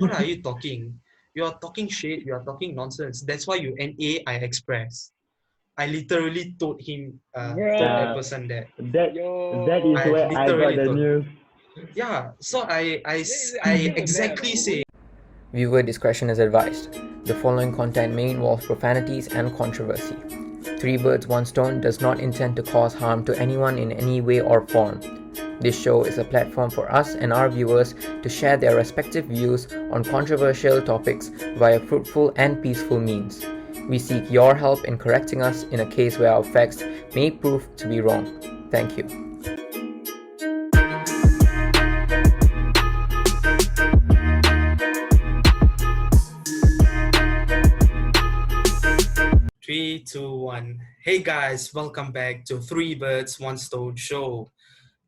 what are you talking? You are talking shit, you are talking nonsense. That's why you NA, I express. I literally told him, told that Bruh. person that. That is I where I got literally the told. news. Yeah, so I exactly say. Viewer discretion is advised. The following content may involve profanities and controversy. Three Birds, One Stone does not intend to cause harm to anyone in any way or form. This show is a platform for us and our viewers to share their respective views on controversial topics via fruitful and peaceful means. We seek your help in correcting us in a case where our facts may prove to be wrong. Thank you. Three, two, one. Hey guys, welcome back to Three Birds, One Stone show.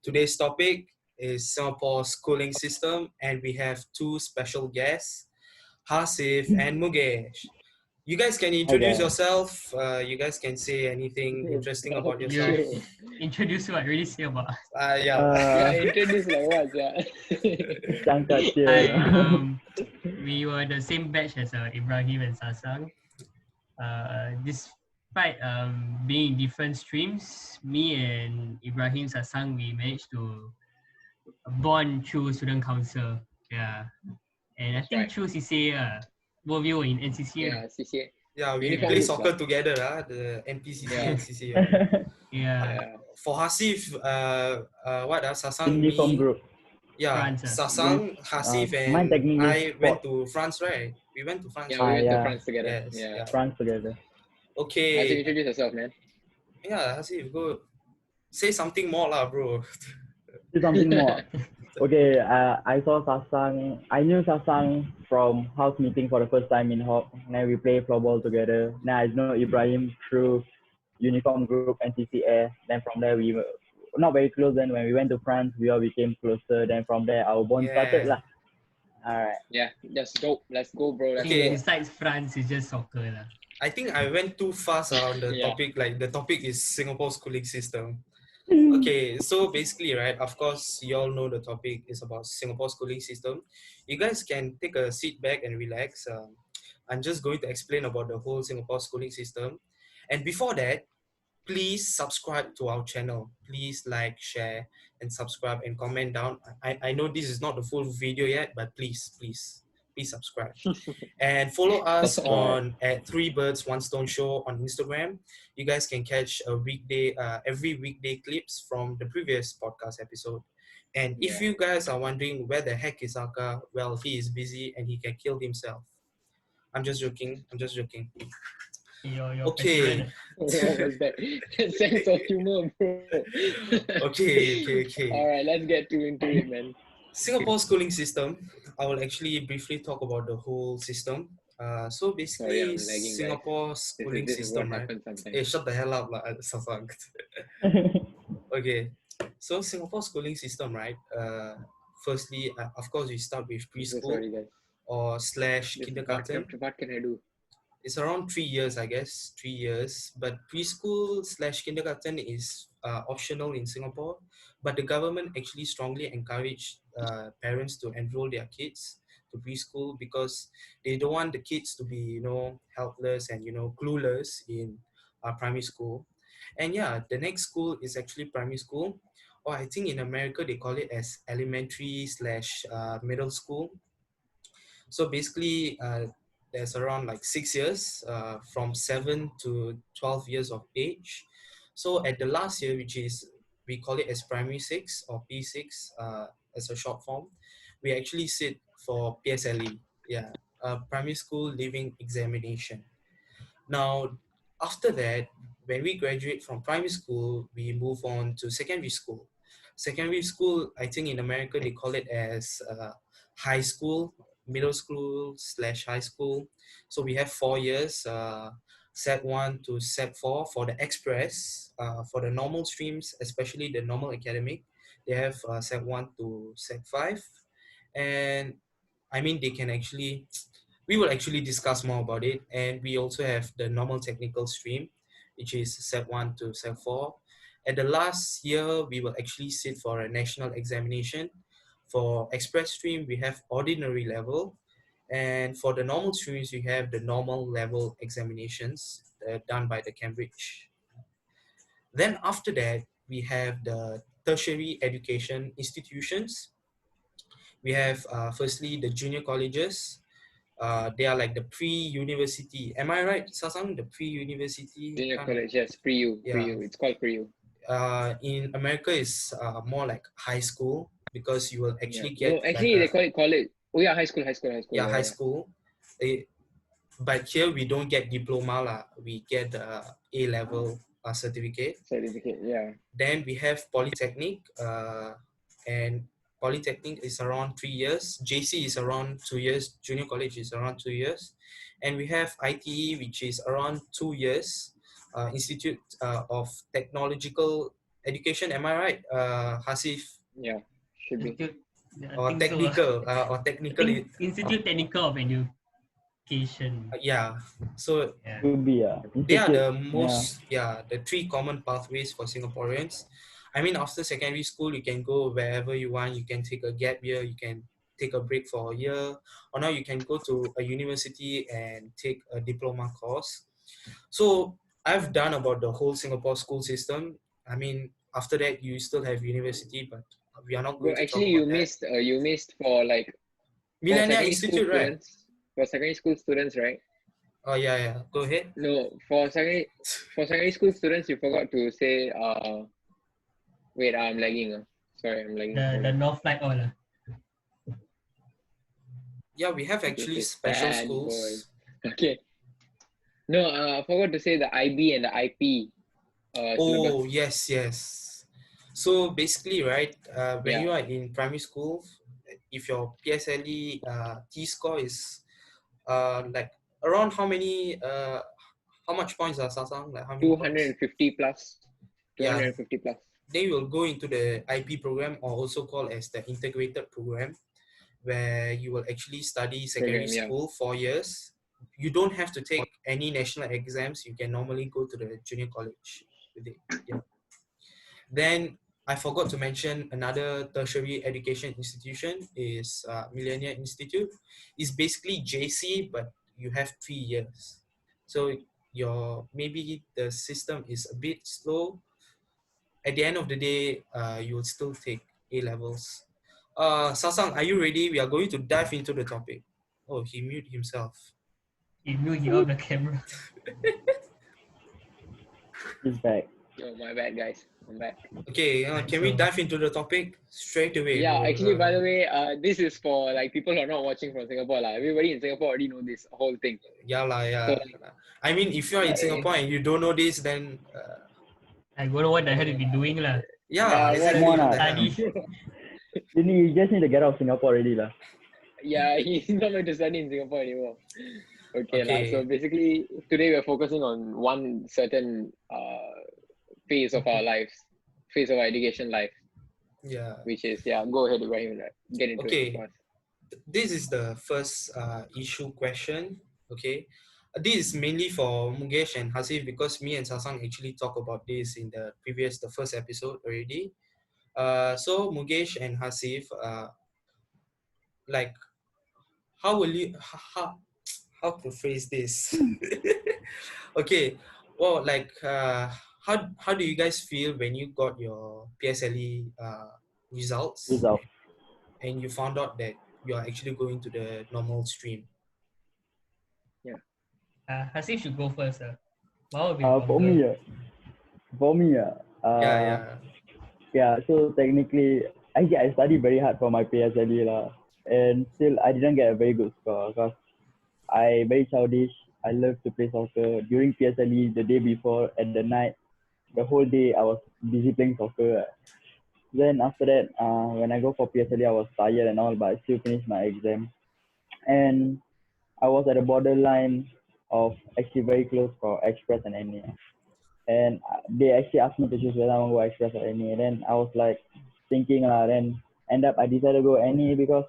Today's topic is Singapore's schooling system, and we have two special guests, Hasif and Muges. You guys can Hi introduce guys. yourself. You guys can say anything interesting about yourself. You introduce what? Really say about. Yeah. Introduce like what, yeah? Sangkat I here. we were the same batch as Ibrahim and Sasang. Despite being in different streams, me and Ibrahim Sasang we managed to bond through student council. Yeah, and I That's think right. through CCA, both of you were in NCCA. Yeah, CCA. Yeah, we Uniform play groups soccer lah. together, the NPCC Yeah. and CCA. Yeah. For Hasif, Sasang, Uniform me, group. yeah, France. Sasang, Hasif, Mine and technically I went sport. to France, right? We went to France. Yeah, we went to yeah. France together. Yes, Yeah. yeah. France together. Hasif, Okay, introduce yourself, man. yeah, Hasif, go say something more lah, bro. Do something more. Okay, I saw Sasang. I knew Sasang from house meeting for the first time in Hop. Then we play floorball together. Then I know Ibrahim through uniform group and CCA. Then from there we were not very close. Then when we went to France, we all became closer. Then from there our bond started lah. Alright. Yeah, just go. Let's go, bro. I Let's think Okay. besides France, it's just soccer lah. I think I went too fast on the Yeah. topic. Like the topic is Singapore schooling system. Okay, so basically, right, of course, you all know the topic is about Singapore schooling system. You guys can take a seat back and relax. I'm just going to explain about the whole Singapore schooling system. And before that, please subscribe to our channel. Please like, share, and subscribe and comment down. I know this is not the full video yet, but please subscribe. And follow us on at Three Birds One Stone Show on Instagram. You guys can catch a weekday, every weekday clips from the previous podcast episode. And if you guys are wondering where the heck is Aka, well, he is busy and he can kill himself. I'm just joking. Your Okay. What was that? Sense of humor, bro. Okay. All right, let's get into it, man. Singapore schooling system. I will actually briefly talk about the whole system. So basically, I'm lagging, guys. Singapore schooling This is what system, right? happens sometimes. Hey, shut the hell up, lah, Sasang. Okay, so Singapore schooling system, right? Firstly, of course, we start with So preschool sorry, guys. or slash kindergarten. What can I do? It's around 3 years, I guess, 3 years. But preschool slash kindergarten is optional in Singapore. But the government actually strongly encourage parents to enroll their kids to preschool because they don't want the kids to be, helpless and, clueless in primary school. And yeah, the next school is actually primary school. Or I think in America, they call it as elementary slash middle school. So basically, there's around like 6 years, from 7 to 12 years of age. So at the last year, which is, we call it as primary 6 or P6 as a short form, we actually sit for PSLE, primary school leaving examination. Now, after that, when we graduate from primary school, we move on to secondary school. Secondary school, I think in America, they call it as high school, middle school slash high school. So we have 4 years, Set 1 to Set 4 for the express. For the normal streams, especially the normal academic, they have Set 1 to Set 5. And I mean, we will actually discuss more about it. And we also have the normal technical stream, which is Set 1 to Set 4. At the last year, we will actually sit for a national examination. For express stream, we have ordinary level. And for the normal streams, you have the normal level examinations done by the Cambridge. Then after that, we have the tertiary education institutions. We have firstly the junior colleges. They are like the pre-university. Am I right, Sasang? The pre-university Junior kind of, college, yes, pre-U, yeah. pre-U. It's called pre-U. In America, it's more like high school because you will Yeah. actually No, get like actually a, they call it college. Oh yeah, high school, yeah, high yeah. school. Eh, but here we don't get diploma lah. We get the A level certificate. Certificate, yeah. Then we have polytechnic, and polytechnic is around 3 years. JC is around 2 years. Junior college is around 2 years, and we have ITE, which is around 2 years. Institute of Technological Education. Am I right, Hasif? Yeah, should be. Institute, I Or think so. technical, or I technical. think Institute Technical of Education. Yeah. So Yeah. To be they are institute. the Yeah. most, yeah, the three common pathways for Singaporeans. I mean, after secondary school, you can go wherever you want. You can take a gap year, you can take a break for a year, or now you can go to a university and take a diploma course. So I've done about the whole Singapore school system. I mean, after that, you still have university, but we are not Bro, going to talk actually about that. you missed for like for Millennia secondary school Institute, right? students. For secondary school students, right? Oh, yeah, yeah. Go ahead. No, for secondary school students, you forgot to say wait, I'm lagging. Sorry, I'm lagging. The North Light all. Yeah, we have This actually is special bad, boy. schools. Okay. No, I forgot to say the IB and the IP syllabus. Oh, yes, yes. So basically, right, when you Yeah, are in primary school, if your PSLE T score is like around how much points are Sasang? Like how many points? 250 plus. Yeah, 250 plus. then you will go into the IP program, or also called as the integrated program, where you will actually study secondary Program, yeah. school 4 years. You don't have to take any national exams. You can normally go to the junior college with it. Yeah. Then I forgot to mention another tertiary education institution is Millennia Institute. It's basically JC, but you have 3 years. So your maybe the system is a bit slow. At the end of the day, you will still take A levels. Sasang, are you ready? We are going to dive into the topic. Oh, he muted himself. He knew he off the camera. He's back. Yo, my bad, guys. I'm back. Okay, can we So- dive into the topic straight away? Yeah, bro? actually, by the way, this is for like people who are not watching from Singapore. Everybody in Singapore already know this whole thing. Yeah, lah, yeah. So, I mean, if you're in like, Singapore and you don't know this, then I don't know what the hell you be doing lah. yeah, Yeah, exactly. come on, What the hell? Study. You just need to get out of Singapore already lah. yeah, he's not going to study in Singapore anymore. Okay, Okay. so basically, today we're focusing on one certain phase of our lives, phase of our education life, Yeah. which is, go ahead, Ibrahim, get into Okay. it. First. This is the first issue question. Okay. This is mainly for Mugesh and Hasif because me and Sasang actually talked about this in the first episode already. So Mugesh and Hasif, like, how will you, how to phrase this? Okay. Well, like, how do you guys feel when you got your PSLE results Result. and you found out that you are actually going to the normal stream? Hasif should go first. What will be For me, yeah, so technically, I studied very hard for my PSLE lah, and still I didn't get a very good score because I very childish. I love to play soccer. During PSLE, the day before at the night, the whole day I was busy playing soccer. Then after that, when I go for PSLE, I was tired and all, but I still finished my exam. And I was at the borderline of actually very close for Express and NA. And they actually asked me to choose whether I want to go Express or NA. Then I was like thinking, then end up I decided to go NA because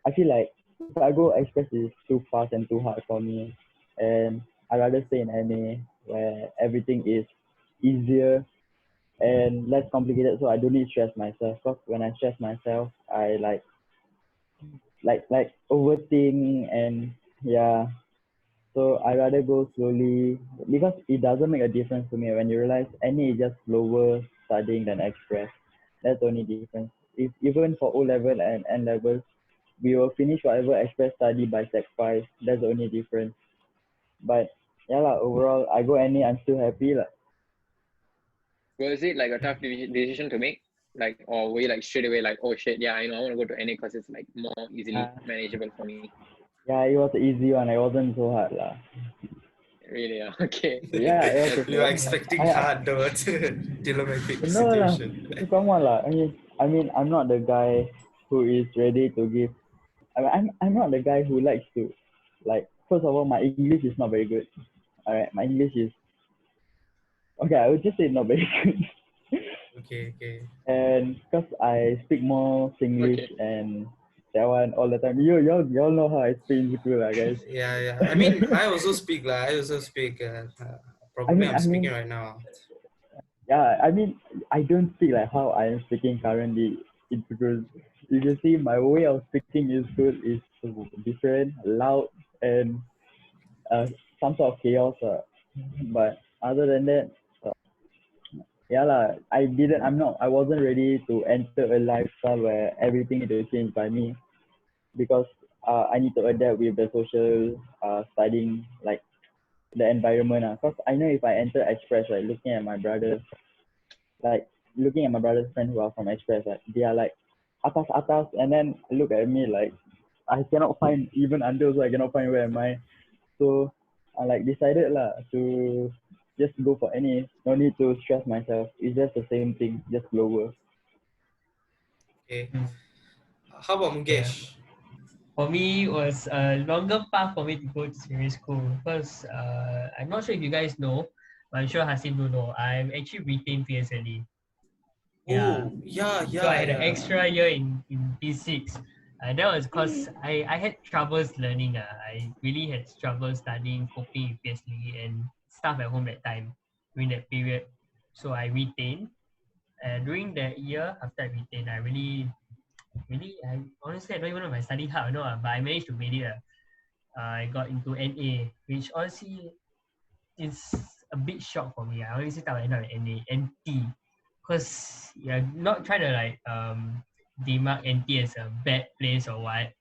I feel like if I go Express is too fast and too hard for me. And I'd rather stay in NA where everything is easier and less complicated, so I don't need to stress myself. Because when I stress myself, I like like overthink and yeah. So I rather go slowly because it doesn't make a difference to me when you realize any is just slower studying than express. That's the only difference. If even for O level and N level, we will finish whatever express study by Sec 5. That's the only difference. But yeah lah, overall I go any I'm still happy lah. Was it like a tough decision to make? Like, or were you like straight away like, oh shit, yeah, I know I want to go to NA because it's like more easily manageable for me. Yeah, it was an easy one. It wasn't so hard lah. Really? Okay. Yeah, it was We were okay. expecting hard though. Dilemmatic No lah, situation. come on lah. I mean, I'm not the guy who is ready to give. I'm not the guy who likes to, like. First of all, my English is not very good. Alright, my English is okay. I would just say not very good. Okay. And because I speak more Singlish Okay. and that one all the time. Y'all know how I speak in school, lah, guys. Yeah. I mean, I also speak lah. Probably I'm speaking mean, right now. yeah. I mean, I don't speak like how I am speaking currently. It's because if you see my way of speaking in school is different, loud, and some sort of chaos. But other than that, yeah lah. I wasn't ready to enter a lifestyle where everything need to change by me because I need to adapt with the social studying like the environment. Because I know if I enter express, like looking at my brother's friends who are from express, like they are like atas, and then look at me like I cannot find even under, so I cannot find where am I. So I like decided lah to just go for any. No need to stress myself. It's just the same thing, just lower. Okay. How about Mugesh? For me, it was a longer path for me to go to secondary school because I'm not sure if you guys know, but I'm sure Hasif do know. I'm actually retained PSLE. Oh, yeah. So I had an extra year in P6. That was because I had troubles learning. I really had trouble studying, coping with PSLE and stuff at home that time during that period. So I retained. During that year, after I retained, I honestly I don't even know if I studied hard or not, but I managed to make it. I got into NA, which honestly is a big shock for me. I honestly thought I ended up in NA, NT, because you're not trying to like demark NT as a bad place or what,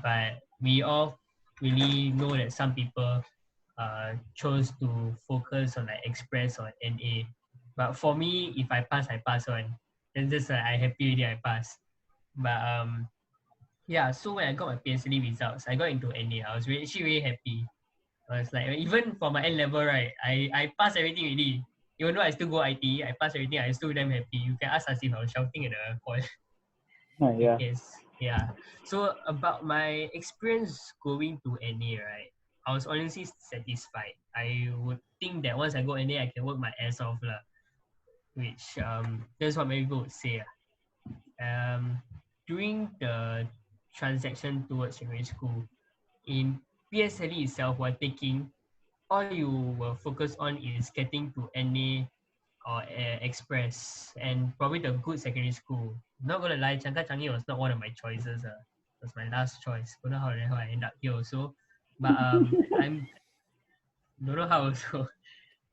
but we all really know that some people chose to focus on like express or NA. But for me, if I pass on. Then just I happy already I pass. But yeah, so when I got my PSLE results, I got into NA. I was actually really happy. I was like, even for my N level, right, I passed everything already. Even though I still go IT, I passed everything. I still damn happy. You can ask us if I was shouting at the hall. Yeah. Yes, yeah. So about my experience going to NA, right, I was honestly satisfied. I would think that once I go NA, I can work my ass off, lah. Which that's what many people would say. During the transaction towards secondary school, in PSLE itself, while taking, all you will focus on is getting to NA or Express and probably the good secondary school. Not gonna lie, Changka Changi was not one of my choices. It was my last choice. Don't know how the hell I end up here also. But I'm don't know how also.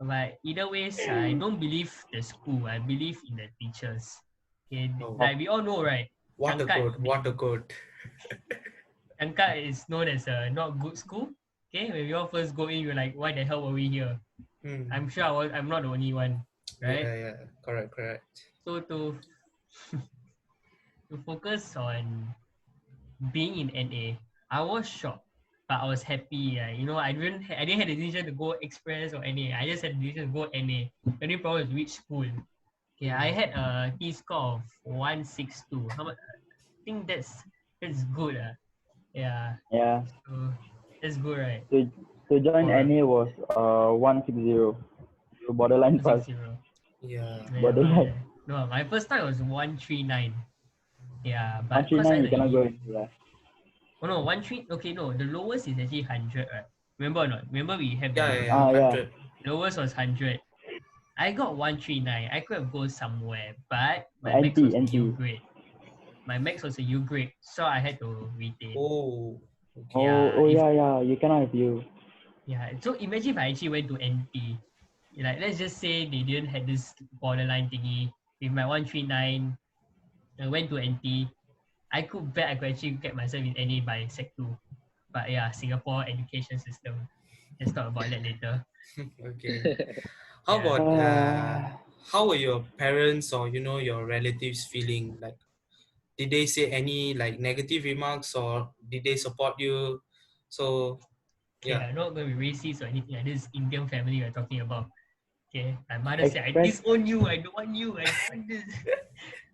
But either ways, I don't believe the school. I believe in the teachers. Okay, like we all know, right? What a code. Changkat is known as a not good school. Okay, when we all first go in, we're like, why the hell were we here? I'm sure I'm not the only one, right? Yeah. Correct. So to focus on being in NA, I was shocked, but I was happy. I didn't have the decision to go Express or NA. I just had the decision to go NA. The only problem is which school. Okay, I had a T score of 162. How much? I think that's good. Yeah. Yeah. So that's good, right? To join NA was 160. So borderline pass. 160. Yeah. Borderline. No, my first time was 139. Yeah, but 139 you cannot go in. Yeah. Oh no, 13. Okay, no, the lowest is actually 100, right? Remember or not? Remember we have Yeah. 100. Lowest was 100. I got 139. I could have gone somewhere, but my NT, max was NT. new grade. my max was a U grade, so I had to retain. Oh, okay. Oh, If yeah. You cannot have you. so imagine if I actually went to NT. Like let's just say they didn't have this borderline thingy. With my 139, I went to NT. I could bet I could actually get myself in NA by Sec 2. But yeah, Singapore education system. Let's talk about that later. Okay. How Yeah. about Uh, how were your parents or your relatives feeling? Like, did they say any like negative remarks or did they support you? So Okay, yeah. I'm not going to be racist or anything. This Indian family we're talking about. Okay, my mother said, I express. disown you. I don't want you. I don't want this.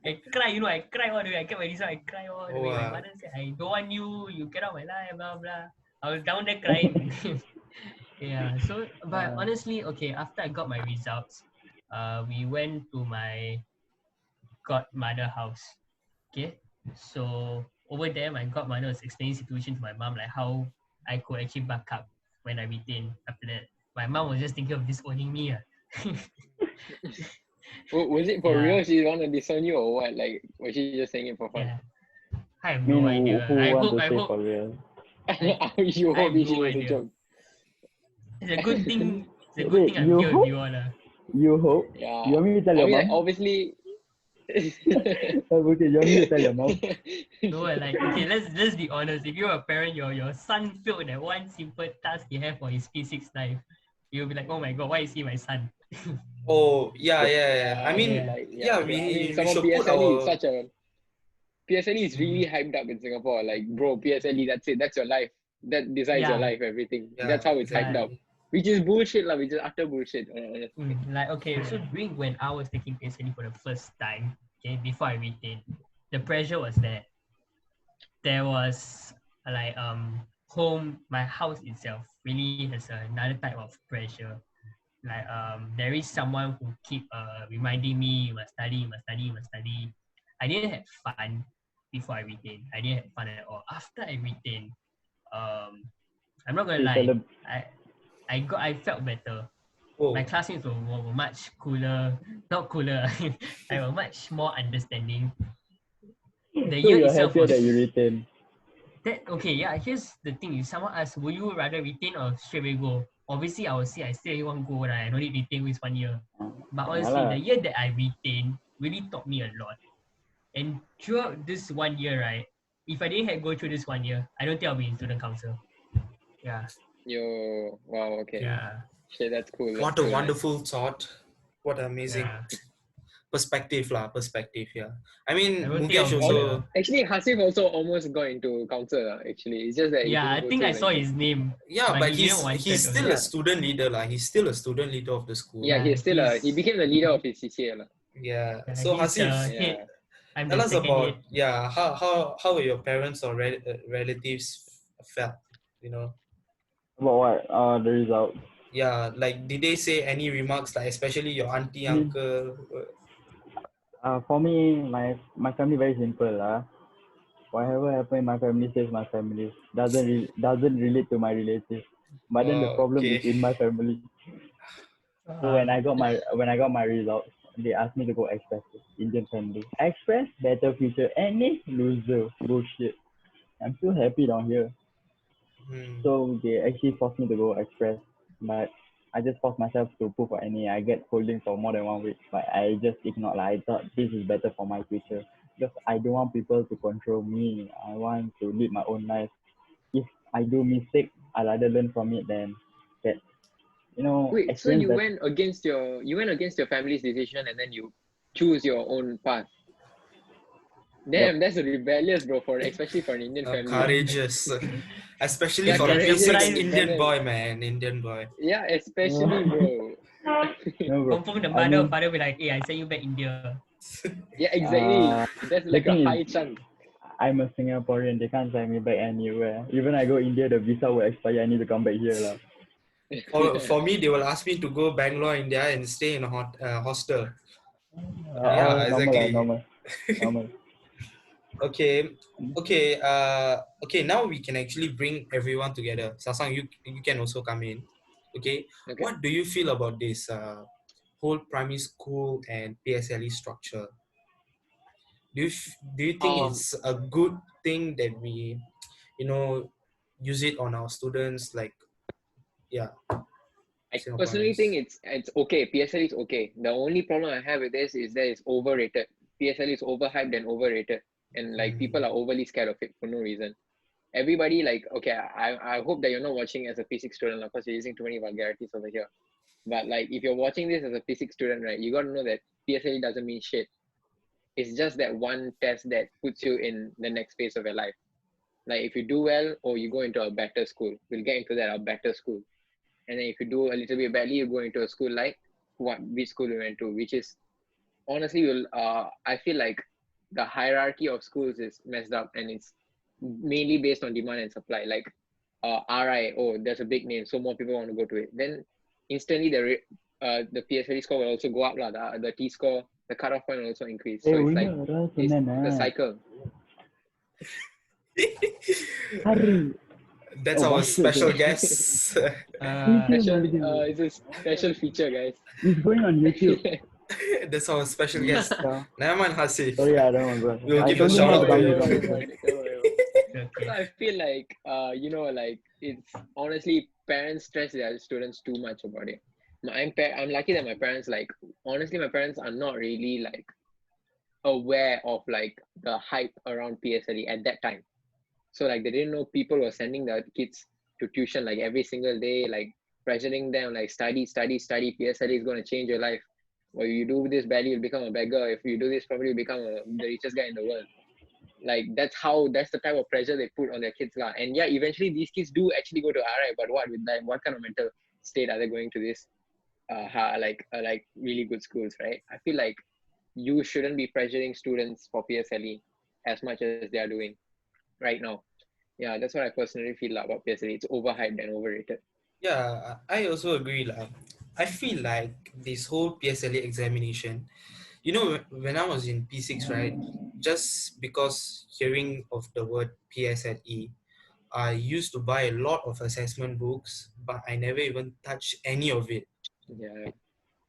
I cry, I cry all the way. I get my result, I cry all the Oh, way. My mother said, I don't want you. You get out of my life, blah, blah. I was down there crying. Yeah, so, but Uh, honestly, okay, after I got my results, we went to my godmother house. Okay, so over there, my godmother was explaining situation to my mom, like how I could actually back up when I retain after that. My mom was just thinking of disowning me. Was it for Yeah, real? She want to disown you or what? Like, was she just saying it for fun? yeah. I have I mean, no idea. who I want hope, to I say hope, for real? I, You I hope have it no was a idea. joke. It's a good thing. It's a good Wait, thing I'm you here with hope? you all. You hope? Yeah. You want me to tell I your mean, like, mom? obviously. Okay, you want me to tell your mom? No, like okay, let's be honest. If you're a parent, your son failed that one simple task he have for his P6 life, you'll be like, oh my god, why is he my son? Oh yeah, yeah, yeah. I Yeah, mean, Yeah, like, yeah, yeah, true. I mean, we some of should put PSLE is our such a. PSLE is mm, really hyped up in Singapore. Like, bro, PSLE, that's it. That's your life. That decides your yeah, life, everything. yeah, That's how it's hyped yeah. up. exactly. Which is bullshit, lah. Which is utter bullshit, honestly. Like okay, so during when I was taking PSLE for the first time, okay, before I retained, the pressure was there. There was like my house itself really has another type of pressure. Like there is someone who keep reminding me, you must study, you must study, you must study. I didn't have fun before I retained. I didn't have fun at all. After I retained, um I'm not gonna They lie, celeb- I felt better. My Oh, classmates were much cooler, not cooler, I were much more understanding. The so year you're itself happier was that you retain. that okay, yeah. Here's the thing: if someone asks, would you rather retain or straight away go? Obviously, I will say I still want to go. Right? I don't need retain with 1 year. But Yeah honestly, lah. the year that I retained really taught me a lot. And throughout this 1 year, right, if I didn't have go through this 1 year, I don't think I'll be in student council. Yeah, Yo, wow, okay. okay. yeah, Shit, that's cool. That's What a cool, man. wonderful thought. What amazing yeah. perspective lah. Perspective. Yeah. I I mean, don't think I'll Mukesh be also. Actually, Hasif also almost got into council, actually. It's just that he Yeah, couldn't I go think I through saw mental. his name, Yeah, but but he didn't he's wanted still a also. Yeah, student leader lah. He's still a student leader of the school. yeah, Yeah, he's still he became the leader of his CCA. Lah. Yeah. So he's Hasif, the head. Yeah. I'm tell the us second head. about how were your parents or relatives felt? You know. About what? The result. Yeah, like did they say any remarks like especially your auntie, I mean, uncle? for me, my family very simple lah. Whatever happen in my family stays my family. Doesn't relate to my relatives. But then the problem is Okay. in my family. So when I got my results, they asked me to go express it. Indian family. Express better future. Any loser bullshit. I'm still happy down here. Hmm. So they actually forced me to go express, but I just forced myself to put for any. I get holding for more than 1 week, but I just ignored. Like, I thought this is better for my future because I don't want people to control me. I want to live my own life. If I do mistake, I rather learn from it than get Wait, so experience you that. went against your family's decision and then you choose your own path. Yep. Damn, that's rebellious, bro. Especially for an Indian family. Courageous, especially Yeah, for a Yeah, courageous P6 and surprise. Indian rebellious. boy, man. Indian boy. Yeah, No, especially, bro. no, bro. Confirm the I mother or mean, father be like, hey, I send you back India. Yeah, uh, exactly. That's the like a thing is, high chance. I'm a Singaporean. They can't send me back anywhere. Even I go India, the visa will expire. I need to come back here, lah. For me, they will ask me to go Bangalore, India, and stay in a hostel. Yeah, Normal, lah, exactly. normal. Okay, okay. Okay. Now we can actually bring everyone together. Sasang, you can also come in. Okay. Okay. What do you feel about this whole primary school and PSLE structure? do you think it's a good thing that we, use it on our students, like, yeah, I personally think Singaporeans? it's okay. PSL is okay. The only problem I have with this is that it's overrated. PSL is overhyped and overrated, and like people are overly scared of it for no reason. Everybody like, okay, I hope that you're not watching as a physics student, of course you're using too many vulgarities over here. But like if you're watching this as a physics student, right, you gotta know that PSLE doesn't mean shit. It's just that one test that puts you in the next phase of your life. Like if you do well or you go into a better school, we'll get into that, a better school. And then if you do a little bit badly, you go into a school like which school you went to, which is honestly will I feel like the hierarchy of schools is messed up, and it's mainly based on demand and supply. Like RI, oh, there's a big name, so more people want to go to it. Then instantly the PSLE score will also go up lah. The T score, the cutoff point will also increase. So it's like it's the cycle. That's our special guest. It's a special feature, guys. It's going on YouTube. That's our special guest. Never mind, Hasif. Sorry, I don't want to. We'll I give a told him shout not out to to come you. here. So I feel like like it's honestly parents stress their students too much about it. I'm lucky that my parents, like, honestly, my parents are not really like aware of like the hype around PSLE at that time. So like they didn't know people were sending their kids to tuition like every single day, like pressuring them like study. PSLE is going to change your life. Or you do this badly, you'll become a beggar. If you do this properly, you'll become the richest guy in the world. Like that's the type of pressure they put on their kids lah. And yeah, eventually these kids do actually go to RI, but what kind of mental state are they going to this like really good schools, right? I feel like you shouldn't be pressuring students for PSLE as much as they are doing right now. Yeah, that's what I personally feel about PSLE. It's overhyped and overrated. Yeah, I also agree. I feel like this whole PSLE examination, when I was in P6, right, just because hearing of the word PSLE, I used to buy a lot of assessment books, but I never even touched any of it. Yeah.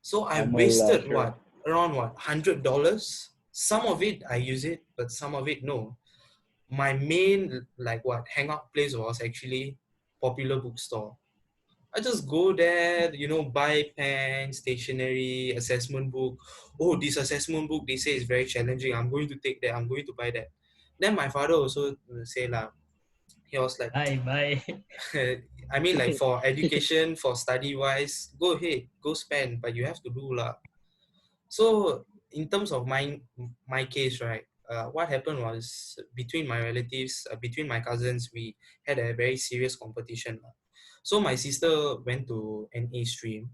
So I I'm wasted sure. around $100. Some of it I use it, but some of it no. My main hangout place was actually Popular Bookstore. I just go there, buy pen, stationery, assessment book. Oh, this assessment book they say is very challenging. I'm going to take that. I'm going to buy that. Then my father also say lah. He was like, Bye. I mean, like for education, for study wise, go ahead, go spend, but you have to do lah. So in terms of my case, right, what happened was between my relatives, between my cousins, we had a very serious competition lah. So my sister went to an A stream.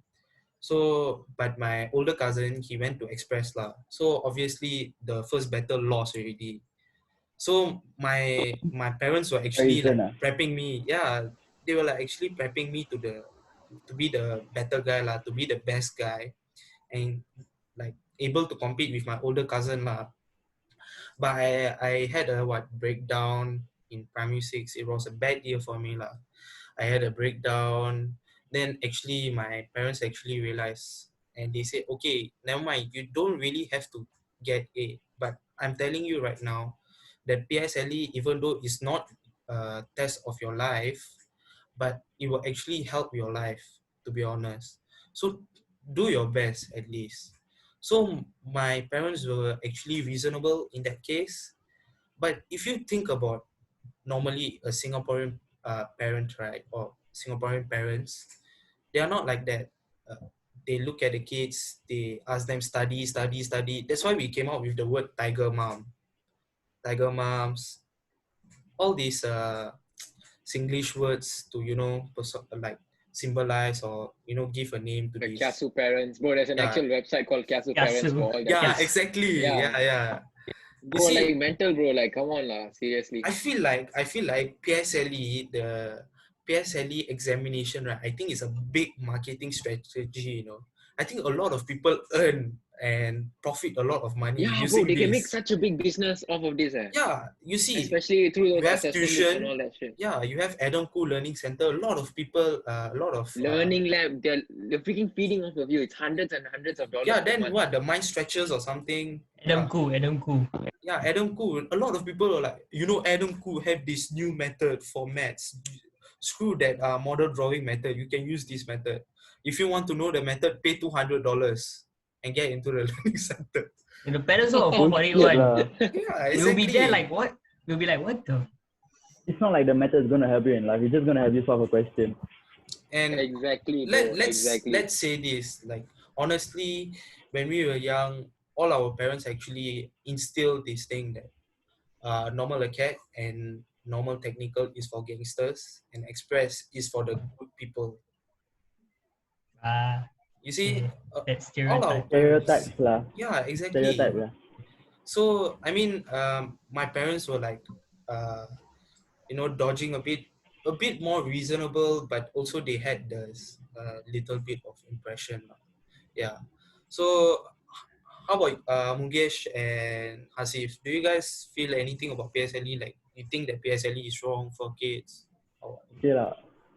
So, but my older cousin, he went to Express lah. So obviously the first battle lost already. So my parents were actually Reason, like prepping me. Yeah, they were like actually prepping me to be the better guy lah, to be the best guy, and like able to compete with my older cousin lah. But I had a breakdown in primary six. It was a bad year for me lah. I had a breakdown. Then actually my parents actually realized, and they said, okay, never mind, you don't really have to get A. But I'm telling you right now that PSLE, even though it's not a test of your life, but it will actually help your life, to be honest. So do your best at least. So my parents were actually reasonable in that case. But if you think about normally a Singaporean parent, right, or Singaporean parents, they are not like that. They look at the kids, they ask them study, study, study. That's why we came up with the word tiger moms, all these Singlish words to like symbolize or give a name to The these. Kiasu parents, bro. There's an Yeah. actual website called Kiasu Parents for all that. Yeah, kids. exactly. Yeah. Bro, You see, like mental, bro. Like, come on, lah. Seriously. I feel like the PSLE examination, right? I think it's a big marketing strategy. I think a lot of people earn and profit a lot of money Yeah, bro, using they can make this. such a big business off of this. Yeah, you see, Especially through you those have assessment books and tuition. all that shit. Yeah, you have Adam Khoo Learning Center. A lot of people, a lot of Learning lab, they're freaking feeding off of you. It's hundreds and hundreds of dollars yeah. per Then month. what? The mind stretchers or something. Adam Khoo. Yeah, Adam Khoo. A lot of people are like, Adam Khoo have this new method for maths. Screw that model drawing method. You can use this method. If you want to know the method, pay $200 and get into the learning center. The parents will fall for it Bullshit one. lah. Yeah, We'll be there exactly. like what? We'll be like, what the? It's not like the method is gonna help you in life. It's just gonna help you solve a question. And Exactly, bro. let's Exactly. say this, like, honestly, when we were young, all our parents actually instilled this thing that normal acad and normal technical is for gangsters and express is for the good people. You see, That all our stereotype. parents, Stereotypes lah. yeah, exactly. Stereotype lah. So I mean, my parents were like, dodging a bit more reasonable, but also they had this little bit of impression. Yeah. So how about Mugesh and Hasif? Do you guys feel anything about PSLE? Like, you think that PSLE is wrong for kids? Or what? Okay lah.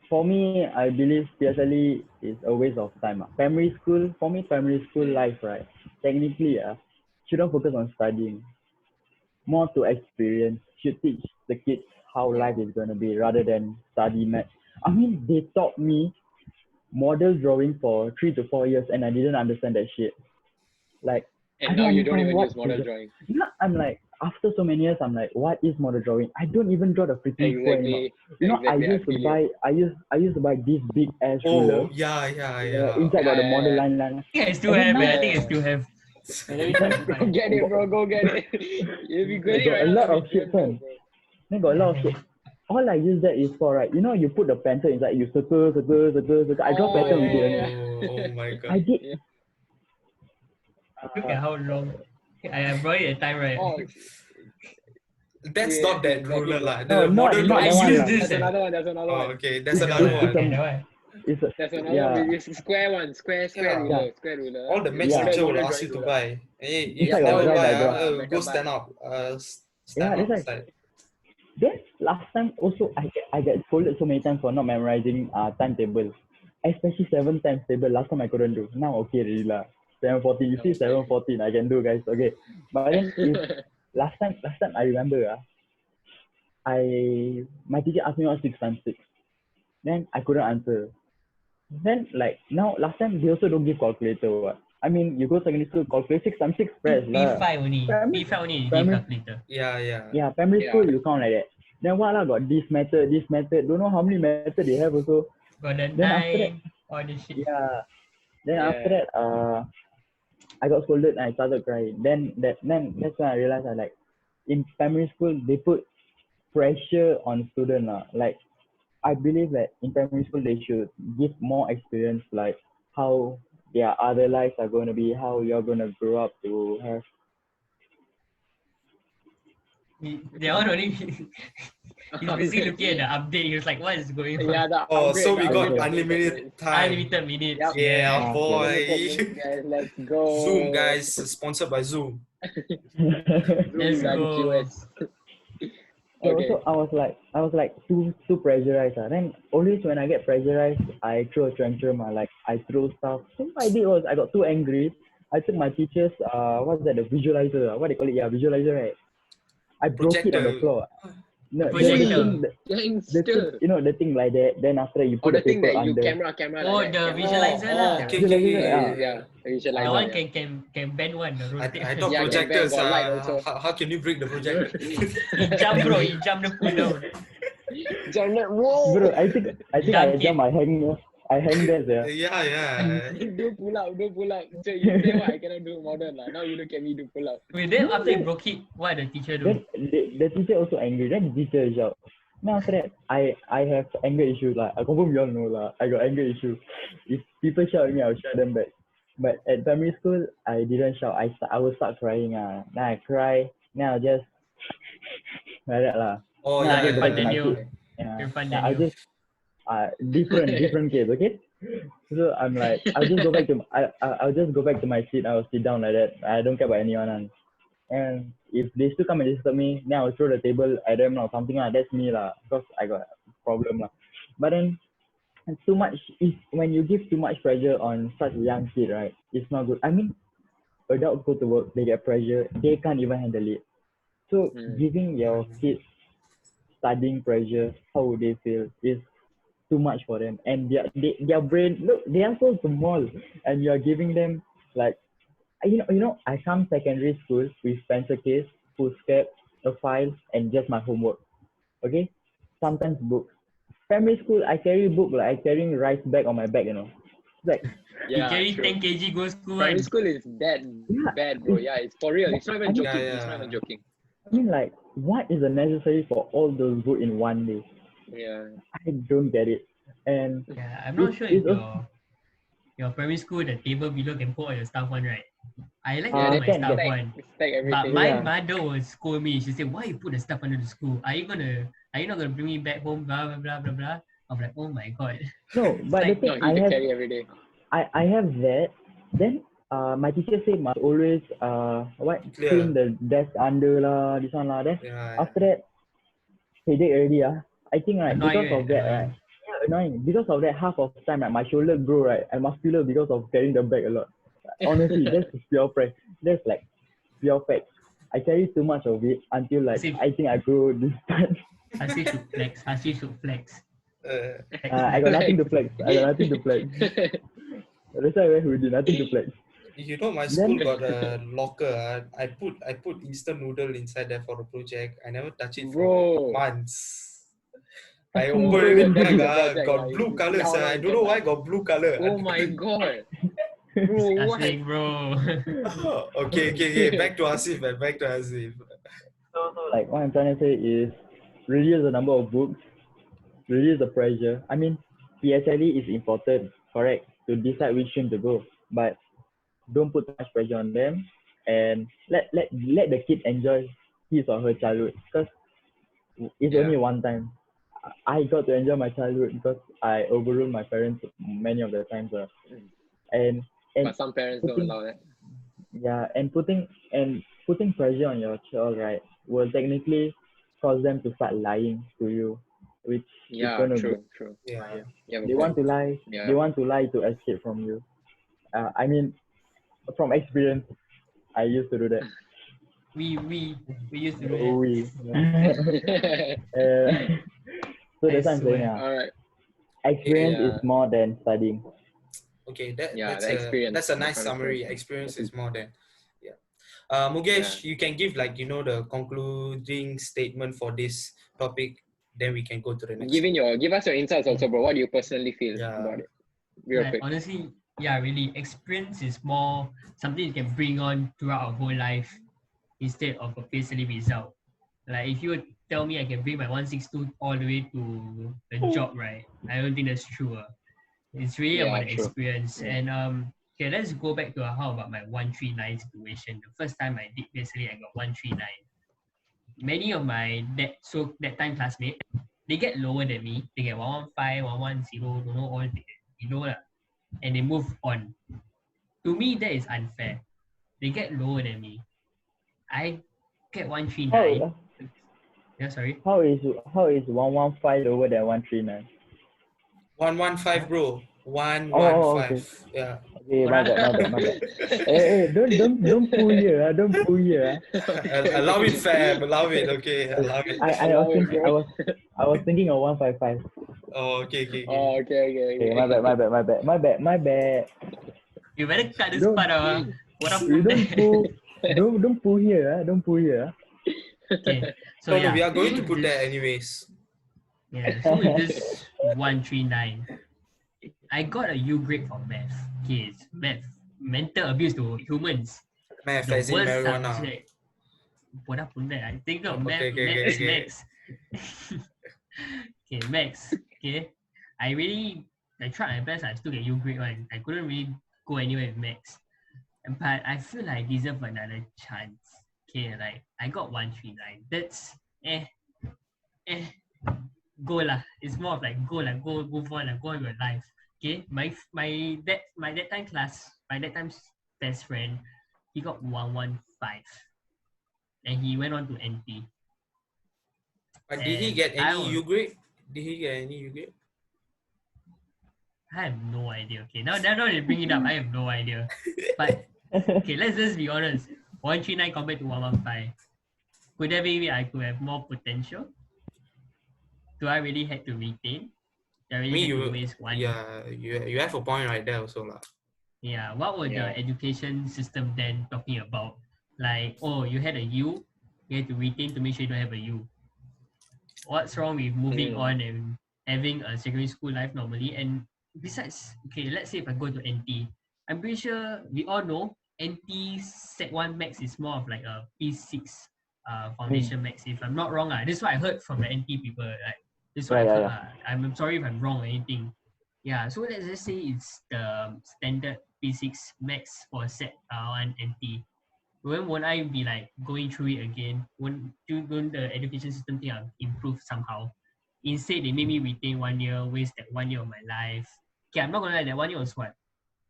For me, I believe PSLE is a waste of time. Primary school, for me, primary school life, right? Technically, shouldn't focus on studying. More to experience. Should teach the kids how life is going to be rather than study math. I mean, they taught me model drawing for 3 to 4 years and I didn't understand that shit. Like, I And now you don't understand even what use model is it. drawing. Yeah, I'm like, after so many years, I'm like, what is model drawing? I don't even draw the freaking square anymore. Exactly. I used to buy, I used to buy this big ass ruler. Oh, yeah. Inside got the Yeah, model yeah. line. I think I still And then have. now- I think I still have. Let me try to Go find. get it, bro. Go get it. If you get it Got right a now, lot that'd of be shit, good, man. bro. Then got a lot of shit. All I use that is for, right, you put the pencil inside, you circle. I draw pattern with it. Oh my god. I did. Yeah. Look at how long. I brought it at time, right? Oh, That's yeah, not that exactly, ruler bro. lah. No, The model not drawing that one is lah. That's another one. That's another Oh, one. okay. That's That another one. one. Okay, that one. It's a, That's another yeah. one. It's a square one. Square Yeah. ruler. Square ruler. All the maths Yeah. teacher will Model ask you drawing to ruler. buy. Hey, if Inside got never dry buy, diagram. go Better stand buy. up. Yeah, Stand that's outside. Then last time also I get scolded so many times for not memorizing timetable. Especially 7 times table. Last time I couldn't do. Now okay really lah. 714. You see Okay. 714 I can do, guys. Okay. But then if last time I remember my teacher asked me what 6 times 6. Then I couldn't answer. Then like now last time they also don't give calculator what. I mean you go secondary school calculate 6 times 6 press lah. P5 only. Primary- P5 only you give primary- calculator. Yeah. Yeah, primary Yeah. school you count like that. Then what lah got this method. Don't know how many method they have also. Got the Then after that, 9, all the shit. yeah. Then Yeah. after that, I got scolded and I started crying. Then that's when I realized in primary school they put pressure on student lah. Like I believe that in primary school they should give more experience, like how their other lives are going to be, how you're going to grow up to have. They all only. He's busy looking at the update. He was like, what is going on? Yeah, the Oh, upgrade, so the we got upgrade, unlimited time. Unlimited minutes. Yep. Yeah, boy. Unlimited, guys. Let's go. Zoom, guys. Sponsored by Zoom. Let's Zoom, go. QS. So Okay. also I was like too pressurized. Then always when I get pressurized, I throw a tantrum. Like I throw stuff. So what I did was I got too angry. I took my teacher's what's that, the visualizer? What they call it? Yeah, visualizer, right? I broke it on the Projector. floor. No, Projector. the thing, the thing like that. Then after that you Oh, put the thing paper that you under. camera. Oh, like the that. visualizer Oh, lah. okay. Yeah, The visualizer. one yeah. can bend one. The rotate. I thought Yeah, projectors. got light also. How can you break the projector? He jump, bro. He jump the pull down. Janet, whoa! Bro, I think I Dunk it. jump. I hang there. Yeah. do pull up. So you say what I cannot do modern lah. Now you look at me do pull up. Wait, then after he broke it, what the teacher do? Then the teacher also angry. Then the teacher shout. Now after that, I have anger issues lah. I confirm you all know lah. I got anger issues. If people shout at me, I'll shout them back. But at primary school, I didn't shout. I will start crying Then I cry. Then I'll just like that lah. Oh, Then yeah. I'll in go front back to my Daniel. seat. Yeah. In front I'll Daniel. just different case, okay? So I'm like, I'll just go back to my seat. I'll sit down like that. I don't care about anyone. And if they still come and disturb me, then I'll throw the table at them or something like that's me lah. Because I got a problem lah. But then too much is when you give too much pressure on such a young kid, right? It's not good. I mean, adults go to work, they get pressure, they can't even handle it. So giving your kids studying pressure, how would they feel? Is too much for them. And their brain, look, they are so small, and you are giving them like, I come secondary school with pencil case, foolscap, a file, and just my homework. Okay, sometimes books. Primary school, I carry book like I carrying rice bag on my back. It's like You Yeah, carry true. 10 kg go school Primary and school is that yeah, bad, bro. Yeah, it's for real. It's not even I mean, joking. Yeah, It's not yeah. even joking. I mean, like, what is the necessary for all those good in one day? Yeah. I don't get it. And yeah, I'm not it's, sure if it's also, your primary school the table below can put all your stuff on, right? I like to Yeah, put they my can can stuff get, on. stack But everything. my yeah. mother will scold me. She said, "Why you put the stuff under the school? Are you not gonna bring me back home? Blah blah blah blah blah." I'm like, oh my god. No, It's but the like thing No, you need to carry every day. I have that. Then my teacher said must always Clear. clean the desk under lah, this one lah. Then Yeah. after that headache already I think right annoying, because of that right. Yeah, annoying. Because of that half of the time right, my shoulder grow right. I'm muscular because of carrying the bag a lot. Honestly, that's pure fact. That's like pure fact. I carry too much of it until like Hasif, I think I grow this time. Hasif should flex. Hasif should flex. I got nothing to flex. I got nothing to flex. That's why I wear hoodie, nothing to flex. My school Then got a locker. I put instant noodle inside there for the project. I never touch it for Bro. months. I Fucking open bro. it, That is a bang, project, got yeah. blue You color. see how long I it don't can know why last. got blue color. Oh my god. Bro, what? Disgusting, bro. Okay. Back to Hasif, man. Back to Hasif. So like what I'm trying to say is reduce the number of books, reduce the pressure. I mean, PSLE is important, correct, to decide which stream to go, but don't put too much pressure on them and let the kid enjoy his or her childhood because it's Yeah. only one time. I got to enjoy my childhood because I overruled my parents many of the times. And But some parents don't putting allow that. putting pressure on your child, right, will technically cause them to start lying to you, which is Yeah, gonna true. Yeah. You have a they want point. to lie. Yeah. They want to lie to escape from you. I mean, from experience, I used to do that. We used to do Oh, that. so I that's what I'm saying. swear. Alright. Experience Yeah. is more than studying. Okay, Yeah, that's the a experience. that's a That's nice what summary. experience. Experience is more than Mugesh, you can give the concluding statement for this topic. Then we can go to the next. Give us your insights also, bro. What do you personally feel Yeah. about it? Real Like, quick. honestly, yeah, really, experience is more something you can bring on throughout our whole life instead of a PSLE result. Like, if you would tell me I can bring my 162 all the way to the job, right? I don't think that's true. It's really Yeah, about the true. experience. Yeah. And okay, let's go back to how about my 139 situation. The first time I did PSLE, I got 139. Many of my that time classmates, they get lower than me. They get 115, 110, don't know all they get below lah. And they move on. To me, that is unfair. They get lower than me. I get 139. Yeah, sorry. How is 115 lower than 139? 115, bro. Oh, 115. okay. Yeah. Okay, my bad. Hey, don't pull here, don't pull here. Allow it, fam. Allow it. Okay. Allow it. I was Allow it, thinking bro. I was thinking of 155. Oh, okay. Oh, okay. Okay, my bad. You better cut this Don't part out. What up you from don't there? pull don't pull here, don't pull here. Okay. So No, yeah. we are going to with put that this- anyways. Yeah. So with this 139, I got a U grade for math. Okay, it's math. Mental abuse to humans. Math The as in worst marijuana. subject. What up from there? I think of math. Okay. Max. Okay, max. Okay. I tried my best. I still get U grade one. I couldn't really go anywhere with max. But I feel like I deserve another chance. Okay, like I got 139. That's go lah. It's more of like go lah, go move on lah, go on with your life. Okay, my that time class, my that time's best friend, he got 115, and he went on to NT. But did he And get any U grade? Did he get any U grade? I have no idea. Okay, now they bring it up, I have no idea. But okay, let's just be honest. 139 compared to 115. Could there be I could have more potential? Do I really had to retain? Do I I really mean, had to you, waste one? yeah, you have a point right there also lah. Yeah. What were the education system then talking about? Like, oh, you had a U, you had to retain to make sure you don't have a U. What's wrong with moving on and having a secondary school life normally? And besides, okay, let's say if I go to NT, I'm pretty sure we all know NT Set 1 Max is more of like a P6 foundation max. If I'm not wrong, this is what I heard from the NT people. Like, this is what I've heard. I'm sorry if I'm wrong or anything. Yeah, so let's just say it's the standard P6 max for Set 1 NT. When won't I be like going through it again? Won't the education system think I've improved somehow? Instead, they made me retain 1 year, waste that 1 year of my life. Okay, I'm not gonna lie, that 1 year was what?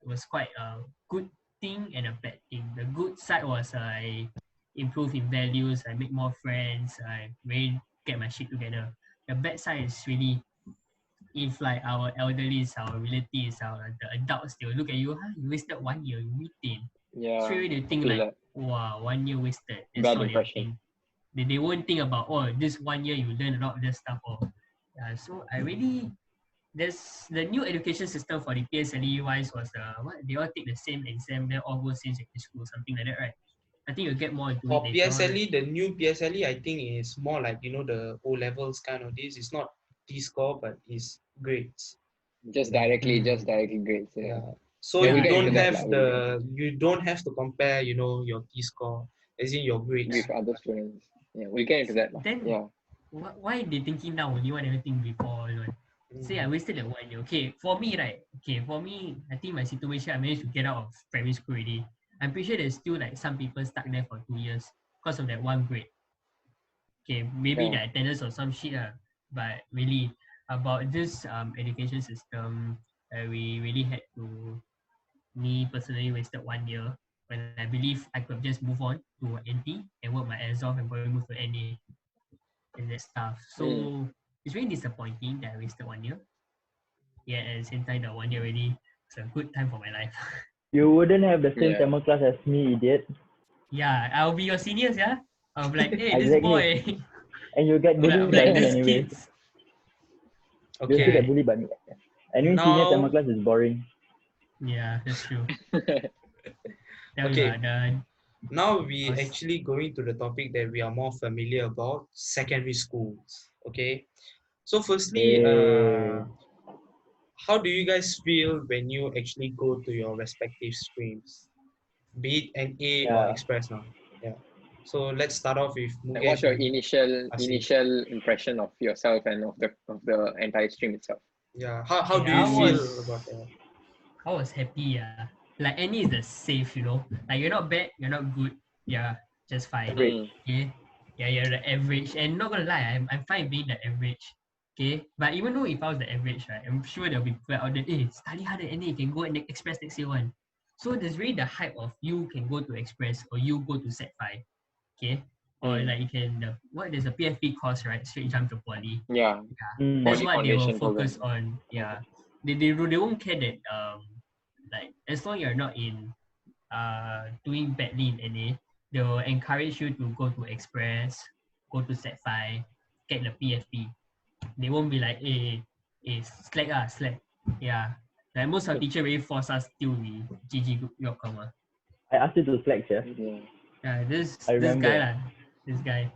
It was quite a good thing and a bad thing. The good side was I improve in values, I make more friends, I really get my shit together. The bad side is really if like our elderlies, our relatives, the adults, they will look at you, you wasted 1 year, you retain. Straight away they think like, wow, 1 year wasted. That's Bad all they'll impression. think. They won't think about, oh, this 1 year you learn a lot of this stuff. So I really, there's the new education system for the PSLE wise was what they all take the same exam, then all go same secondary school, something like that, right? I think you'll get more into For it later on. PSLE, the new PSLE, I think is more like the O levels kind of this. It's not T score, but it's grades. Just directly grades. Yeah. So Yeah, we'll you get don't into that have you don't have to compare, your T score, as in your grades. with other students. Yeah, we'll get into that. Then why they thinking now only want everything before? Say I wasted that 1 year. Okay, for me, right? Okay, for me, I think my situation, I managed to get out of primary school already. I'm pretty sure there's still like some people stuck there for 2 years because of that one grade. Okay, maybe the attendance or some shit, but really about this education system, we really had to. Me personally wasted 1 year when I believe I could just move on to NT and work my ass off and probably move to NA and that stuff. So it's really disappointing that I wasted 1 year. Yeah, at the same time, the 1 year really was a good time for my life. You wouldn't have the same Tamil class as me, idiot. Yeah, I'll be your seniors, yeah? I'll be like, hey, Exactly. this boy. And you get bullied by like, me this anyway. kids. You still get bullied by me. Anyway, senior Tamil class is boring. Yeah, that's true. Okay. Now we actually going to the topic that we are more familiar about, secondary schools. Okay. So firstly, how do you guys feel when you actually go to your respective streams, be it NA or Express now? Yeah. So let's start off with Muges. What's your initial impression of yourself and of the entire stream itself? Yeah. How do you feel about that? I was happy, like NA is the safe, like you're not bad, you're not good, yeah, just fine. Okay. Yeah, you're the average, and not gonna lie, I'm fine being the average. Okay, but even though if I was the average, right, I'm sure there'll be people out there, hey, study hard at NA, you can go and Express next year one. So there's really the hype of you can go to Express or you go to Set 5. Okay. Or like you can there's a PFP course, right? Straight jump to poly. Yeah. That's what they will focus on. Yeah. They won't care that like as long you're not in doing badly in NA, they will encourage you to go to Express, go to Set 5, get the PFP. They won't be like, hey, slack. Yeah. Like most of the teacher really force us till we GG outcome. I asked you to slack, yeah. Yeah, this guy. This guy.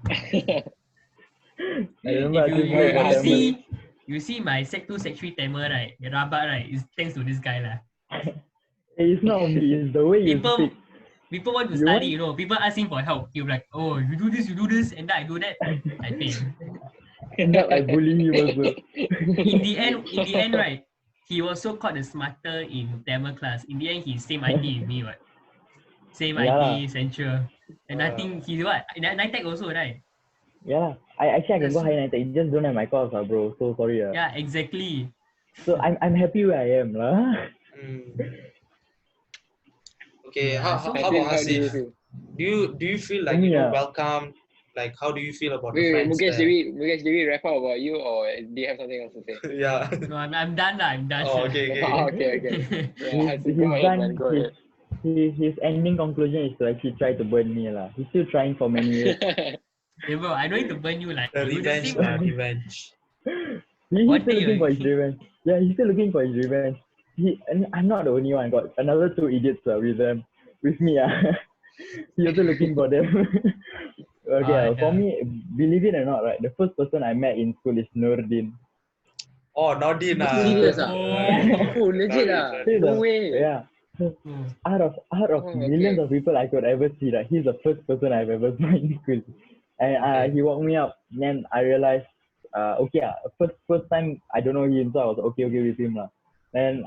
I remember you see my Sec 2, Sec 3 Tamil, right? The rabat, right? It's thanks to this guy lah. It's not me, it's the way you speak. People want to study, people ask him for help. He'll be like, oh, you do this, and then I do that. I fail. End up I bully him also. In the end, right? He was so called the smarter in Tamil class. In the end, he's same IT with me, right? Same IT, Central. And I think he's what? NITEC also, right? Yeah. I can go higher NITEC. You just don't have my course, bro. So sorry. Yeah, exactly. So I'm happy where I am lah. Okay, Yeah, how so about How do you Hasif? feel? Do you feel like For me, welcome? Like, how do you feel about the Wait, friends Mukesh, there? Mukesh, did we wrap up about you, or do you have something else to say? Yeah. no, I'm done lah. I'm done. Oh, okay, okay. Okay. Yeah, Hasif, go he's ahead, man. done. Go ahead. His ending conclusion is to actually try to burn me lah. He's still trying for many years. Hey, bro, I don't need to burn you like The you the revenge, same lah. revenge. He's One still day looking for you- his revenge. Yeah, he's still looking for his revenge. And I'm not the only one. Got another two idiots with me. He also looking for them. Okay, for me, believe it or not, right? The first person I met in school is Nurdin. Oh, Nordin. Serious ah? Oh. Oh, legit ah? No way. Yeah. Oh. Out of Oh, millions okay. of people I could ever see, right? He's the first person I've ever met in school. And Okay. he woke me up. Then I realized, first time I don't know him, so I was okay with him lah. Then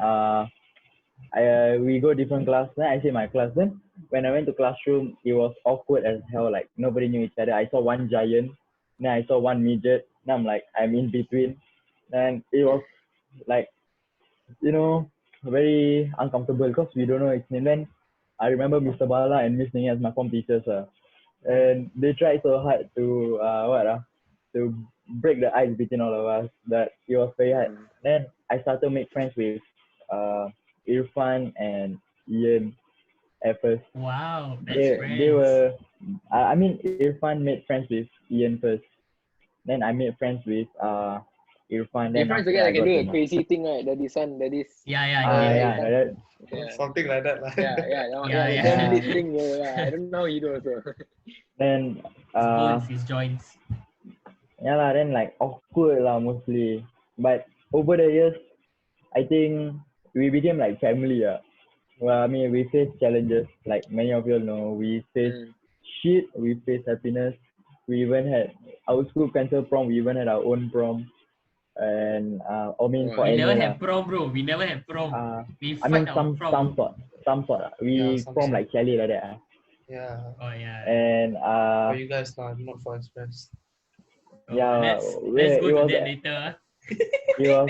we go different class. Then I say my class. Then when I went to classroom, it was awkward as hell. Like nobody knew each other. I saw one giant. Then I saw one midget. Then I'm in between. And it was like, very uncomfortable because we don't know its name. Then I remember Mr. Bala and Miss Ning as my form teachers. And they tried so hard to break the ice between all of us, but it was very hard. Then I started to make friends with Irfan and Ian at first. Wow, best They friends. were, Irfan made friends with Ian first. Then I made friends with Irfan. Your Then friends after together I can got do to a know. crazy thing, right? That is one, that is. Yeah. Something like that. Yeah. Yeah. Damn lit thing, bro. Yeah, I don't know how you do also. Then His bones, his joints. yeah lah, then like awkward lah mostly. But over the years, I think we became like family. Well, I mean, we face challenges, like many of you all know. We face shit, we face happiness. We even had our school cancel prom. We even had our own prom, and for We never annual had prom, bro. We never had prom. We I mean fight our some prom. sort. We some prom sort. like chalet like that. Yeah. Oh yeah. And For you guys, not for Express. yeah, Let's go it to was that later. it was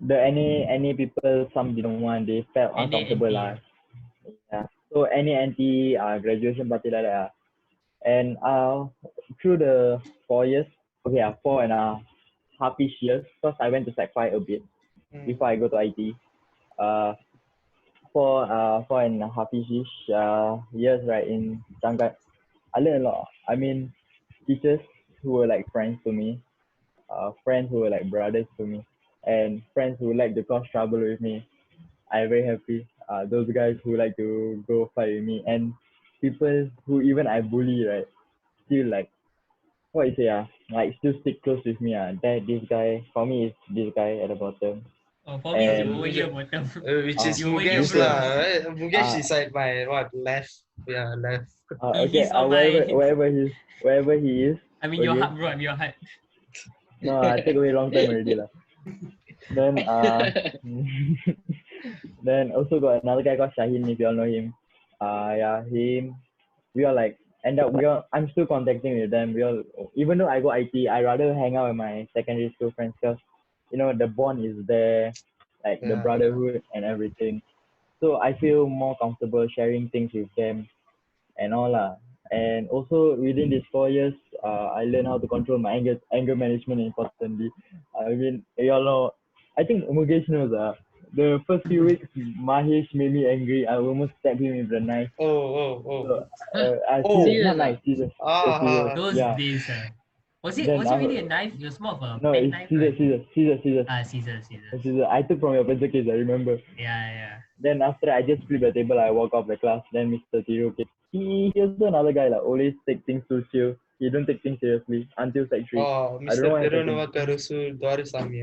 the any people some didn't want, they felt uncomfortable lah. Yeah. So any anti graduation party like that. And through the 4 years, 4.5-ish years, because I went to Sec 5 a bit before I go to IT. 4.5-ish years right in Changat. I learned a lot. I mean, teachers who were like friends to me, friends who were like brothers to me, and friends who like to cause trouble with me. I'm very happy. Those guys who like to go fight with me, and people who even I bully, right, still like, what you say, like still stick close with me. This guy, for me, is this guy at the bottom. Oh, for me, it's And over here, bottom. Which is You over here, Mugesh bro. lah. Right? Mugesh is at my left. Yeah, left. Okay, He's on my. wherever he is. I'm in your okay. heart, bro. I'm in your heart. No, I take away long time already lah. Then then also got another guy called Shaheen, if you all know him. Him. We are like I'm still contacting with them. We all, even though I go IT, I rather hang out with my secondary school friends because the bond is there, like the brotherhood and everything. So I feel more comfortable sharing things with them and all lah. And also within these 4 years, I learned how to control my anger management importantly. I mean, y'all know, I think Mugesh knows. The first few weeks, Mahesh made me angry. I almost stabbed him with a knife. Oh. Serious, not knife, serious. Those Yeah. days. Was it Then really a knife? It was more of a No, pen it's knife. scissors. Scissors. Scissors. I took from your pencil case, I remember. Yeah. Then after I just flip the table, I walk off the class. Then Mr. Tiru came. He also another guy like always take things too chill. He don't take things seriously until Sec 3. Oh, I don't know Mr. what happened. Tirunavakarusu Dorisamy.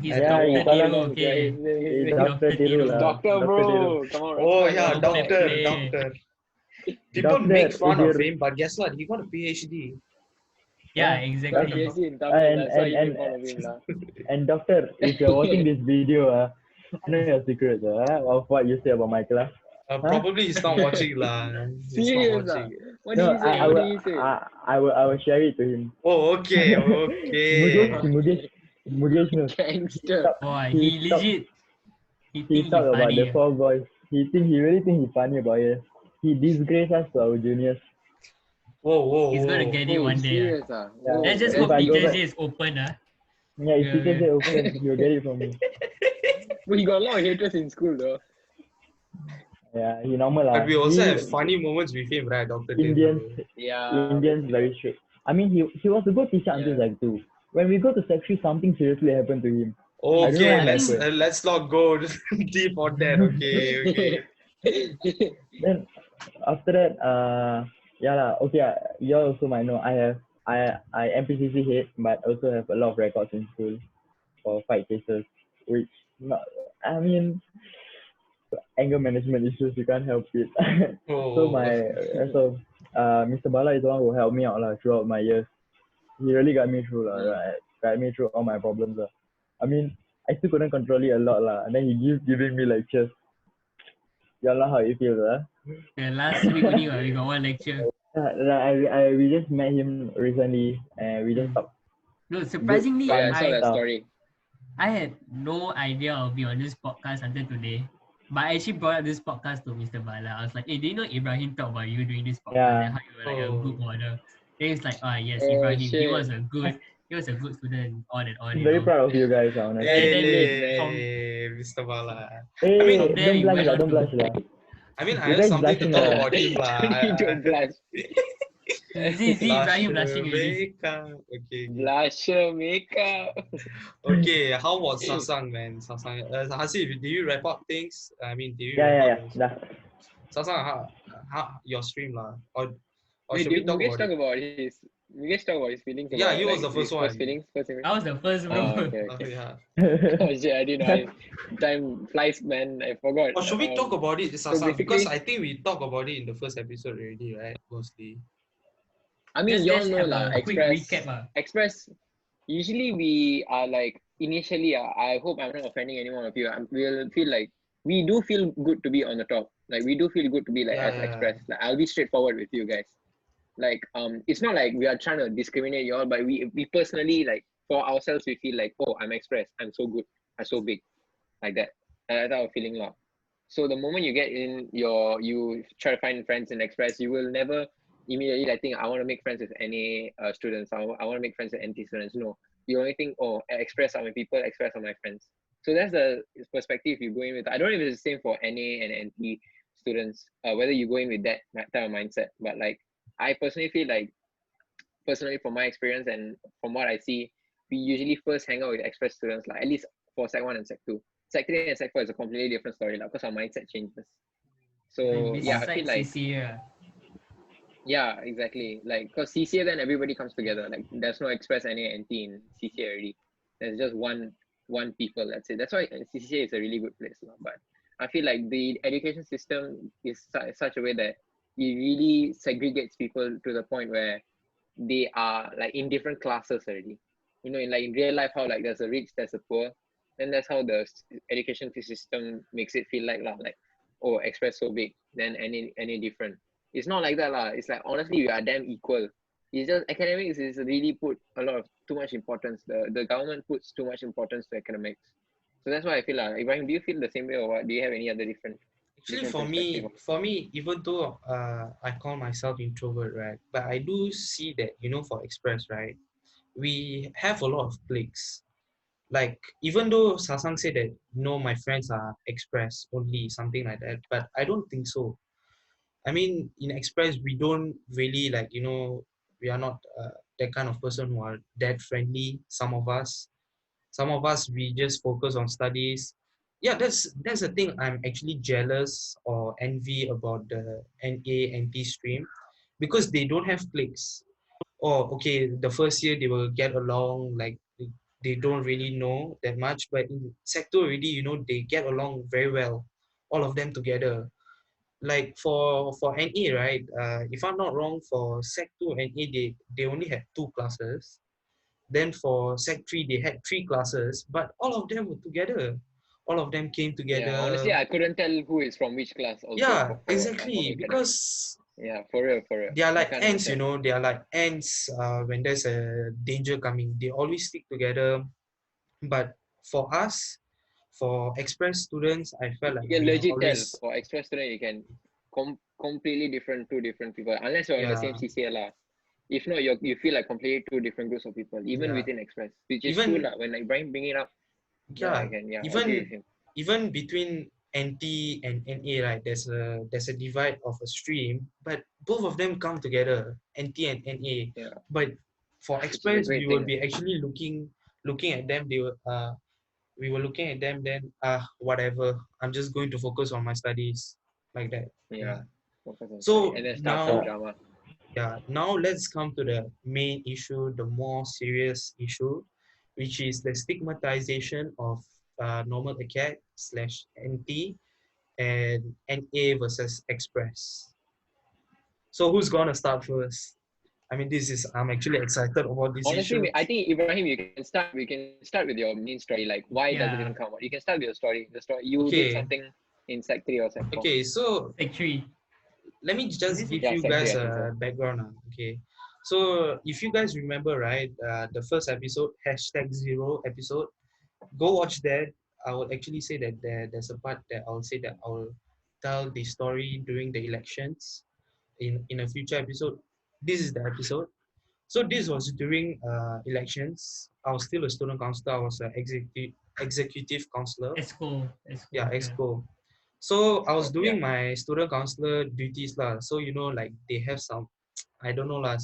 He's Yeah, Dr. he's Tiru, all- okay. It's Dr. Dr. Tiru Tiru. lah. Doctor, Dr. bro. Tiru. Come on. Oh respect, yeah, bro. doctor. People Doctor, make fun if of you're- him, but guess what? He got a PhD. Yeah, Got exactly. PhD in Tamil, that's why you and make fun of him lah. And doctor, if you're watching this video, I know your secrets of what you say about my class. Probably he's not watching lah. He's not Serious ah? watching. What did No, he say? I will share it to him. Oh, okay. Mugesh, Mugesh knows. Gangster. Boy, He he talk, legit. He he think he talk about the funny. four boys. He really think he's funny about it. He disgraces us to our juniors. Whoa. He's gonna get it Oh, one day. serious ah? Yeah, Oh, Let's just if hope I that's go teachers back, day is open. yeah, if teachers say open, you'll get it from me. But he got a lot of haters in school though. Yeah, he normal But lah. we also He have funny moments with him, right, Dr. Indians, Dev? Yeah, Indians very strict. I mean, he was a good teacher until yeah. Sec 2. When we go to Sec 3, something seriously happened to him. I don't know Okay, what I let's think happened. let's not go deep on that. Okay. Then after that, yeah lah. Okay, you all also might know I MPCC hate, but also have a lot of records in school for fight cases, which not. I mean, anger management issues, you can't help it. so Oh, my so Mr. Bala is the one who helped me out lah throughout my years. He really got me through lah, right? Got me through all my problems lah. I mean, I still couldn't control it a lot lah. And then he keeps giving me lectures. You know how it feels, huh? the last week only we got one lecture. We just met him recently and we just talked No, good, surprisingly, Oh yeah, I fun saw that stuff. story. I had no idea I'll be on this podcast until today. But I actually brought up this podcast to Mr. Bala. I was like, hey, do you know Ibrahim talked about you doing this podcast Yeah. and how you were like a good model? Then he's like, yes, Oh Ibrahim, he shit. was a good student, on and on, I'm you very know. proud of you guys, honestly. And then hey, Mr. Bala. Hey, I mean, from there don't we blush went lah, on don't to blush lah. I You have guys something to blushing talk lah. about him lah. Don't blush. see Ibrahim blushing already. Okay. Blusher makeup. Okay, how was Sasang, man? Sasang. Hasif, did you wrap up things? I mean, did you Yeah, wrap yeah, up yeah. those? Dah. Sasang, how your stream lah? Or Wait, should we did talk Mukesh about talk it? about his Mukesh talk about his feelings Yeah, about he was like the first his first one. feelings, first impression? I was the first bro. Oh, okay, okay. Yeah. Oh shit, I didn't know. Time flies, man. I forgot. Or should we talk about it, so Sasang? Because basically, I think we talked about it in the first episode already, right? Mostly. I mean, Just you all know have lah. a quick recap. Express. Usually we are like initially. I hope I'm not offending anyone of you. We'll feel like we do feel good to be on the top. Like we do feel good to be like as Yeah. Express. Like I'll be straightforward with you guys. Like it's not like we are trying to discriminate you all, but we personally like for ourselves we feel like, oh, I'm Express. I'm so good. I'm so big, like that. And that's our feeling now. So the moment you get in you try to find friends in Express, you will never immediately like think I want to make friends with any students. I want to make friends with NT students. No, you only think, oh, Express are my people, Express are my friends. So that's the perspective you go in with. I don't know if it's the same for NA and NT students, whether you go in with that type of mindset. But like I personally feel like, personally from my experience and from what I see, we usually first hang out with Express students, like at least for Sec 1 and Sec 2. Sec 3 and Sec 4 is a completely different story because our mindset changes. So yeah, I feel like CCA. yeah, exactly. Like because CCA then everybody comes together. Like there's no Express NA NT in CCA already. There's just one people. That's it. That's why CCA is a really good place. But I feel like the education system is such a way that it really segregates people to the point where they are like in different classes already. You know, in real life, how like there's a rich, there's a poor, and that's how the education system makes it feel like lah. Like, oh, Express so big, then any different. It's not like that lah. It's like honestly, we are damn equal. It's just academics is really put a lot of too much importance. The government puts too much importance to academics. So that's why I feel like Ibrahim, do you feel the same way or what? Do you have any other different? Actually, different for me, even though I call myself introvert, right, but I do see that for Express, right, we have a lot of cliques. Like even though Sasang said that my friends are Express only, something like that, but I don't think so. I mean, in Express, we don't really we are not that kind of person who are that friendly. Some of us, we just focus on studies. Yeah, that's the thing I'm actually jealous or envy about the NA stream, because they don't have cliques. Oh, okay, the first year they will get along, like they don't really know that much, but in Sec 2 already, they get along very well, all of them together. Like for NA, right? If I'm not wrong, for Sec 2 NA, they only had 2 classes. Then for Sec 3, they had 3 classes, but all of them were together. All of them came Yeah, honestly, together. I couldn't tell who is from which class also Yeah, for exactly. academics. Because Yeah, for real, for real. they are I like can't ants, understand. they are like ants when there's a danger coming. They always stick together. But for us, for express students, I felt like You can we are legit tell always, for express student you can completely different two different people unless you're in the same yeah, CCA lah. If not, you feel like completely two different groups of people, even yeah, within express, which is true even, lah. When like Brian bring it up, now I yeah, can agree with even him. even between NT and NA, right? There's a divide of a stream, but both of them come together, NT and NA. Yeah, But for which is a express, great we will thing. be actually looking at them. We were looking at them. Then whatever. I'm just going to focus on my studies, like that. Yeah, Yeah. focus on study So and then start some now, drama. yeah, now let's come to the main issue, the more serious issue, which is the stigmatization of normal acad slash NT and NA versus Express. So who's gonna start first? I mean, I'm actually excited about this issue. Honestly, I think Ibrahim, you can start. We can start with your main story, like why does it Yeah. even come out? You can start with your story. The story you did Okay, something in Sec 3 or Sec 4. okay. So Sec 3. let me just Is it give Yeah, you Sec 3, guys I think so. a background. Okay, so if you guys remember, right, the first episode, #0 episode, go watch that. I will actually say that there's a part that I'll say that I'll tell the story during the elections in a future episode. This is the episode. So this was during elections. I was still a student counselor. I was an executive counselor. ESCO. Yeah, Yeah. exco. So I was Yeah. doing my student counselor duties lah. So like they have some, I don't know lah.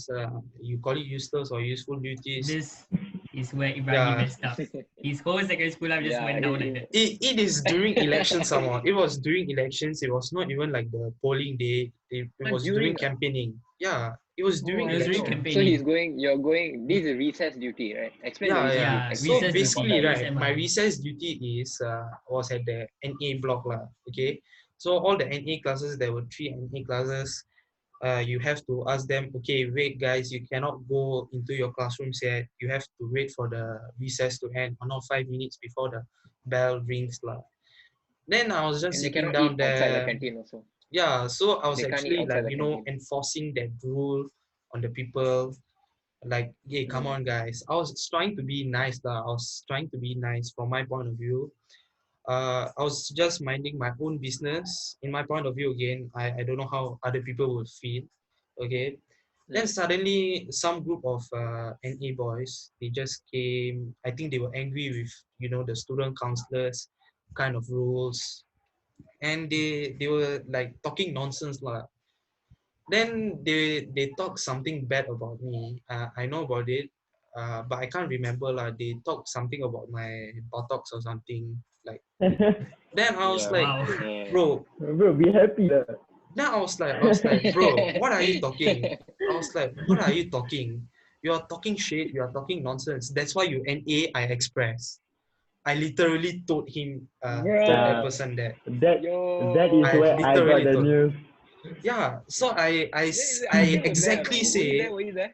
You call it useless or useful duties. This is where Ibrahim Yeah, messed up. His whole secondary school life just Yeah, went down like that. it is during elections somehow. It was during elections. It was not even like the polling day. It was during during. campaigning. Yeah, it was Oh, during I It was didn't during know. election. So campaigning. you're going. This is recess duty, right? Explain the Yeah, recess yeah. duty. Yeah, Like, So recess duty, basically, format. right, my SMR. recess duty was at the NA block lah. Okay, so all the NA classes, there were 3 NA classes. You have to ask them, okay, wait guys, you cannot go into your classrooms yet. You have to wait for the recess to end, or not 5 minutes before the bell rings lah. Then I was just And they sitting cannot down eat outside the there. canteen also. Yeah, so I was They can't eat actually outside like, the canteen. enforcing that rule on the people. Like, hey, come Mm. on, guys. I was trying to be nice, lah. I was trying to be nice from my point of view. I was just minding my own business. In my point of view, again, I don't know how other people would feel. Okay. Then Mm. suddenly, some group of NA boys, they just came. I think they were angry with, the student counselors kind of rules, and they were like talking nonsense, lah. Then they talk something bad about me. I know about it, but I can't remember lah. They talk something about my buttocks or something like. Then I was Yeah. like, Wow. Yeah. bro. Bro, be happy lah. Then I was like, bro, what are you talking? I was like, what are you talking? You are talking shit. You are talking nonsense. That's why you NA. I express. I literally told him, told that Yeah, Bruh. person that. that is Yo. I where I got literally the told. news. Yeah. So I I think was there. exactly Were you there? say. Were you there?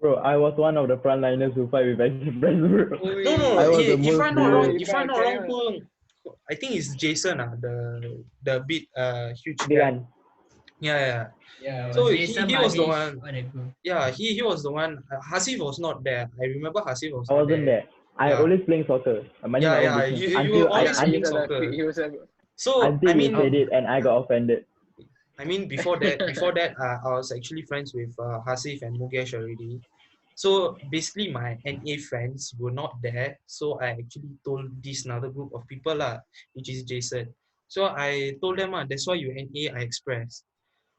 Bro, I was one of the frontliners who fight with Express, bro. No. I was the If most I'm not wrong, serious. if I'm not wrong, I think it's Jason. The bit huge guy. Dylan. Yeah. Yeah. It So was Yeah. Jason, he was the Mahesh, one. whatever. Yeah, he was the one. Hasif was not there. I remember Hasif was I not wasn't there. there. I Yeah. always playing soccer. I'm minding my own Yeah. business. You were always Yeah. playing He's soccer. he was a. So Until you said it and I got offended. I mean, before that, I was actually friends with Hasif and Muges already. So basically, my NA friends were not there. So I actually told this another group of people lah, which is Jason. So I told them that's why you NA, I express.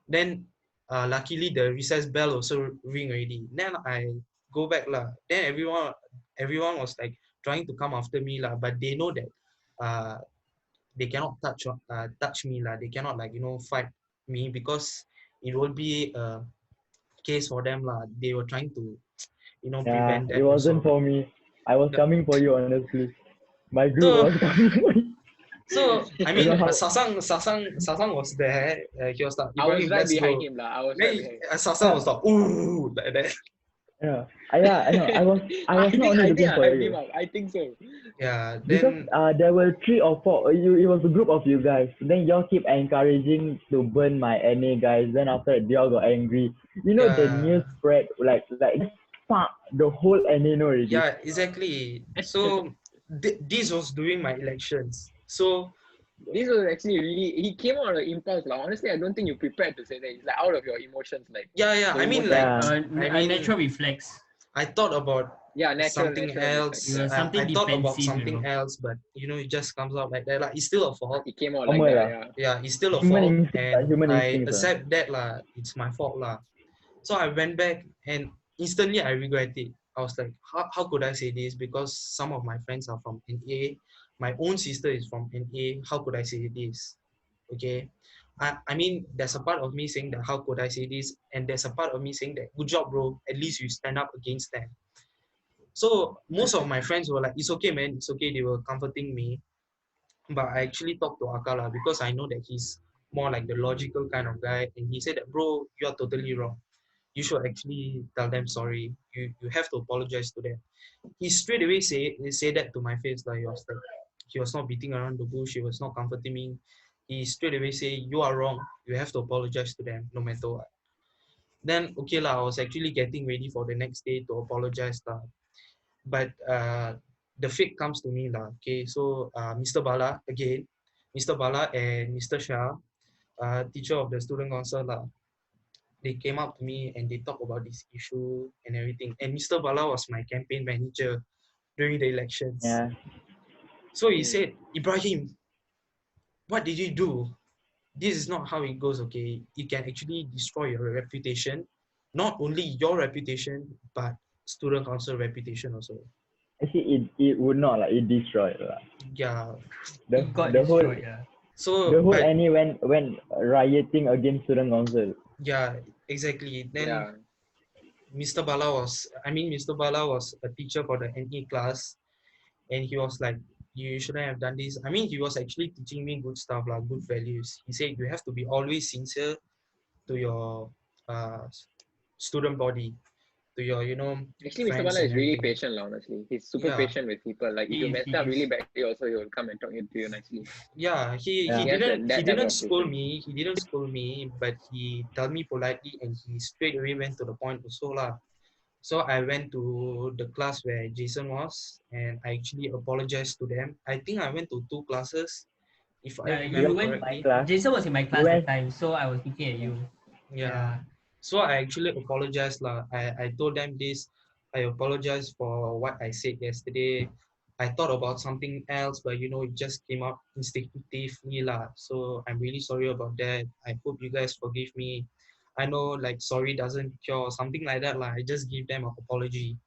Then luckily the recess bell also ring already. Then I go back lah. Then everyone was like trying to come after me lah, but they know that uh, they cannot touch me lah. They cannot like fight me because it will be a case for them lah. They were trying to Yeah, prevent it that wasn't also. for me. I was Yeah. coming for you, honestly. My group So was coming for you. so I You mean know how? Sasang was there. He was like, I was Ibrahim, right let's behind go. him, lah. I was right Then behind him. Sasang was like, ooh, like that. Yeah, I know. I was I not think only I looking for hyped him you up. I think so. Yeah. because Then there were 3 or 4. It was a group of you guys. Then y'all keep encouraging to burn my NA guys. Then after that, y'all got angry. You know the yeah. news spread like the whole NA know already. Yeah, exactly. So this was during my elections. So This was actually really, he came out of impulse. Like, honestly, I don't think you prepared to say that. It's like out of your emotions. Like, yeah, the I mean, emotions. like, Yeah. I A mean, natural reflex. I thought about Yeah, something natural reflex. else. It was something I thought about defensive, something else, but it just comes out like that. Like, it's still a fault. It came out like Normal that. lah. Yeah. Yeah, it's still a Human fault, instinct, and human I instincts. accept that lah. It's my fault lah. So I went back and instantly I regret it. I was like, how could I say this? Because some of my friends are from NA. My own sister is from NA. How could I say this? Okay. I mean, there's a part of me saying that how could I say this? And there's a part of me saying that good job, bro. At least you stand up against them. So most of my friends were like, it's okay, man. It's okay. They were comforting me. But I actually talked to Akala because I know that he's more like the logical kind of guy. And he said that, bro, you are totally wrong. You should actually tell them sorry. You have to apologize to them. He straight away say that to my face. Like he was not beating around the bush. He was not comforting me. He straight away say, you are wrong. You have to apologize to them no matter what. Then okay lah, I was actually getting ready for the next day to apologize lah. But the fate comes to me lah. Okay, so Mr. Bala again, Mr. Bala and Mr. Shah, teacher of the student council lah, they came up to me and they talked about this issue and everything. And Mr. Bala was my campaign manager during the elections. Yeah. So he said, Ibrahim, what did you do? This is not how it goes, okay? It can actually destroy your reputation. Not only your reputation, but student council reputation also. Actually, it would not like it destroyed lah. Yeah. It got the whole destroyed. Yeah. So the whole but, NA went rioting against student council. yeah, exactly. Then Yeah. Mr. Bala was a teacher for the NE class, and he was like, you shouldn't have done this. I mean, he was actually teaching me good stuff, like good values. He said you have to be always sincere to your student body, to your Actually, Mr. friends Bala and is really everything. patient, honestly. He's super Yeah. patient with people. Like, if you messed up really badly, also, he will come and talk to you nicely. Yeah, he Yeah. didn't That he level didn't of scold patience. me. He didn't scold me, but he told me politely, and he straight away went to the point also lah. So I went to the class where Jason was, and I actually apologized to them. I think I went to 2 classes, if I Yeah, remember you went. correctly. class. Jason was in my class went- that time, so I was looking at you. Yeah. So I actually apologized lah. I told them this. I apologize for what I said yesterday. I thought about something else, but it just came up instinctively lah. So I'm really sorry about that. I hope you guys forgive me. I know like sorry doesn't cure, something like that lah. I just give them an apology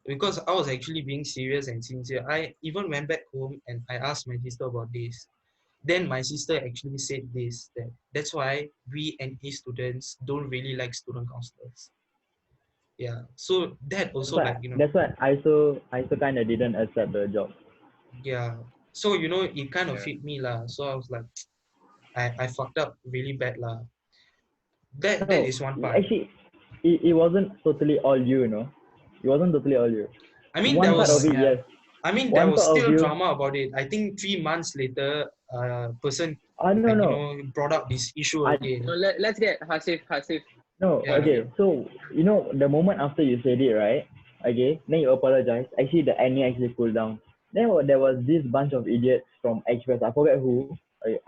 because I was actually being serious and sincere. I even went back home and I asked my sister about this. Then my sister actually said this, that's why we NA students don't really like student counselors. Yeah. So that also That's why I so kind of didn't accept the job. yeah. So it kind of Yeah. hit me lah. So I was like, I fucked up really bad lah. That No, is one part. actually, it wasn't totally all you, It wasn't totally all you. I mean One there part was of it, yeah. yes. there One was part of still you- drama about it. I think 3 months later, person No. brought up this issue I- again. No, let's get Hasif. No, Yeah. okay. So, the moment after you said it, right? Okay, then you apologize. Actually, the NA actually cooled down. Then there was this bunch of idiots from Express. I forget who.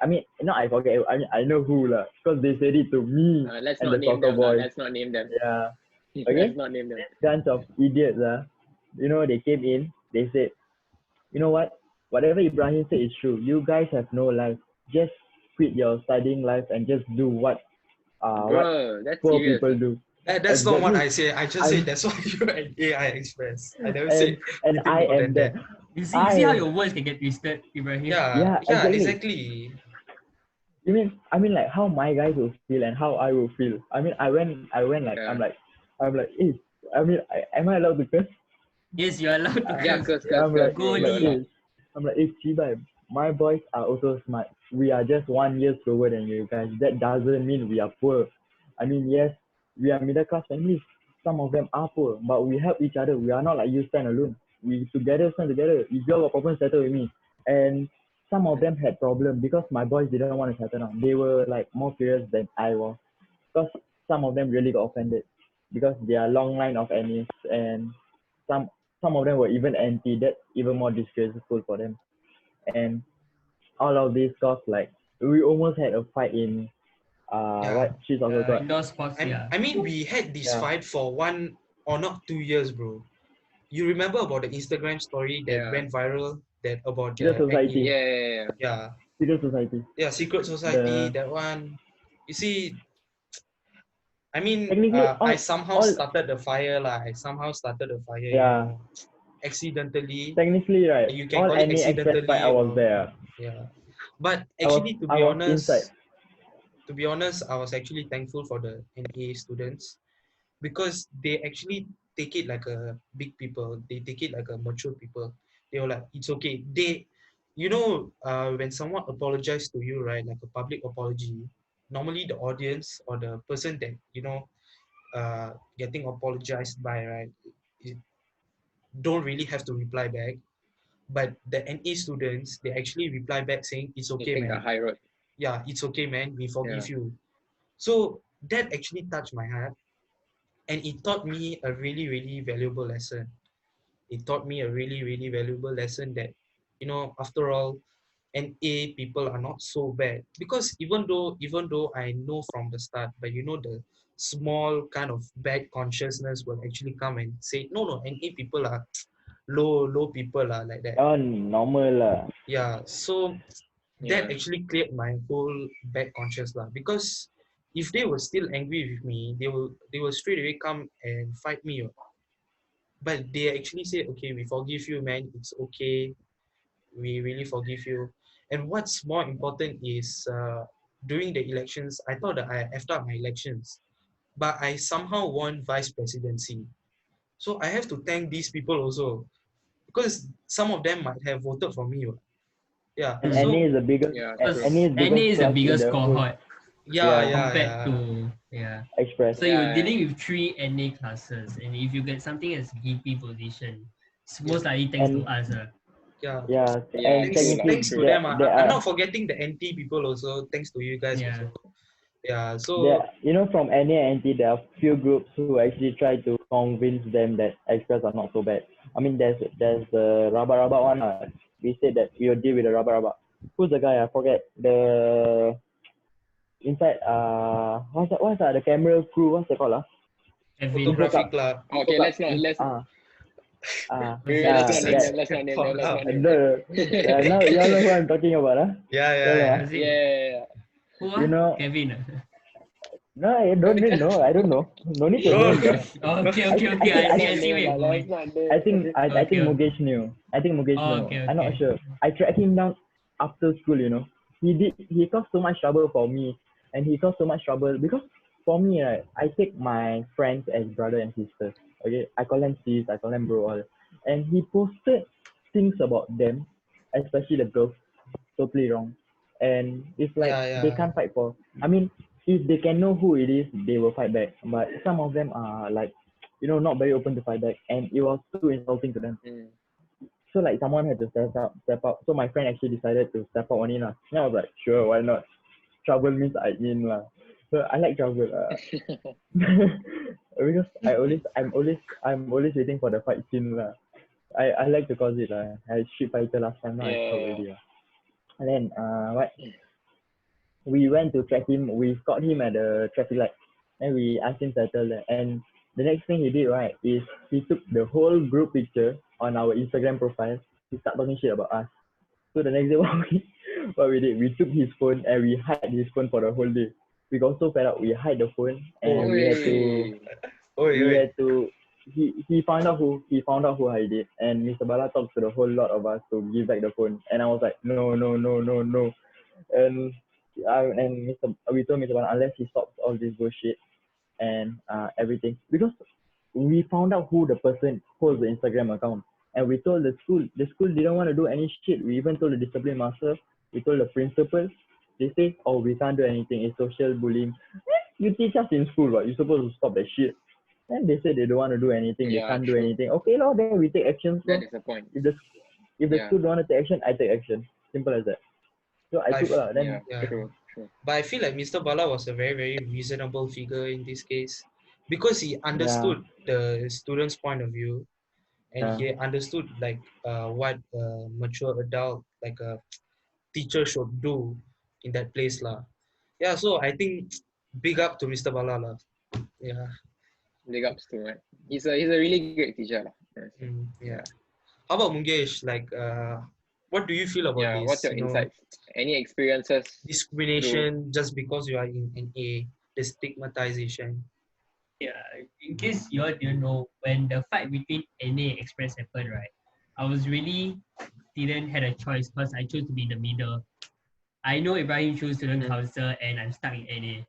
I mean, not I forget. I mean, I know who lah. Because they said it to me Let's and not the name soccer them. boys. Let's not name them. Yeah, Okay. Let's not name them. bunch of idiots. They came in. They said, you know what? Whatever Ibrahim said is true. You guys have no life. Just quit your studying life and just do what Bro, that's poor serious. people do. That's not what Exactly. I say. I just said that's what you and AI Express. I never And said and anything I more am than that. that. You see how your words can get twisted, Ibrahim? Yeah, Yeah, exactly. I mean like how my guys will feel and how I will feel. I mean I went like Yeah. I'm like, hey, am I allowed to curse? Yes, you're allowed to. Yeah, curse. curse, I'm like, bro. Go You're deep. allowed. I'm like, hey, Chibai, my boys are also smart. We are just 1 year slower than you guys. That doesn't mean we are poor. I mean, yes, we are middle class families. Some of them are poor, but we help each other. We are not like you stand alone. We together stand together. If you have a problem, settle with me. And some of them had problems because my boys didn't want to settle down. They were like more furious than I was because some of them really got offended. because there are long line of NEs, and some some of them were even anti. That's even more disgraceful for them. And all of this caused like we almost had a fight in Yeah. what she's also got. Indoor sports, I mean, we had this Yeah. fight for 1 or not 2 years, bro. You remember about the Instagram story that Yeah. went viral that about Secret the society. NE? Yeah. Yeah, Secret society. yeah, secret society. The That one. You see, I mean, technically I somehow all started the fire, lah. I somehow started the fire, yeah, accidentally. technically right. You can All call it NA express fight I accidentally was or there. yeah. But I was actually, I was inside. to be honest, I was actually thankful for the NA students because they actually take it like a big people. They take it like a mature people. They were like, it's okay. When someone apologizes to you, right, like a public apology, normally the audience or the person that getting apologized by, right, it don't really have to reply back. But the NA students, they actually reply back saying, it's They okay, take the man. high road. Yeah, it's okay, man. We Yeah. forgive you. So that actually touched my heart. And it taught me a really, really valuable lesson. It taught me a really, really valuable lesson that, after all, NA people are not so bad. Because even though I know from the start, but the small kind of bad consciousness will actually come and say, no, NA people are low people are like that. Oh, normal lah. Yeah. So that Yeah. actually cleared my whole bad conscience lah. Because if they were still angry with me, they will straight away come and fight me. But they actually say, okay, we forgive you, man. It's okay. We really forgive you. And what's more important is during the elections, I thought that I effed up my elections, but I somehow won vice presidency. So I have to thank these people also because some of them might have voted for me. Yeah. And Mm. NA So is the biggest. Yeah, Because true. NA is NA biggest is the class in biggest the whole. cohort yeah, Yeah. yeah, compared yeah, to Express. So you're Yeah. dealing with 3 NA classes, and if you get something as VP position, it's most likely thanks to And us. yeah. yeah, Yeah, and true lah, technically Thanks to true. them. there I'm are not forgetting the NT people also. Thanks to you guys Yeah. also. Yeah. there So from NA and NT there are few groups who actually try to convince them that express are not so bad. I mean there's the raba one. We said that we will deal with the raba. Who's the guy? I forget. The inside what's that the camera crew, what's it called? Kevin. photographic club. Okay, let's not let's let's yeah not name them. that Let's not name them. Let's not name them. the now y'all know who I'm talking about, huh? Yeah, Y'all know, yeah, huh? Was it Yeah. who? You know, Kevin. no, I don't need no, I don't know. No need to Oh, name them. Oh, okay. I Let's I see not where name. you're Let's going. not name. I think Okay. Mugesh knew. I think Mugesh Oh, knew. okay, I'm not okay. sure. I tracked him down after school. He caused so much trouble for me, and he caused so much trouble because for me, right, I take my friends as brother and sister. Okay, I call them sis, I call them bro, all. And he posted things about them, especially the girls, totally wrong. And it's like yeah, they yeah, can't fight for. I mean, if they can know who it is, they will fight back. But some of them are like, not very open to fight back, and it was too insulting to them. Mm. So like someone had to step up. So my friend actually decided to step up on it lah. And I was like, sure, why not? Trouble means I in lah. So I like trouble because I'm always waiting for the fight scene lah. I like to cause it lah. I Street Fighter last time, now I stop Yeah. already lah. And then what? We went to track him. We caught him at the traffic light, and we asked him to settle there. And the next thing he did, right, is he took the whole group picture on our Instagram profile. He started talking shit about us. So the next day, what we did, we took his phone and we hid his phone for the whole day. We got so fed up, we hid the phone, and we had to, he found out who I did, and Mr. Bala talked to the whole lot of us to give back the phone, and I was like, no, and we told Mr. Bala unless he stops all this bullshit and everything, because we found out who the person holds the Instagram account, and we told the school. The school didn't want to do any shit. We even told the discipline master. We told the principal. They say, "Oh, we can't do anything. It's social bullying." You teach us in school, but you're supposed to stop that shit. And they said they don't want to do anything. They Yeah, can't do true. anything. Okay, lor, then we take actions. That is the point. If the Yeah. school don't want to take action, I take action. Simple as that. So I took then Yeah, yeah. true. But I feel like Mr. Bala was a very, very reasonable figure in this case. because he understood the student's point of view, and Yeah. he understood like what a mature adult, like a teacher should do in that place lah. Yeah, so I think big up to Mr. Bala lah. Yeah. Big ups to him. He's a really great teacher lah. Honestly. Yeah. How about Mungesh? Like, what do you feel about Yeah. What's this? your insights? Any experiences through? Discrimination just because you are in NA, the stigmatization. Yeah, in case you all didn't know, when the fight between NA and Express happened, right, I was really didn't had a choice because I chose to be in the middle. I know Ibrahim chose student council and I'm stuck in NA.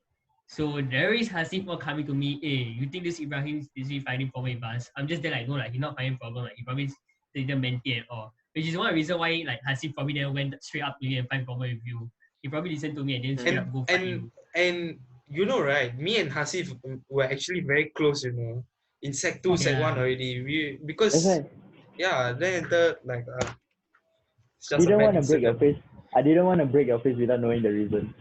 So there is Hasif more coming to me, hey, you think this Ibrahim is busy finding problem with us? I'm just there like, no, like he's not finding problem, like he probably didn't maintain at all. Which is one of the reason why like Hasif probably then went straight up to you and find problem with you. He probably listened to me and then straight up go fight you. And you know, right? Me and Hasif were actually very close. You know, in Sec 2, Sec 1 already. Because then the like it's just a Didn't bad want to break your incident. face. I didn't want to break your face without knowing the reason.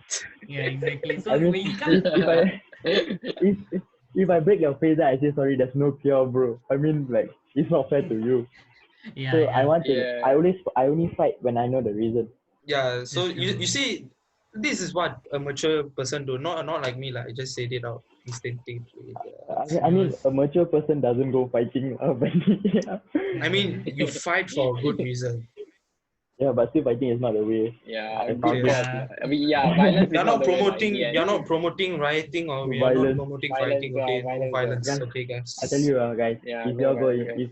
Yeah, exactly. So I mean, when you come, if I break your face, then I say sorry. There's no cure, bro. I mean, like it's not fair to you. yeah, So yeah. I want to. Yeah. I only fight when I know the reason. Yeah. So That's you true. see, this is what a mature person do. Not like me. Like I just said it out instinctively. Yeah. I mean, a mature person doesn't go fighting. But yeah. I mean, you fight for a good reason. Yeah, but still fighting is not the way. Yeah, I good found cause. Yeah. I mean, yeah, violence You're is not not the way, lah, in promoting. the end. You're not promoting rioting, or we are not Violence. promoting Violence, fighting. Okay, no violence, violence. Guys, Okay, guys. I tell you, guys, Yeah, if no y'all go violence.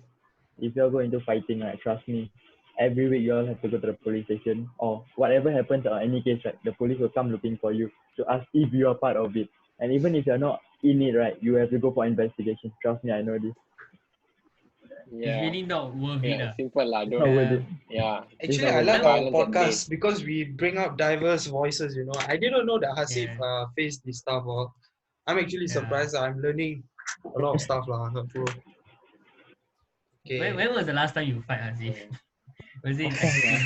if y'all go into fighting, right, trust me, every week you all have to go to the police station or whatever happens or any case, right, the police will come looking for you to ask if you are part of it. And even if you're not in it, right, you have to go for investigation. Trust me, I know this. It's Yeah, really not worth it. yeah, simple lah. It's not worth Don't. it. Yeah, Actually, not I worth like it. our Violence at bay. podcast because we bring up diverse voices. You know, I didn't know that Hasif Yeah. faced this stuff. Or I'm actually Yeah. surprised. I'm learning a lot of stuff, lah, bro. Okay. When was the last time you fight, Hasif? Was it in Oh, secondary?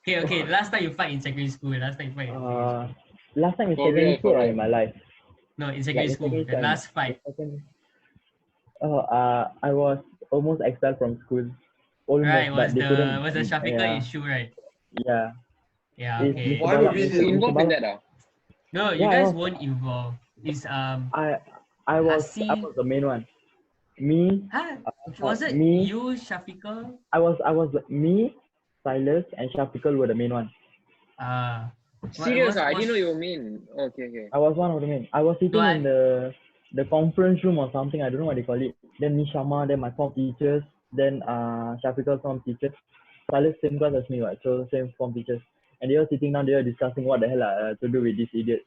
Okay. Last time you fight in secondary school. Last time you fight in secondary school. Last time in For secondary real, school for or real. in my life? No, in Like secondary in school. secondary The school. last fight. I was almost expelled from school. Almost, Right, but they couldn't. was the Shafiqah Yeah, issue, right? yeah. Yeah, It's okay. Mr. Why Bala. would we You involved in that, ah? No, you Yeah, guys weren't involved. It's I was Hasif. the main one. Me, Huh? Was it me. you, Shafiqah? I was me, Silas, and Shafiqal were the main one. Serious, ah? I didn't know you were mean. Okay. I was one of the main. I was sitting in the conference room or something. I don't know what they call it. Then me, Shama, then my form teachers, then Shafiqal form teachers. Silas same class as me, right? So same form teachers. And they were sitting down, they were discussing what the hell to do with this idiot.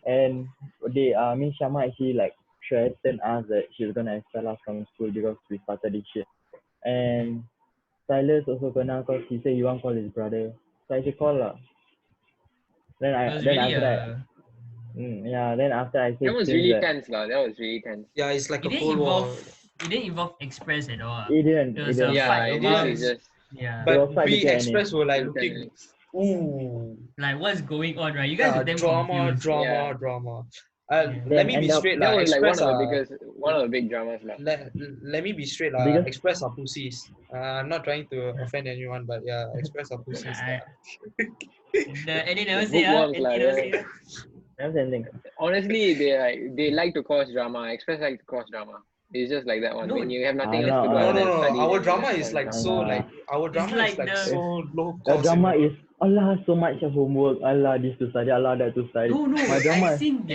And they me, Shama actually like threatened us that she was gonna expel us from school because we started this shit. And Silas also kena because he said he want call his brother. So I said call lah. Then Really after that, then after I said That was really tense, lah. That was really tense. Yeah, it's like it a didn't cold war. involve Express at all. It didn't. It was a Yeah, fight this among, is just yeah. It was But fight we between Express were like internally. looking, ooh, Like what's going on, right? You guys are damn drama. confused. Yeah. Let Then me be end up- straight, That lah. was like Express one of the big dramas, lah. let me be straight, lah. Because- Express are pussies. I'm not trying to offend anyone, but yeah, Express are pussies. I- And they never say Bookworms, and lah, they never yeah. say That's the thing. Honestly, they like to cause drama. Express like to cause drama. It's just like that one. No. When you have nothing no, else to do no, other than No. study, Our then drama you is just like cause so drama. like our drama like is like the- so low The cost. drama you know. is Allah so much of homework. Allah this to study. Allah that to study. No, My drama I is think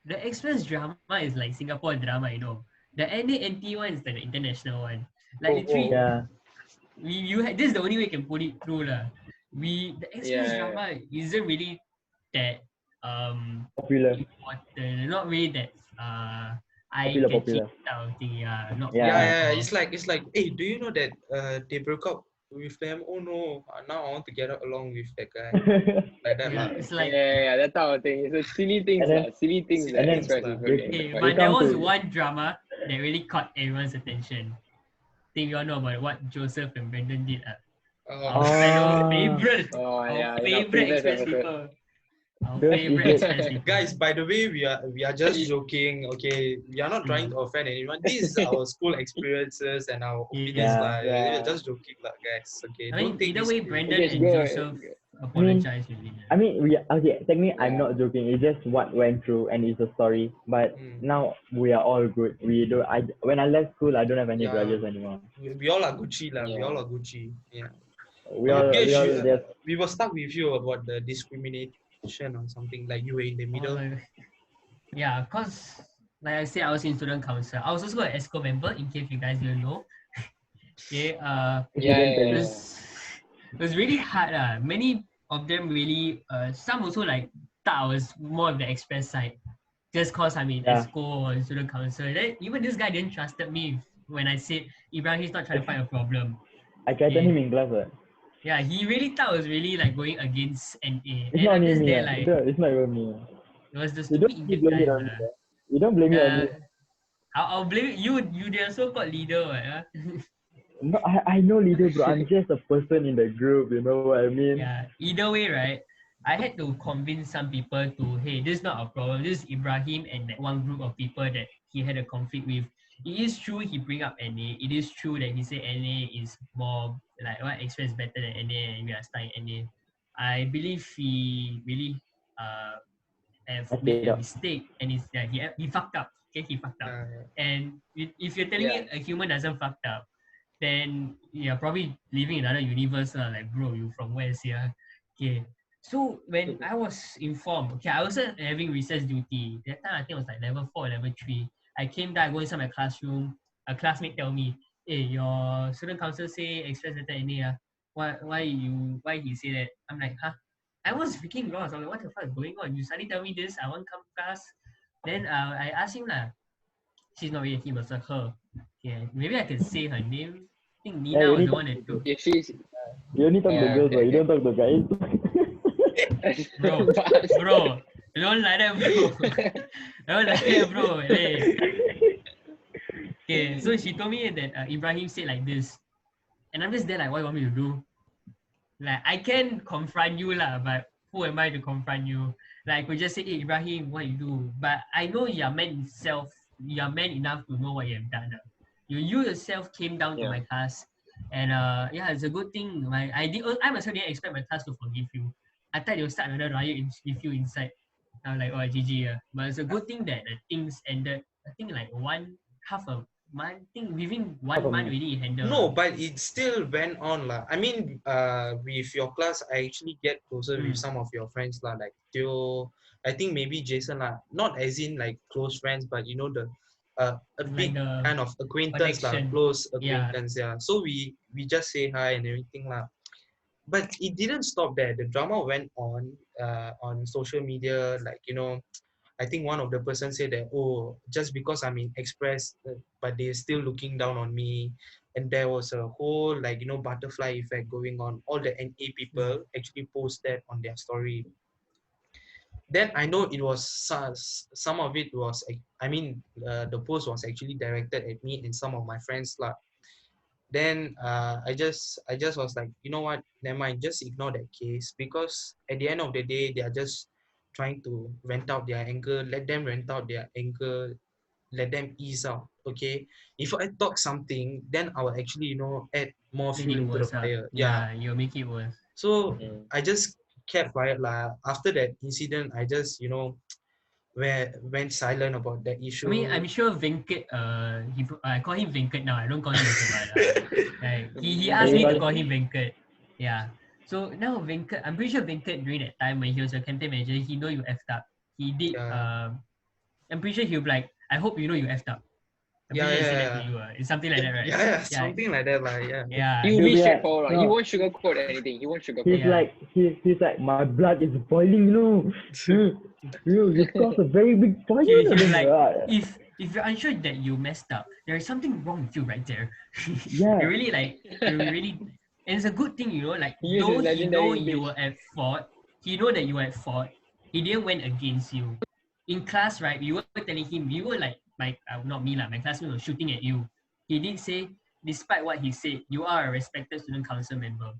the Express drama is like Singapore drama, you know. The NANT one is like the international one. Like literally, yeah. this is the only way you can put it through lah. The Express Yeah. drama isn't really that Popular. important. Not really that Popular. eye-catching type of thing. Yeah, not Yeah. Yeah. popular. It's like, hey, do you know that they broke up with them? Oh no, now I want to get along with that guy. Like that, Yeah, lah. it's like yeah, that type of thing. It's a silly things, And then- lah. Silly things Silly that things, Express lah. is really Okay, into. but there come was to- one drama that really caught everyone's attention. Think you all know about what Joseph and Brendan did. Our Oh, fellow favorite, Oh, our yeah, favorite previous Express episode. people. Our Those favorite idiots. express people. Guys, by the way, we are just joking. Okay, we are not trying to offend anyone. This is our school experiences and our opinions, Yeah. lah. We are Yeah. just joking, lah, guys. Okay, I don't mean, take either this. way, to- Brandon Just and go. Joseph apologize with it. I mean, okay. Technically, I'm Yeah. not joking. It's just what went through, and it's a story. But Mm. now we are all good. We do. When I left school, I don't have any Yeah. grudges anymore. We all are Gucci, lah. We Yeah. all are Gucci. Yeah. We all just We were stuck with you about the discrimination or something. Like you were in the middle. Yeah, cause like I said, I was in student council. I was also an ESCO member, in case you guys didn't know. Okay, Yeah. it was really hard. Many of them really, some also like thought I was more of the express side, just cause I'm in Yeah. ESCO or in student council. Then even this guy didn't trusted me when I said Ibrahim's not trying to find a problem. I threatened him in class. Yeah, he really thought I was really like going against NA. It's And not I'm only just me. there like, It's not even me. it was the You stupid don't Indian blame it guys. on me. You don't blame it on me. I'll blame you. You the so-called leader, right? No, I know leader, bro. I'm just a person in the group. You know what I mean? Yeah. Either way, right? I had to convince some people to, hey, this is not a problem. This is Ibrahim and that one group of people that he had a conflict with. It is true he bring up NA. It is true that he said NA is more like what express better than NA and we are stuck in NA. I believe he really have made a mistake and it's that he fucked up. Okay, he fucked up. And if you're telling me a human doesn't fucked up, then you're probably living in another universe. Like, bro, you from where's here? Okay. So when I was informed, okay, I was having recess duty. That time I think it was like level 4 or level 3. I came down, I go inside my classroom. A classmate tell me, hey, your student council say express better than me. Why he say that? I'm like, huh? I was freaking lost. I'm like, what the fuck is going on? You suddenly tell me this, I want to come class. Then I asked him lah. She's not really him, but like her. Yeah, maybe I can say her name. I think Nina was the one that took. If she's You only talk to girls, but you don't talk to guys. Bro, don't like that, bro. Don't like that, bro. Hey. Okay, so she told me that Ibrahim said like this, and I'm just there like, what you want me to do? Like, I can confront you lah, but who am I to confront you? Like, I could just say, hey, Ibrahim, what you do? But I know you're man enough to know what you have done. You yourself came down to my class, and yeah, it's a good thing. I myself didn't expect my class to forgive you. I thought they'll start another riot with you inside. I'm like, oh, GG. But it's a good thing that the things ended. I think like half a month. I think within 1 month already it handled. No, but it still went on lah. I mean, with your class, I actually get closer with some of your friends lah, like Theo. I think maybe Jason lah. Not as in like close friends, but you know the a big kind of acquaintance lah, close acquaintance. Yeah. So we just say hi and everything lah. But it didn't stop there. The drama went on social media, like you know. I think one of the person said that, oh, just because I'm in Express, but they're still looking down on me. And there was a whole, like, you know, butterfly effect going on. All the NA people actually post that on their story. Then I know it was, some of it was, I mean, the post was actually directed at me and some of my friends. Then I just was like, you know what, never mind, just ignore that case. Because at the end of the day, they are just trying to vent out their anger. Let them vent out their anger, let them ease out. Okay, if I talk something, then I will actually, you know, add more fuel into the fire. Yeah, you'll make it worse. So I just kept quiet lah. After that incident, I just, you know, went silent about that issue. I mean, I'm sure Venkat, I call him Venkat now. I don't call him Venkat. Like, he asked me to call him Venkat. Yeah. So now Venkat, I'm pretty sure Venkat during that time when he was a campaign manager, he know you effed up. He did. I'm pretty sure he'll be like, I hope you know you effed up. I'm pretty sure he said that to you. It's something like that, right? Yeah, something like that, like yeah. He will be straightforward. He won't sugarcoat anything. He won't sugarcoat. He's like, my blood is boiling, you know. You caused a very big fire. He's like, if you're unsure that you messed up, there is something wrong with you right there. Yeah. you really, and it's a good thing, you know, like, though he know you were at fault, he know that you were at fault, he didn't went against you. In class, right, you were telling him, you were like not me, my classmate was shooting at you. He did say, despite what he said, you are a respected student council member.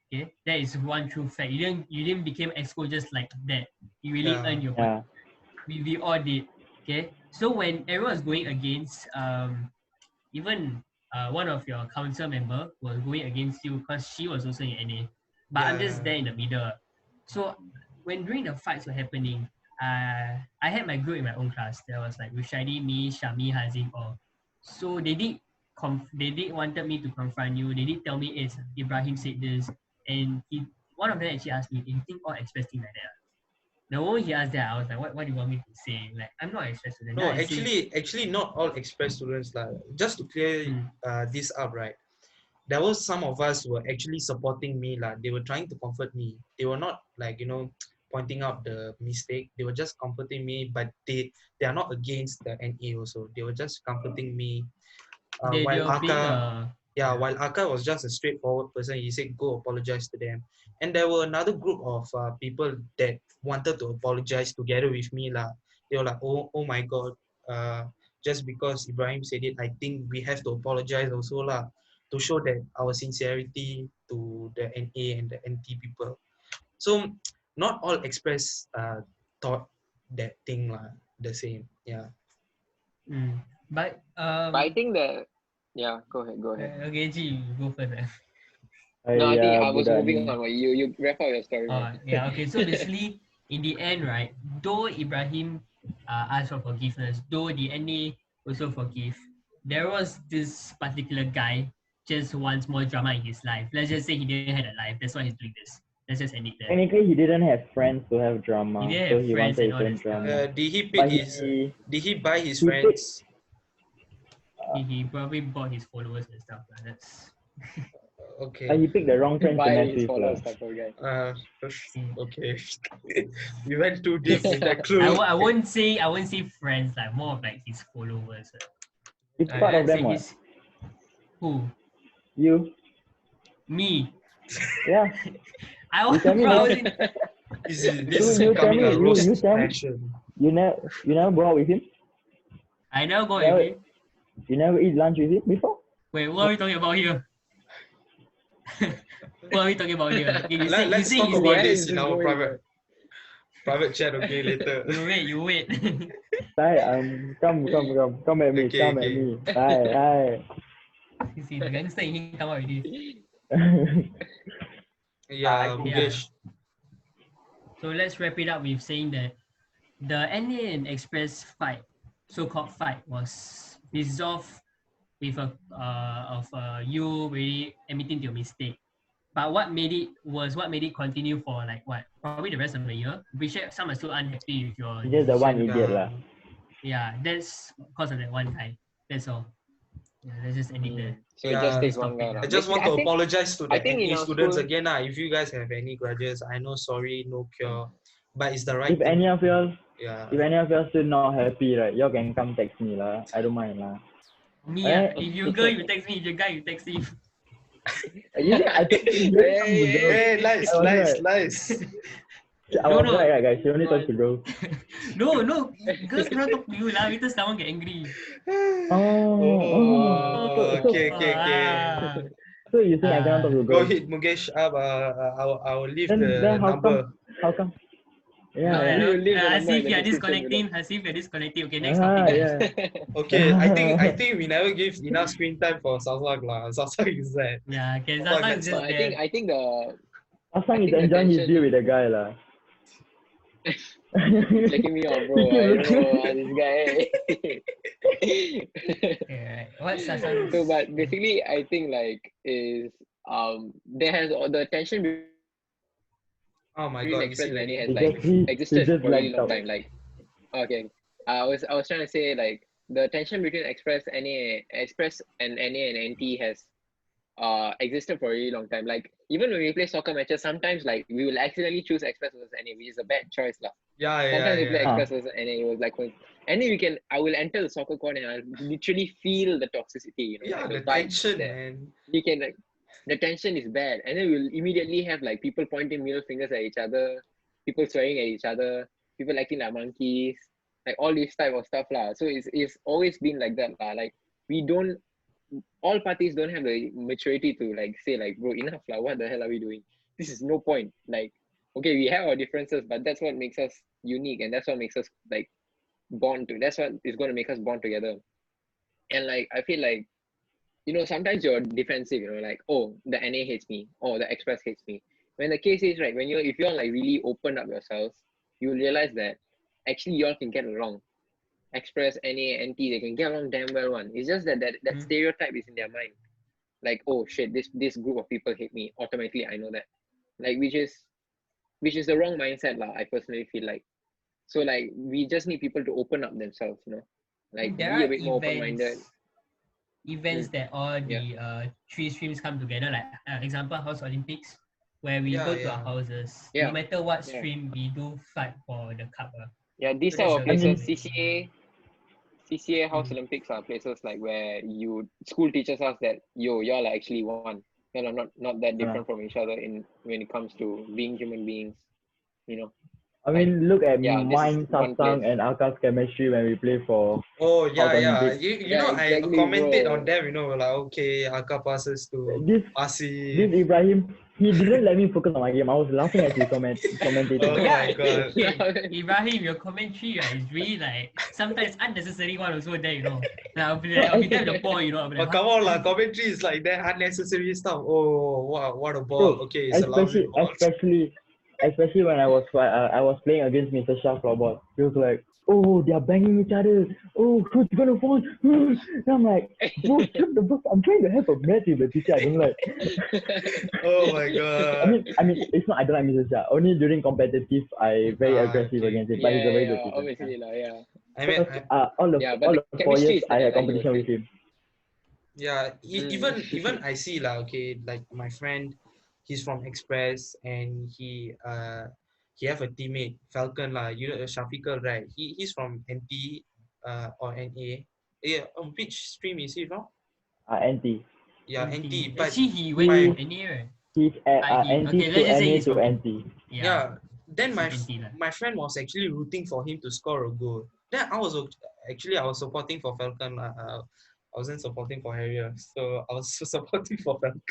Okay, that is one true fact. You didn't become exco just like that. You really Yeah. earned your Yeah. we all did. Okay, so when everyone was going against even one of your council member was going against you because she was also in NA, but I'm just Yeah. there in the middle. So when during the fights were happening, I had my group in my own class. There was like Rushadi, me, Shami, Hazim, all. So they did wanted me to confront you. They did tell me, it's Ibrahim said this, and one of them actually asked me, "Do you think all express thing like that?" The moment he asked that, I was like, what do you want me to say? Like, I'm not express student. No, Then I say, actually, not all express students like. Just to clear hmm, this up, right? There was some of us who were actually supporting me, like they were trying to comfort me. They were not like pointing out the mistake. They were just comforting me, but they are not against the NA also. They were just comforting me. they While were being Aka, a yeah, yeah. while Aka was just a straightforward person, he said go apologize to them. And there were another group of people that wanted to apologize together with me lah. They were like, oh my God, just because Ibrahim said it, I think we have to apologize also lah, to show that our sincerity to the NA and the NT people. So not all express thought that thing lah the same. Yeah. Mm. But But I think that, yeah, go ahead. okay, G, you go first. No, I think I was Budak moving ni. on. You wrap up your story, Oh, man. yeah, okay. So basically, in the end, right, though Ibrahim asked for forgiveness, though the NA also forgive, there was this particular guy just wants more drama in his life. Let's just say he didn't have a life. That's why he's doing this. Let's just end it there. Technically, he didn't have friends to have He drama, didn't so have he friends wanted and his all own that stuff. drama. Did he But pick his? Did he buy his he picked friends? He probably bought his followers and stuff. That's Okay. he picked the wrong friends to Buy mess his with lah. followers, type of guy. Okay. We went too deep in that I, clue. I won't say friends, like more of like his followers. It's part of Let's say them, what? his who You? me. Yeah. I You was, tell me bro, I was next. in, This is You tell becoming me. a roast You tell me. session. You never go out with him. I never go Never- with him. You never eat lunch with him before. Wait, what are we talking about here? What are we talking about here? Okay, you say Let's you say talk his about name. this Is in this our going, private chat. Okay, later. You wait. Hi, come at me, Okay, come okay. at me. Hi. You see, the gangster in him come out with this. Yeah, Yeah. Mugesh. So let's wrap it up with saying that the NA and Express fight, so-called fight, was resolved with you really admitting to your mistake. But what made it was what made it continue for like what probably the rest of the year. We sure some are still unhappy with your He's just the one decision. idiot lah. Yeah, that's because of that one guy. That's all. Yeah, let's just end it there. So it just Yeah. takes This one guy. topic. I just want to apologize to I the think in NA our students school- again. If you guys have any grudges, I know sorry, no cure. But it's the right If thing. any of y'all still not happy, right, y'all can come text me lah. I don't mind lah. Me, Eh, if you're a girl, you text me. If you're a guy, you text me. You think I told you Hey, nice. I was No. right, guys. She only talks to girls. No, girls cannot talk to you lah. Later someone get angry. Okay. So you think I cannot talk to Go girls? ahead, Mugesh. I'll leave Then the how number. come? Yeah. You leave the number in Hasif, the you're description disconnecting. Okay, next topic. Guys. Yeah. Okay, I think we never give enough screen time for Sasak lah. Sasak is that. Yeah, okay, Oh, Zazan is that's just I there. think the Asang is think the enjoying his tension- deal with the guy lah. checking me out, bro. I don't know this guy. Okay, right. What's Zazan? So, but basically, I think like is there has the tension Oh my between god, Express and NA has He like just existed just for a really blacked long out. time. Like, okay, I was trying to say like the tension between Express and NA and NT has existed for a really long time. Like even when we play soccer matches, sometimes like we will accidentally choose Express versus NA, which is a bad choice lah. Sometimes we play Yeah. Express versus NA. It was like when NA I will enter the soccer court and I'll literally feel the toxicity. Yeah, like, the vibes tension, there. man. You can like the tension is bad, and then we'll immediately have like people pointing middle fingers at each other, people swearing at each other, people acting like monkeys, like all this type of stuff lah. So it's always been like that lah. Like we don't all parties don't have the maturity to like say like, bro, enough lah, what the hell are we doing? This is no point. Like, okay, we have our differences, but that's what makes us unique, and that's what makes us like bond to. That's what is going to make us bond together. And like, I feel like, sometimes you're defensive, like, oh, the NA hates me, or the Express hates me. When the case is right, if you're like really open up yourselves, you realize that actually y'all can get along. Express, NA, NT, they can get along damn well one. It's just that stereotype is in their mind. Like, oh shit, this group of people hate me. Automatically I know that. Like, which is the wrong mindset, lah, I personally feel like. So like we just need people to open up themselves, like There be a are bit more open-minded. events that all the three streams come together, like example House Olympics, where we go to our houses. Yeah. No matter what Yeah. stream, we do fight for the cup. Yeah, these So type that's of a good places, thing. CCA House Olympics are places like where school teaches us that y'all are actually one. Y'all are not that different from each other when it comes to being human beings, I mean, look at Yeah, this is mine, one Sasang, place. and Aka's chemistry when we play for Oh House yeah, yeah. Olympics. I exactly, commented bro. on them. Like, okay, Aka passes to This Asif. Ibrahim, he didn't let me focus on my game. I was laughing at his commentating. Oh my god. Hey, Ibrahim, your commentary is really like sometimes unnecessary one also there, Like, I'll be there with the ball, I'll be But like, come on, lah, commentary is like that unnecessary stuff. Oh, what a ball. Bro, Okay, it's a lousy ball. especially when I was playing against Mr. Shah floorball. He was like, oh, they're banging each other. Oh, who's gonna fall? And I'm like, bro, shut the fuck. I'm trying to have a match with the teacher. I don't like. Oh my god. I mean, it's not I don't like Mr. Shah. Only during competitive, I very aggressive Okay. against him. But he's a very good teacher. Obviously, yeah. I mean, Because, all the But the 4 chemistry years is I there, had like you were competition with saying. him. yeah, even I see lah. Okay, like my friend, he's from Express and he have a teammate Falcon lah. Shafiqal, right? He's from NT or NA. Yeah, which stream is he from? NT. Yeah, NT. But actually, he went my to NA, right? He's at NT okay, to let's just say NA he's to from NT. yeah. Then my NT lah. my friend was actually rooting for him to score a goal. Then I was supporting for Falcon. I wasn't supporting for Harrier, so I was supporting for Falcon.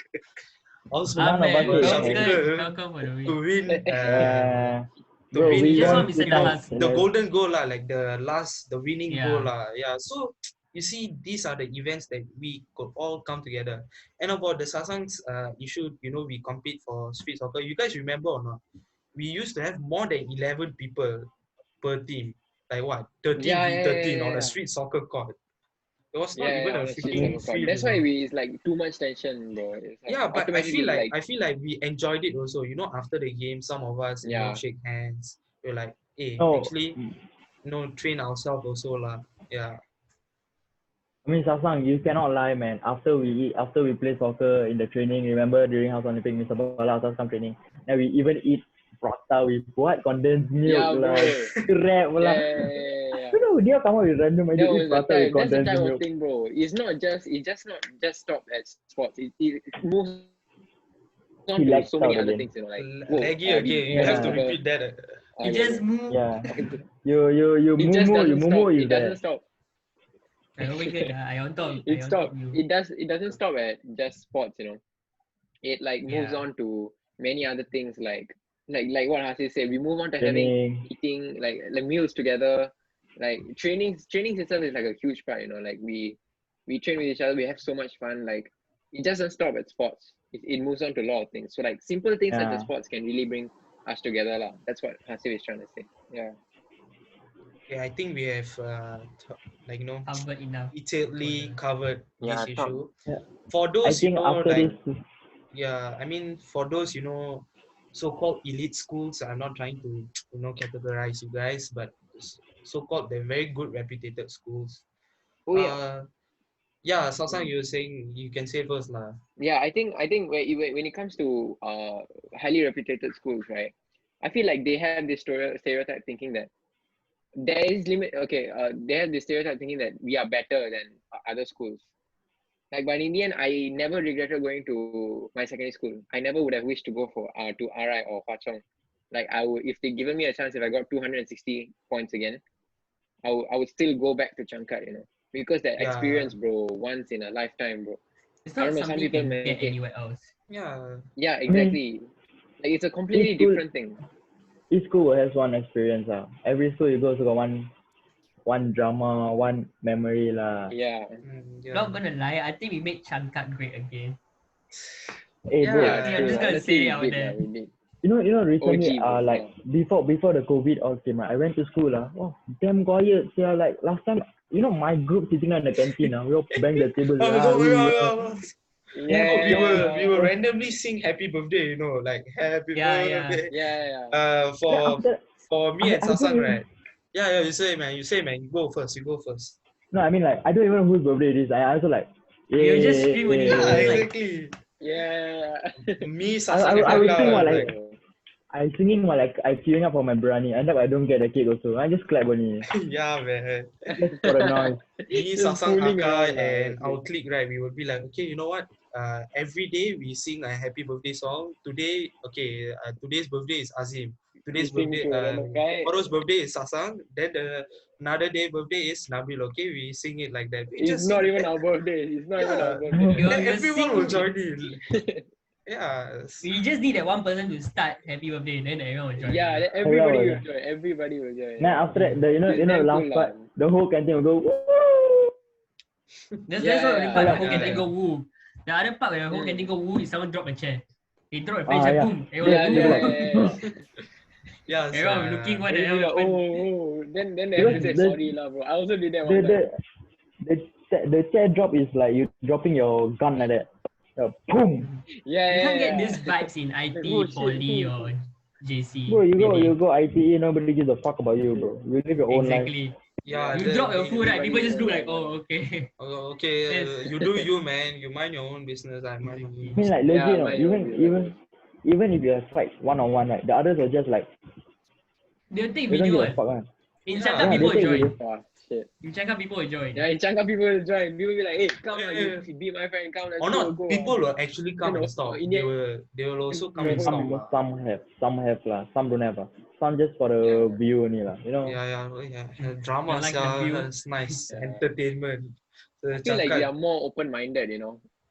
I was None hoping of us for hate Shafiqul welcome for the to win. win. To Bro, win, we just won want Mr. 2 Kahas. times. the golden goal lah, like the winning goal Yeah. lah. Yeah. So you see, these are the events that we could all come together. And about the Sasang's issue, we compete for street soccer. You guys remember or not? We used to have more than 11 people per team. Like what? 13v13 on a street soccer court. It was not even a on a street freaking soccer court. field. That's why it's like too much tension, bro. It's like Yeah, but I feel automatically, like we enjoyed it also. After the game, some of us shake hands. We're like, hey, No, actually, train ourselves also lah. Yeah. I mean, Sasang, you cannot lie, man. After we play soccer in the training, remember during House Olympic, Mr. Bala asked us come training. And we even eat prata with what? Condensed milk, bro. crab, You know, they come out with random idea, eat That's prata with the condensed type of milk. thing, bro. It's not just stopped at sports. It moves on to so many other things, like Laggy again. You have to repeat that. It just moved. Yeah. You mumu is it doesn't stop. I always get I on top. It doesn't stop at just sports, It like moves on to many other things like what Hasif said. We move on to eating like meals together. Like training itself is like a huge part, like we train with each other, we have so much fun. Like it doesn't stop at sports. It moves on to a lot of things. So like simple things such as sports can really bring us together lah. That's what Hasif is trying to say. Yeah. Yeah, I think we have covered enough. detailedly covered this issue. Yeah. For those this, I mean for those so-called elite schools, I'm not trying to categorize you guys, but so-called they're very good reputed schools. Oh yeah. Yeah, Sasang, you were saying, you can say first lah. Yeah, I think when it comes to highly reputed schools, right? I feel like they have this stereotype thinking that there is limit. Okay, they have this stereotype thinking that we are better than other schools. Like, but in the end, I never regretted going to my secondary school. I never would have wished to go for to RI or Hwa Chong. Like I would, if they given me a chance, if I got 260 points again, I would still go back to Changkat, because that Yeah. experience, bro, once in a lifetime, bro. It's I not don't know, some something you people can may get take. anywhere else. Yeah. Yeah, I mean, exactly. Like it's a completely each school, different thing. each school has one experience. Every school you go to got one drama, one memory. Yeah. Yeah. Not gonna lie, I think we made Changkat great again. Hey, bro, Yeah, Yeah. I'm true. just Lah. gonna Honestly, say it we out did. there. We did. recently, OG, bro. like before the COVID all came, right, I went to school, oh, damn quiet. Yeah, like last time, my group sitting in the canteen, we all bang the table. Oh my god, oh my god, oh my god. Damn Oh, quiet. we will randomly sing happy birthday, like happy Yeah, yeah. birthday. Yeah. Then For me and I don't Sasang, even, right? Yeah, you say man, you go first. no, I mean, like, I don't even know whose birthday it is. I also like, You just scream only. Yeah, It's like, exactly. Yeah. Me, Sasang, and I will sing Kakak, while like, I singing while I queuing up for my biryani. End up I don't get the cake also. I just clap only. yeah, man. Just for the noise. Me, Just Sasang, fooling Kakak, around, lah, and our honestly. clique, right? We would be like, okay, you know what? Every day we sing a happy birthday song. Today, okay, today's birthday is Azim. We Today's sing birthday, to random guy. tomorrow's birthday is Sasang. Then another day birthday is Nabil. Okay, we sing it like that. We It's just not sing. even our birthday. It's not even our Yeah, birthday. you everyone will sing. join in. Yeah. We just need that one person to start happy birthday, then everyone will join. Yeah, then everybody will join. Everybody will join. Then after that, the It's damn last cool, part, lah. the whole canteen will go. Woo! That's Yeah, not the only part. The whole yeah. canteen go woo. The other part where the whole canteen go woo is someone drop a chair. They drop a pen, Yeah. boom. Everyone Yeah, go, yeah, woo. yeah. Yeah. Everyone will looking what the Then hell like, happened. then they have to say sorry, lah, bro. I also did that one time. The chair drop is like you dropping your gun like that. Boom! Yeah, You can't get yeah. these vibes in IT, Oh, shit. Poly, or JC. Bro, you really. go ITE, nobody gives a fuck about you, bro. You live your own life. Exactly. Yeah. You drop your food, right? People everybody just look like, will, oh, okay. Okay, Yes. you do you, man. You mind your own business. I mind my own I mean, business. like, Yeah, legit, man, even if you have fight one-on-one, right, the others are just like, They'll take they don't video. give a fuck, man. In Yeah. Changkat, Yeah, people they will take join. video. Ah, shit. In Changkat, people will join. Yeah, in Changkat, people will join. People will be like, hey, come on, Yeah. you be my friend, come, let's Or go. not, people will actually come You know, and stop. in They the- will also come No, and stop. lah. Some have lah, some don't have lah. Some just for the Yeah. view only lah, Yeah. Drama, You like the view? it's nice. Yeah. Entertainment. I feel like we are more open-minded,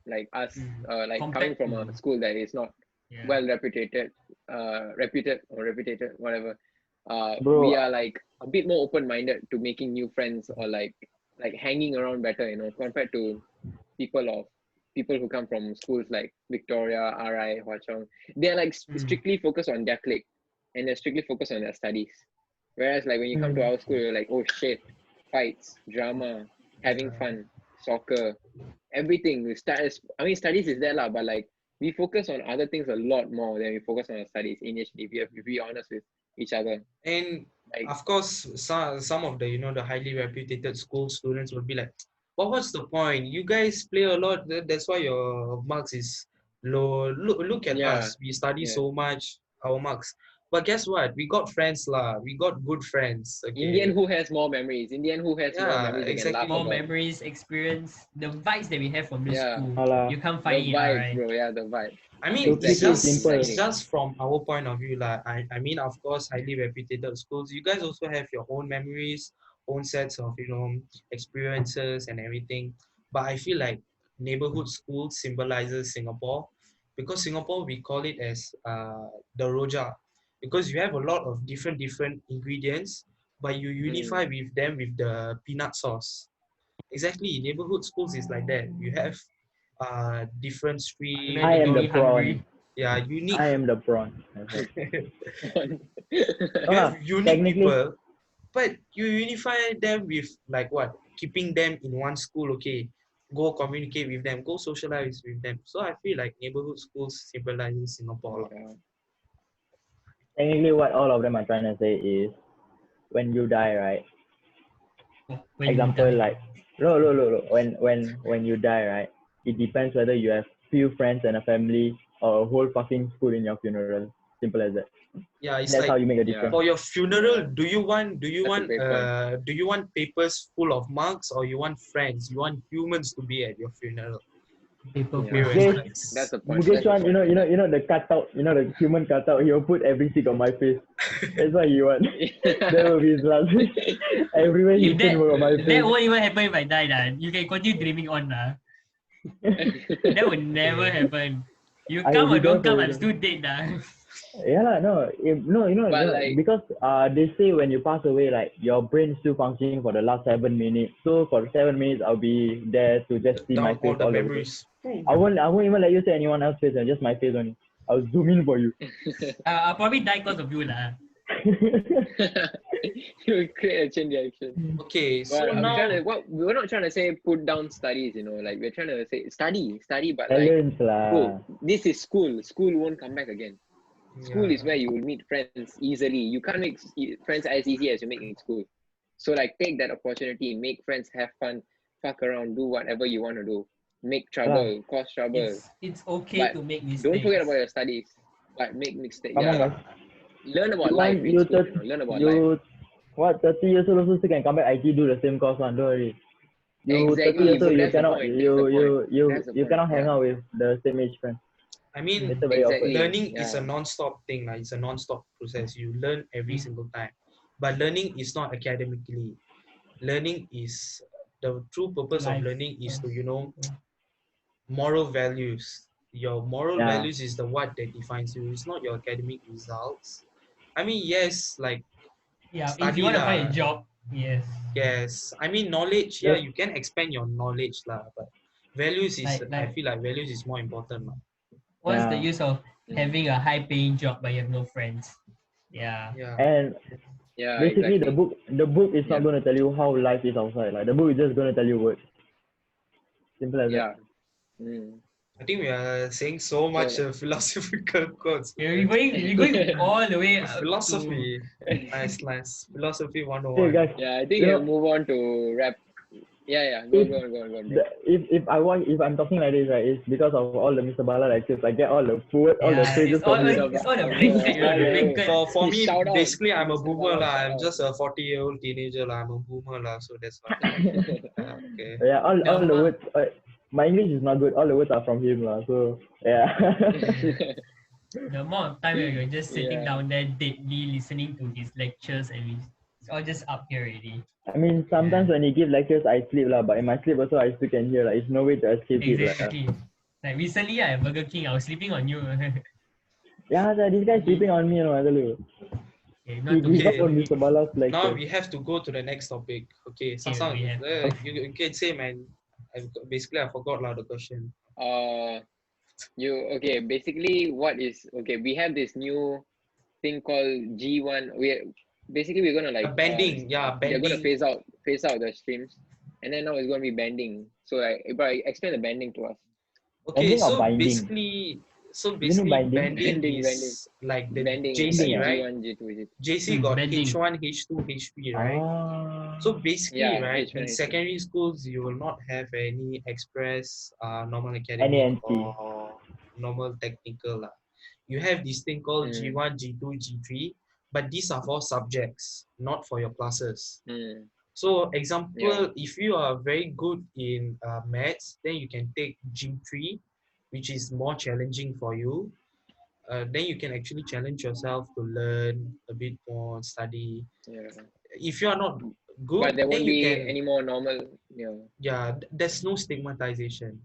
like us, like coming Compared from to- a school that is not Yeah. well reputed, whatever. Bro. We are like a bit more open-minded to making new friends or like hanging around better, compared to people who come from schools like Victoria, RI, Hwa Chong. They're like strictly focused on their clique and they're strictly focused on their studies. Whereas like when you come to our school, you're like, oh shit, fights, drama, having fun, soccer, everything. Studies is there lah, but like we focus on other things a lot more than we focus on our studies initially. If we be honest with each other. And Like, of course, some of the the highly reputed school students will be like, well, what's the point? You guys play a lot. That's why your marks is low. Look at Yeah. us. We study Yeah. so much. Our marks. But guess what? We got friends lah. We got good friends. Okay. Indian who has more memories. Indian who has more Yeah, memories. They can exactly. laugh More about. memories, experience, the vibes that we have from this Yeah. school. Alah. You can't The find it, vibe, right? bro. Yeah, the vibe. I mean, To keep it simple. it's just from our point of view, lah. I mean, of course, highly reputed schools. You guys also have your own memories, own sets of experiences and everything. But I feel like neighborhood school symbolizes Singapore, because Singapore we call it as the Roja, because you have a lot of different ingredients, but you unify with them with the peanut sauce. Exactly, neighborhood schools is like that. You have different street. I am the Really hungry. prawn. Yeah, unique. I am the prawn. You have unique technically- people, but you unify them with like what? Keeping them in one school, okay. Go communicate with them, go socialize with them. So I feel like neighborhood schools symbolize Singapore. Yeah. Technically, what all of them are trying to say is, when you die, right? When you Example, die. like, look. When you die, right? It depends whether you have few friends and a family or a whole fucking school in your funeral. Simple as that. Yeah, it's That's how like you make a Yeah. difference. for your funeral, do you want That's a great point. do you want papers full of marks, or you want friends? You want humans to be at your funeral? Paper Yeah. Prerequisites. That's the point. Muges That's the one, point. the cutout, the human cutout. He'll put everything on my face. That's what he want. That will be his last wish. Everywhere he If turn on my that face. won't even happen if I die, you can continue dreaming on. That would never happen. You I will come be or there don't for come, you. I'm still dead. Yeah lah, no, But like, because they say when you pass away, like your brain is still functioning for the last 7 minutes. So for 7 minutes, I'll be there to just see my Down all face the all over. memories. I won't even let you say anyone else's face, just my face only. I'll zoom in for you. I'll probably die because of you. you will create a chain reaction. Okay, so But now we're not trying to say put down studies, like we're trying to say study, but like, Balance lah. bro, this is school. School won't come back again. School yeah. is where you will meet friends easily. You can't make friends as easy as you make in school. So like, take that opportunity, make friends, have fun, fuck around, do whatever you want to do, make trouble, cause trouble. It's okay But to make mistakes. don't forget about your studies. But make mistakes. Come on, Yeah. guys. Learn about You life want in you school. thir- Learn about life. you what 30 years old also still can come back IT do the same course one. Don't worry. You 30 Exactly, years bro, old, you that's the cannot point, that's the point, that's the you point, cannot hang yeah. out with the same age friends. I mean, It's a very awkward. Exactly. learning is a Yeah. non-stop thing. It's a non-stop process. You learn every single time. But learning is not academically. Learning is the true purpose of Life. learning is to, moral values. Your moral Yeah. values is the what that defines you. It's not your academic results. I mean, yes, like Yeah, if study you want to find lah. a job, yes. Yes, I mean knowledge. Yeah, Yes. you can expand your knowledge lah. But values is, I Like feel like values is more important lah. what's the Yeah. use of having a high paying job but you have no friends? Yeah. Yeah. And Yeah, basically exactly. the book is not Yeah. going to tell you how life is outside. Like the book is just going to tell you words. Simple as Yeah. that. I think we are saying so much philosophical quotes. We're going all the way up Philosophy. Nice. Philosophy Hey 101. guys, Yeah, I think you we'll know, move on to rap. Yeah. Go on, bro. if I'm talking like this, right, it's because of all the Mr. Bala lectures. I get all the food, all the Yeah, phrases it's all from him. the blanket, the blanket. For me, Shout out, basically, I'm a Mr. boomer Bala, lah. shout I'm out. just a 40-year-old teenager lah. I'm a boomer lah. So that's why. Okay. Yeah, all the Nama- words. My English is not good. All the words are from him lah. So yeah. The amount of time where you're just sitting Yeah. down there deadly listening to his lectures and it's all just up here already. I mean, sometimes when he give lectures, I sleep lah. But in my sleep also, I still can hear. Like, it's no way to escape it. Exactly. Like recently at Burger King, I was sleeping on you. Yeah, this guy sleeping on me, I tell you. Okay, He not to give up Okay. on Mr. Bala's Now lecture. we have to go to the next topic. Okay, Sasang, we have- you can say, man. Basically, I forgot lah the question. Basically we have this new thing called G1. We're gonna like Bending, they're gonna bending. phase out the streams, and then now it's gonna be bending. So but explain the bending to us. Okay, Bending or so binding? basically, binding? bending Bending. is like the Bending JC, like right? G1, G2, G3. JC got bending. H1, H2, H3, right? So basically, Yeah, right, H1, in H2. secondary schools, you will not have any express, normal academic NANC. or normal technical lah. You have this thing called G1, G2, G3, but these are for subjects, not for your classes. So example, if you are very good in maths, then you can take G3, which is more challenging for you. Then you can actually challenge yourself to learn a bit more, study. Yeah. If you are not good, But there then won't you be can. any more normal. There's no stigmatization.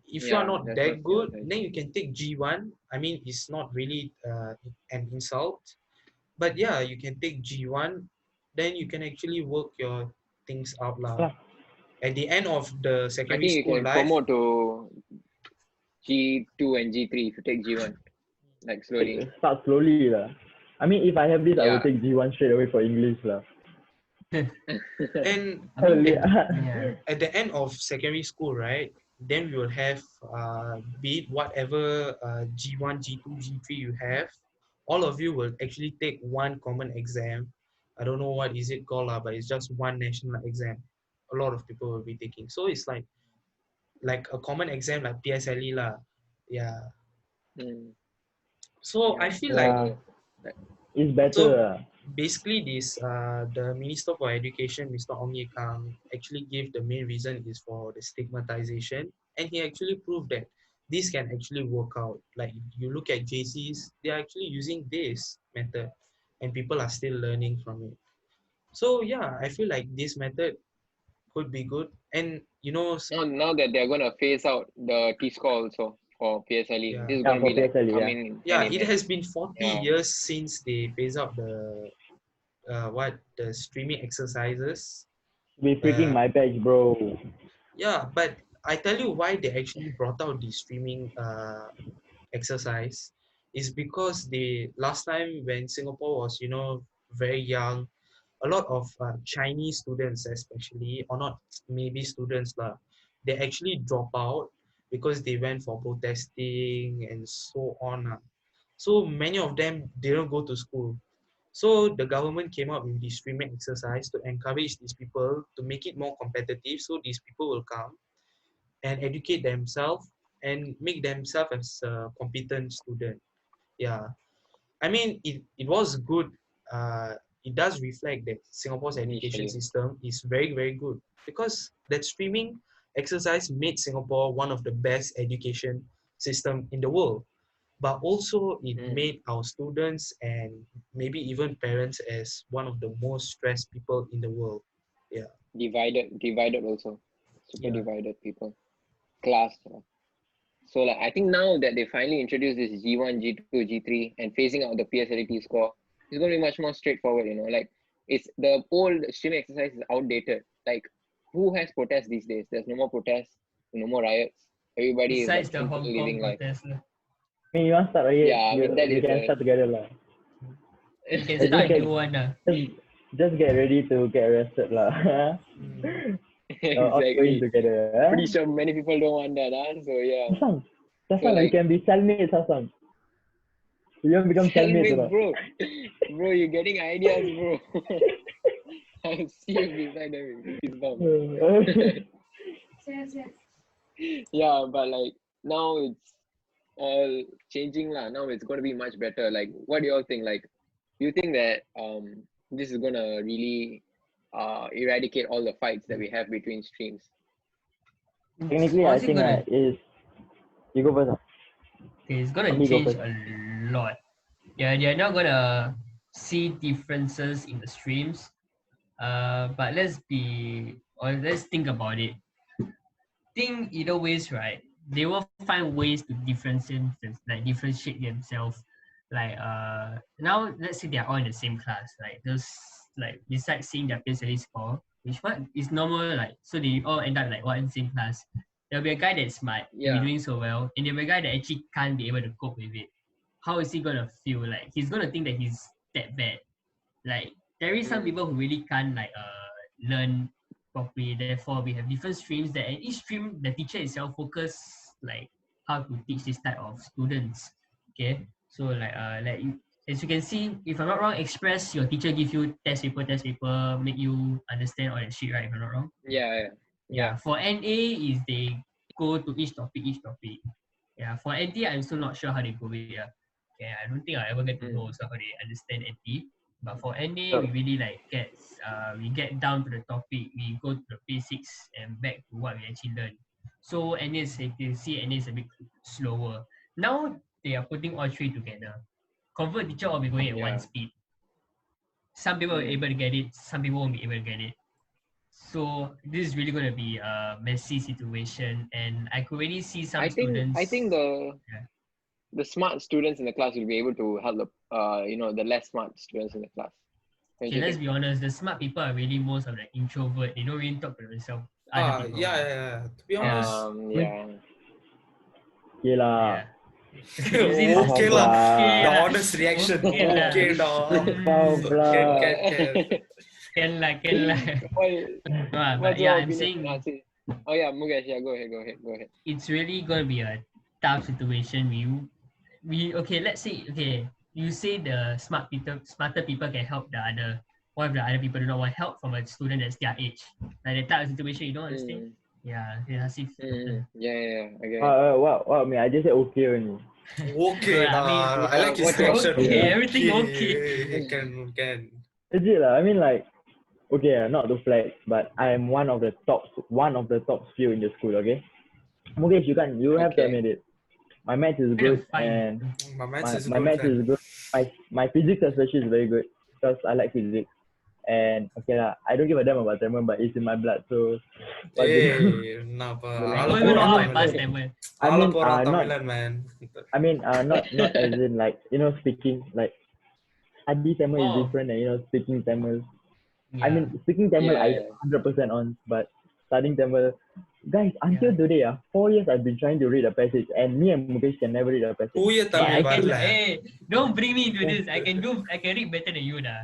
If you Yeah, are not there's that no good, stigmatization. then you can take G1. I mean, it's not really an insult, but yeah, you can take G1. Then you can actually work your things out lah. At the end of the I secondary think you school can life, promote to G2 and G3 if you take G1, like slowly. Start slowly lah. I mean, if I have this, I will Yeah. take G1 straight away for English lah. and Yeah. at the end of secondary school, right? Then we will have be it whatever G1, G2, G3 you have. All of you will actually take one common exam. I don't know what is it called, but it's just one national exam. A lot of people will be taking. So it's like a common exam like PSLE lah. Yeah. So I feel like It's better. so basically this the Minister for Education, Mr. Ong Ye Kang, actually gave the main reason is for the stigmatization and he actually proved that this can actually work out. Like you look at JCs, they are actually using this method, and people are still learning from it. So yeah, I feel like this method could be good. And Now that they're gonna phase out the T score also for PSLE, yeah, this is Yeah, gonna for be like PSLE, yeah. coming hand yeah, in it hand. has been 40 Yeah. years since they phase out the streaming exercises. Be freaking Uh, my batch, bro. yeah, but I tell you why they actually brought out the streaming exercise is because they last time when Singapore was very young, a lot of Chinese students especially, or not maybe students lah, they actually drop out because they went for protesting and so on lah. So many of them didn't go to school. So the government came up with this streaming exercise to encourage these people to make it more competitive, so these people will come and educate themselves and make themselves as a competent student. Yeah, I mean it was good. It does reflect that Singapore's education Initially. system is very very good because that streaming exercise made Singapore one of the best education system in the world. But also it made our students and maybe even parents as one of the most stressed people in the world. Yeah, Divided also. Super yeah, divided people. Class. So like I think now that they finally introduced this G1, G2, G3 and phasing out the PSLE score, it's going to be much more straightforward, like it's the old streaming exercise is outdated. Like who has protests these days? There's no more protests, no more riots. Everybody is Besides like the simple Hong Kong living life. protest, lah. I mean, you want to start again? Yeah, I mean that We is can start together, lah. You can Just start get, new one. just get ready to get arrested, lah. All going exactly. together. Pretty sure many people don't want that, So yeah. Hassan, we like- can be cellmates, Hassan. You want to become cellmates, Cellmates, bro? bro, you're getting ideas, bro. I'll see you beside them with this bomb. Yeah, but like now it's all changing lah. Now it's gonna be much better. Like, what do you all think? Like, do you think that this is gonna really eradicate all the fights that we have between streams? Technically, I think is you go first. It's gonna Me go change first. a lot. Yeah, they're not gonna see differences in the streams. But let's think about it. Think either ways, right? They will find ways to differentiate themselves. Like now let's say they're all in the same class. Like those like besides seeing their PSLE score, which what is normal, like so they all end up like what in the same class. There'll be a guy that's smart, will be doing so well, and there'll be a guy that actually can't be able to cope with it. How is he gonna feel? Like he's gonna think that he's that bad. Like there is some people who really can't learn properly. Therefore, we have different streams that and each stream the teacher itself focus like how to teach this type of students. Okay, so as you can see, if I'm not wrong, Express your teacher give you test paper, make you understand all that shit, right? If I'm not wrong. Yeah. For NA is they go to each topic. Yeah, for NT I'm still not sure how they go with it. Okay, I don't think I ever get to know also how they understand NT. But for NA, we really we get down to the topic, we go to the basics and back to what we actually learn. So NA is, you can see NA is a bit slower. Now they are putting all three together. Convert teacher will be going at one speed. Some people will be able to get it, some people won't be able to get it. So this is really going to be a messy situation, and I could really see some students. I think the smart students in the class will be able to help the less smart students in the class. Okay, let's be honest. The smart people are really most of the introvert. They don't really talk to themselves. Yeah. To be honest. Okay lah. Okay lah. The honest reaction. Okay lah. Can lah. But yeah, I'm saying. Oh yeah, Muges. Yeah, go ahead. It's really gonna be a tough situation. Let's say you say the smarter people can help the other. What if the other people do not want help from a student that's their age? Like that type of situation, you don't understand? Yeah, Hasif. Yeah, I get it. What? I just said okay only. Okay, I like his reaction. Okay, everything okay. Can. Legit lah. I mean like, okay, not to flex, but I am one of the top few in the school. Okay. Mukesh, you have to Okay. admit it. My math is Kind of good fine. and My maths is my good, math is man. good. My physics especially is very good because I like physics. And okay lah, I don't give a damn about Tamil, but it's in my blood. So what to do? Hey, napa? So, like, I Ala don't I even mean, know I pora how mean, I passed Tamilan. Tamil. I Ala mean, pora not. Tamilan, man. Not as in like speaking like Adi Tamil is Oh, different than speaking Tamil. I yeah. mean, speaking Tamil, Yeah, I yeah. 100% on, but studying Tamil, guys, until Yeah. today, 4 years I've been trying to read a passage, and me and Mukesh can never read a passage. தூய But Hey, Tamil I I can. can, வரல. Hey, don't bring me into yeah, this. I can read better than you, dah.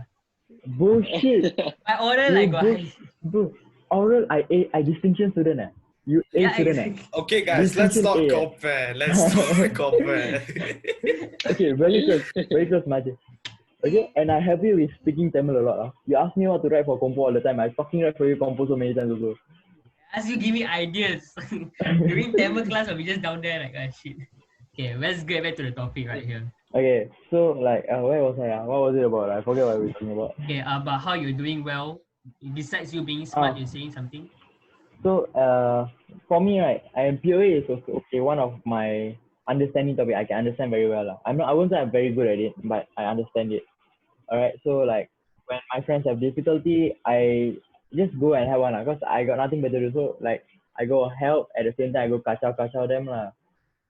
bullshit. My oral, You like, bull, why? bro. Oral, I distinction student, eh. You A Yeah, student, eh. exactly. Okay, guys, let's Distinction not A, eh. compare. Let's not compare. Okay, very close margin. Okay, and I help you with speaking Tamil a lot. You ask me what to write for compo all the time. I fucking write for you compo so many times also. As you give me ideas during Tamil class, I'll be just down there like, ah, shit. Okay, let's get back to the topic right here. Okay, so like, where was I? What was it about? I forget what we were talking about. Okay, about how you're doing well. Besides you being Ah, smart, you're saying something. so for me, right, POA is also okay. One of my understanding topic I can understand very well. Lah. I won't say I'm very good at it, but I understand it. Alright, so like when my friends have difficulty, I just go and help one because I got nothing better to do. So like I go help at the same time I go kacau them lah.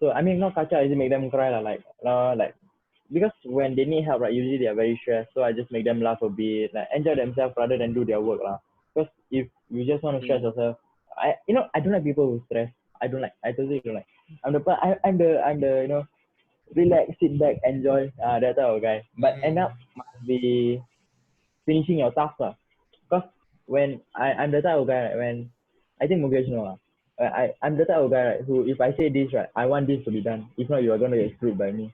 So I mean not kacau, I just make them cry lah. Like because when they need help, right, usually they are very stressed. So I just make them laugh a bit, like enjoy themselves rather than do their work lah. Because if you just want to stress yourself, I don't like people who stress. I don't like. I totally don't like. I'm the relax, sit back, enjoy that type of guy. But end up must be finishing your task lah. Because when I'm the type of guy, right, when I think Mukesh know lah. I'm the type of guy, right, who if I say this, right, I want this to be done. If not, you are gonna get screwed by me.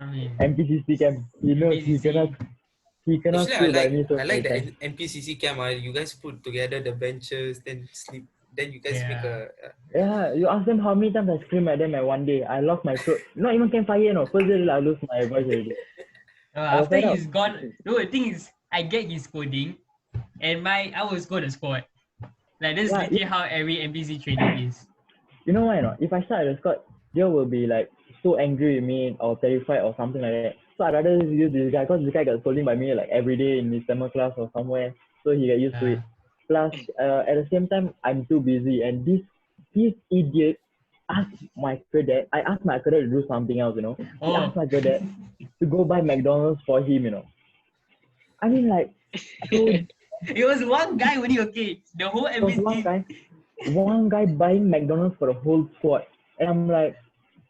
I mean, MPCC camp, he knows MPCC. he cannot Actually, screw by me so I many like the times. NPCC camp. You guys put together the benches, then sleep. Then you guys make Yeah. a. Yeah, you ask them how many times I scream at them at one day. I lost my throat. Not even campfire, no. First day I lose my voice already. I was After fed up. he's gone, no, the thing is, I get his coding, and I will score the squad. Like that's Yeah, literally how every NPC training is. you know why not? If I start at the squad, they will be like so angry with me or terrified or something like that. So I'd rather just use this guy because this guy got scolding by me like every day in his summer class or somewhere. So he get used to it. Plus, at the same time, I'm too busy and this idiot asked my cadet. I asked my cadet to do something else. He Oh, asked my cadet to go buy McDonald's for him. I mean like so it was one guy only. Okay, the whole there was NPC. one guy buying McDonald's for the whole squad, and I'm like,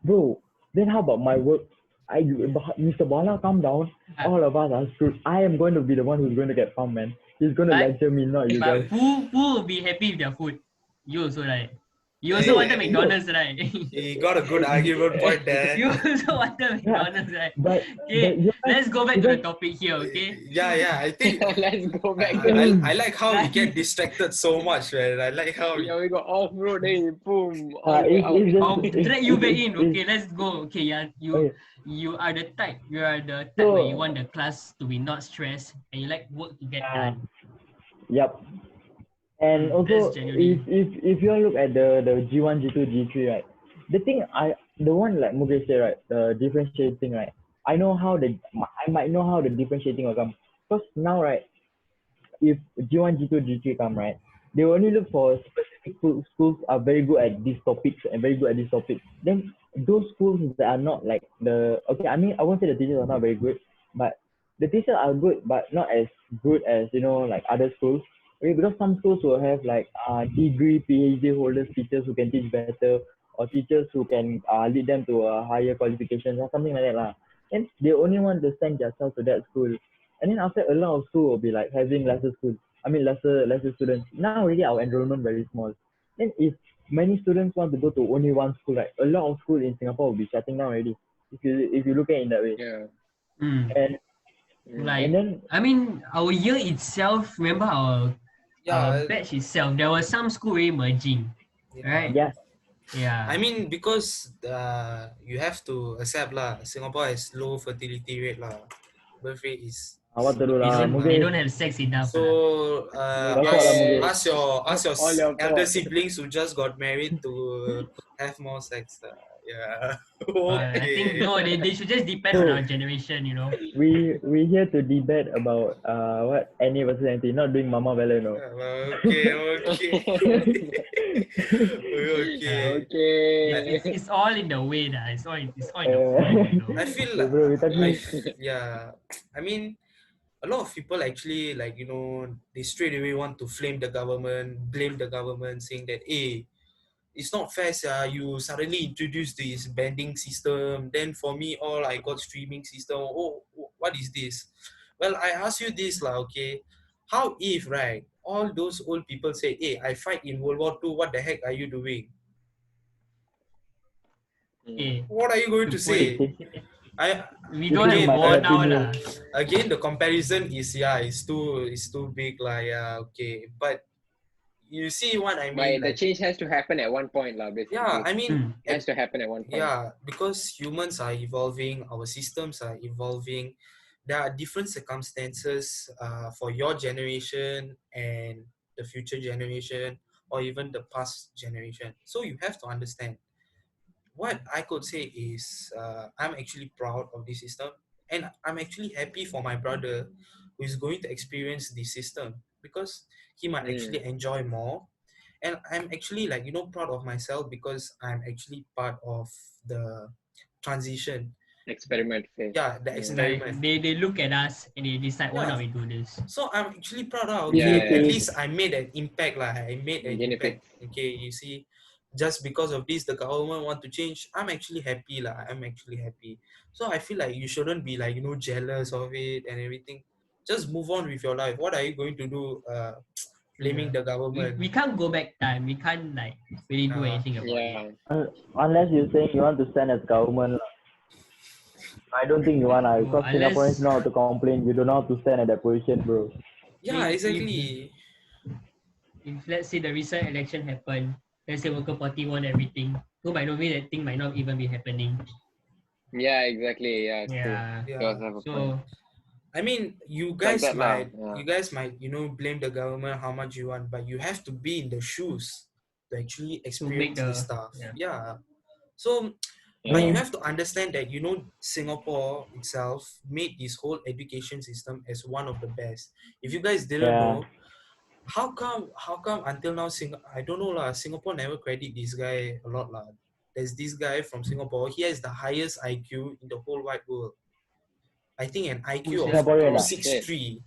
bro, then how about my work? Mr. Bala, calm down. All of us are screwed. I am going to be the one who's going to get pumped, man. He's going to But- lecture me, not you But guys. who will be happy with their food? You also, right? You also Hey, wanted McDonald's, right? he got a good argument point there. You also wanted McDonald's, right? But Okay, you guys, let's go back you to the guys, topic here, okay? Yeah. I think Let's go back I, to I like how we get distracted so much, man. I like how we. yeah, we got off road, then boom, all the way it's, out. it's just, I'll drag you back in. it's- Okay, let's go. Okay, yeah, okay. you are the type. You are the type So- where you want the class to be not stressed and you like work to get done. Yep. And also, That's genuinely. if you all look at the G1, G2, G3, right, the one like Mukesh said, right, the differentiating, right, I might know how the differentiating will come. Because now, right, if G1, G2, G3 come, right, they only look for specific schools are very good at these topics and very good at this topic. Then those schools that are not like okay, I mean, I won't say the teachers are not very good, but the teachers are good, but not as good as, like other schools. Okay, because some schools will have like degree, PhD holders, teachers who can teach better, or teachers who can lead them to a higher qualifications or something like that lah. And they only want to send their child to that school. And then after a lot of school will be like having lesser schools. I mean lesser students. Now already our enrollment very small. Then if many students want to go to only one school, right, a lot of schools in Singapore will be shutting down already. If you look at it in that way. Yeah. And Like, and then I mean, our year itself, remember our batch itself, there was some school really merging, right? yeah, Yeah. I mean, because you have to accept lah. Singapore has low fertility rate lah. Birth rate is What to do They lah? don't have sex enough. So That's what I'm Muges. ask your All your elder fault. siblings who just got married to have more sex. Yeah. I think Okay. no, they should just depend on our generation, you know. We here to debate about what any versus anything, not doing mama vela, no. Okay. Okay. Okay. It's all in the way that it's all in the form, you know. I feel Okay, bro, we talking. yeah. I mean, a lot of people actually they straight away want to blame the government, saying that hey, it's not fair, you suddenly introduce this banding system. Then for me, all I got streaming system. Oh, what is this? Well, I ask you this, lah. Okay, how if right? All those old people say, hey, I fight in World War II. What the heck are you doing? Okay. What are you going to say? I We don't have again, war now lah. again, the comparison is it's too big, lah. Yeah, okay, but you see what I mean, But the like, change has to happen at one point, lah. Basically, yeah, I mean, it has to happen at one point. yeah, because humans are evolving, our systems are evolving. There are different circumstances for your generation and the future generation, or even the past generation. So you have to understand. What I could say is I'm actually proud of this system, and I'm actually happy for my brother who is going to experience this system because he might actually enjoy more. And I'm actually proud of myself because I'm actually part of the transition. Experiment phase. Yeah, the Yeah. experiment. Like they look at us and they decide why Yeah. not we do this. So I'm actually proud of Yeah, at yeah. least I made an impact, like I made an Benefit. impact. Okay, you see, just because of this the government want to change, I'm actually happy, I'm actually happy. So I feel like you shouldn't be jealous of it and everything. Just move on with your life. What are you going to do blaming the government? We can't go back time. We can't really do anything about it. Yeah. Unless you're saying you want to stand as government, lah. I don't think you want, because Singaporeans know how to complain. You don't know how to stand at that position, bro. Yeah, If- exactly. If let's say the recent election happened, let's say Worker Party won everything, so by the way that thing might not even be happening. Yeah, exactly. Yeah, true. Yeah. You also have a point. So I mean, you Like guys that lah, might yeah. you guys might blame the government how much you want, but you have to be in the shoes to actually experience this stuff. Yeah. So, but you Yeah. have to understand that Singapore itself made this whole education system as one of the best. If you guys didn't Yeah. know, how come until now I don't know lah, Singapore never credit this guy a lot lah. There's this guy from Singapore. He has the highest IQ in the whole wide world. I think an IQ of Singaporean lah. 263.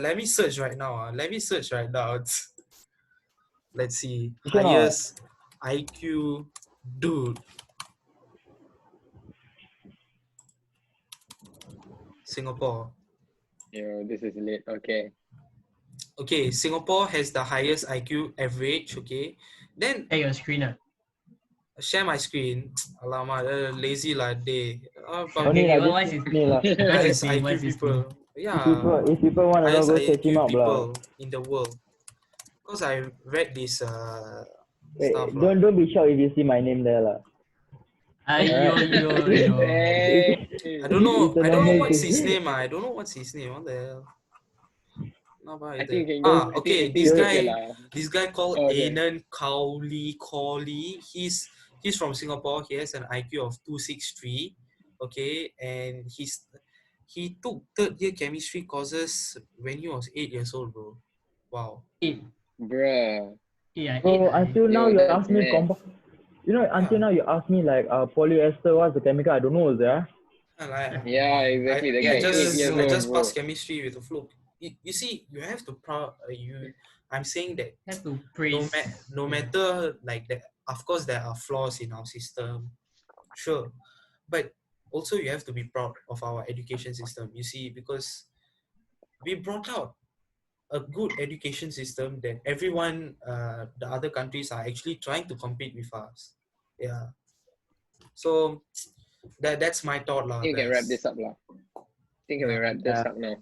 Let me search right now. Let's see. You cannot. Highest IQ dude. Singapore. Yo, this is lit. Okay. Okay, Singapore has the highest IQ average. Okay. Then share your screen. share my screen. Alamak, lazy lah day. Only lah, what's just his ni lah. Highest name? IQ What's his people. Yeah. If people want to know, Highest go search him IQ up lah. people in the world. Because I read this Wait, stuff lah. don't be shocked if you see my name there lah. Yo. Hey. I don't know. It's a I don't know normal what's thing. his name. I don't know what's his name. What the hell? I think you can go. Okay. I think This it's guy. okay lah. This guy called Okay. Anan Cowley. He's from Singapore. He has an IQ of 263. Okay, and he took third year chemistry courses when he was 8 years old, bro. Wow. Bruh. Yeah, Bro, until now you that's ask me mad. until now you ask me like polyester, what's the chemical? I don't know, yeah. Yeah, exactly. The guy 8 years I old, just bro. passed chemistry with a fluke. You see, you have to I'm saying that have to praise. no matter like that. Of course, there are flaws in our system, sure, but also you have to be proud of our education system. You see, because we brought out a good education system that everyone, the other countries are actually trying to compete with us. Yeah. So that's my thought, lah. I think we can wrap this up, lah. I think we Yeah. wrap this up now.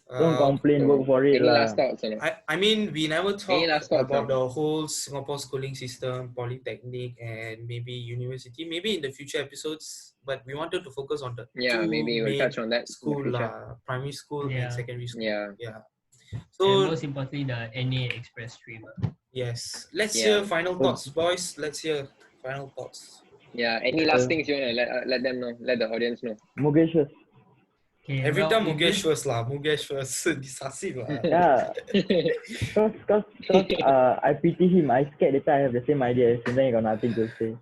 Don't complain, So, work for it any last lah. thoughts or not? I mean, we never Any talk last thoughts? about the whole Singapore schooling system, polytechnic, and maybe university. Maybe in the future episodes, but we wanted to focus on the Yeah, two maybe we'll main touch on that in the school, future. primary school and Yeah. secondary school. Yeah. Yeah. And So most importantly, the NA Express stream. yes, let's Yeah. hear final thoughts, boys. Let's hear final thoughts. Yeah. Any last things you wanna let them know, let the audience know? Mugesh first. Okay, Every well, time with Mugesh this, first lah, Mugesh first. Decisive lah. Yeah, cause I pity him. I scared later I have the same idea as him, then you got nothing to say.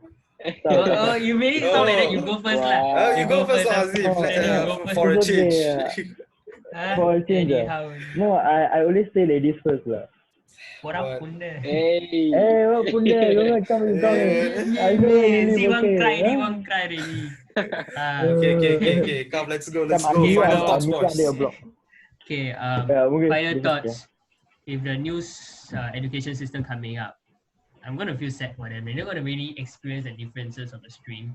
oh, you made it sound like that. You go first lah. Wow. You go first lah, Hasif. Oh, you go first. For a It's okay, change. For a change, Anyhow, No, I always say ladies first lah. korang What? pun dah. Hey. What pun dia? Don't come. I know you See live one okay. cry, huh? one cry already. Okay. Come, let's go. Come, I'll Final I'll thoughts, meet you boys. under your block. Okay, Mugesh, final this is- thoughts. If the new education system coming up, I'm gonna feel sad for them. They're not gonna really experience the differences of the stream.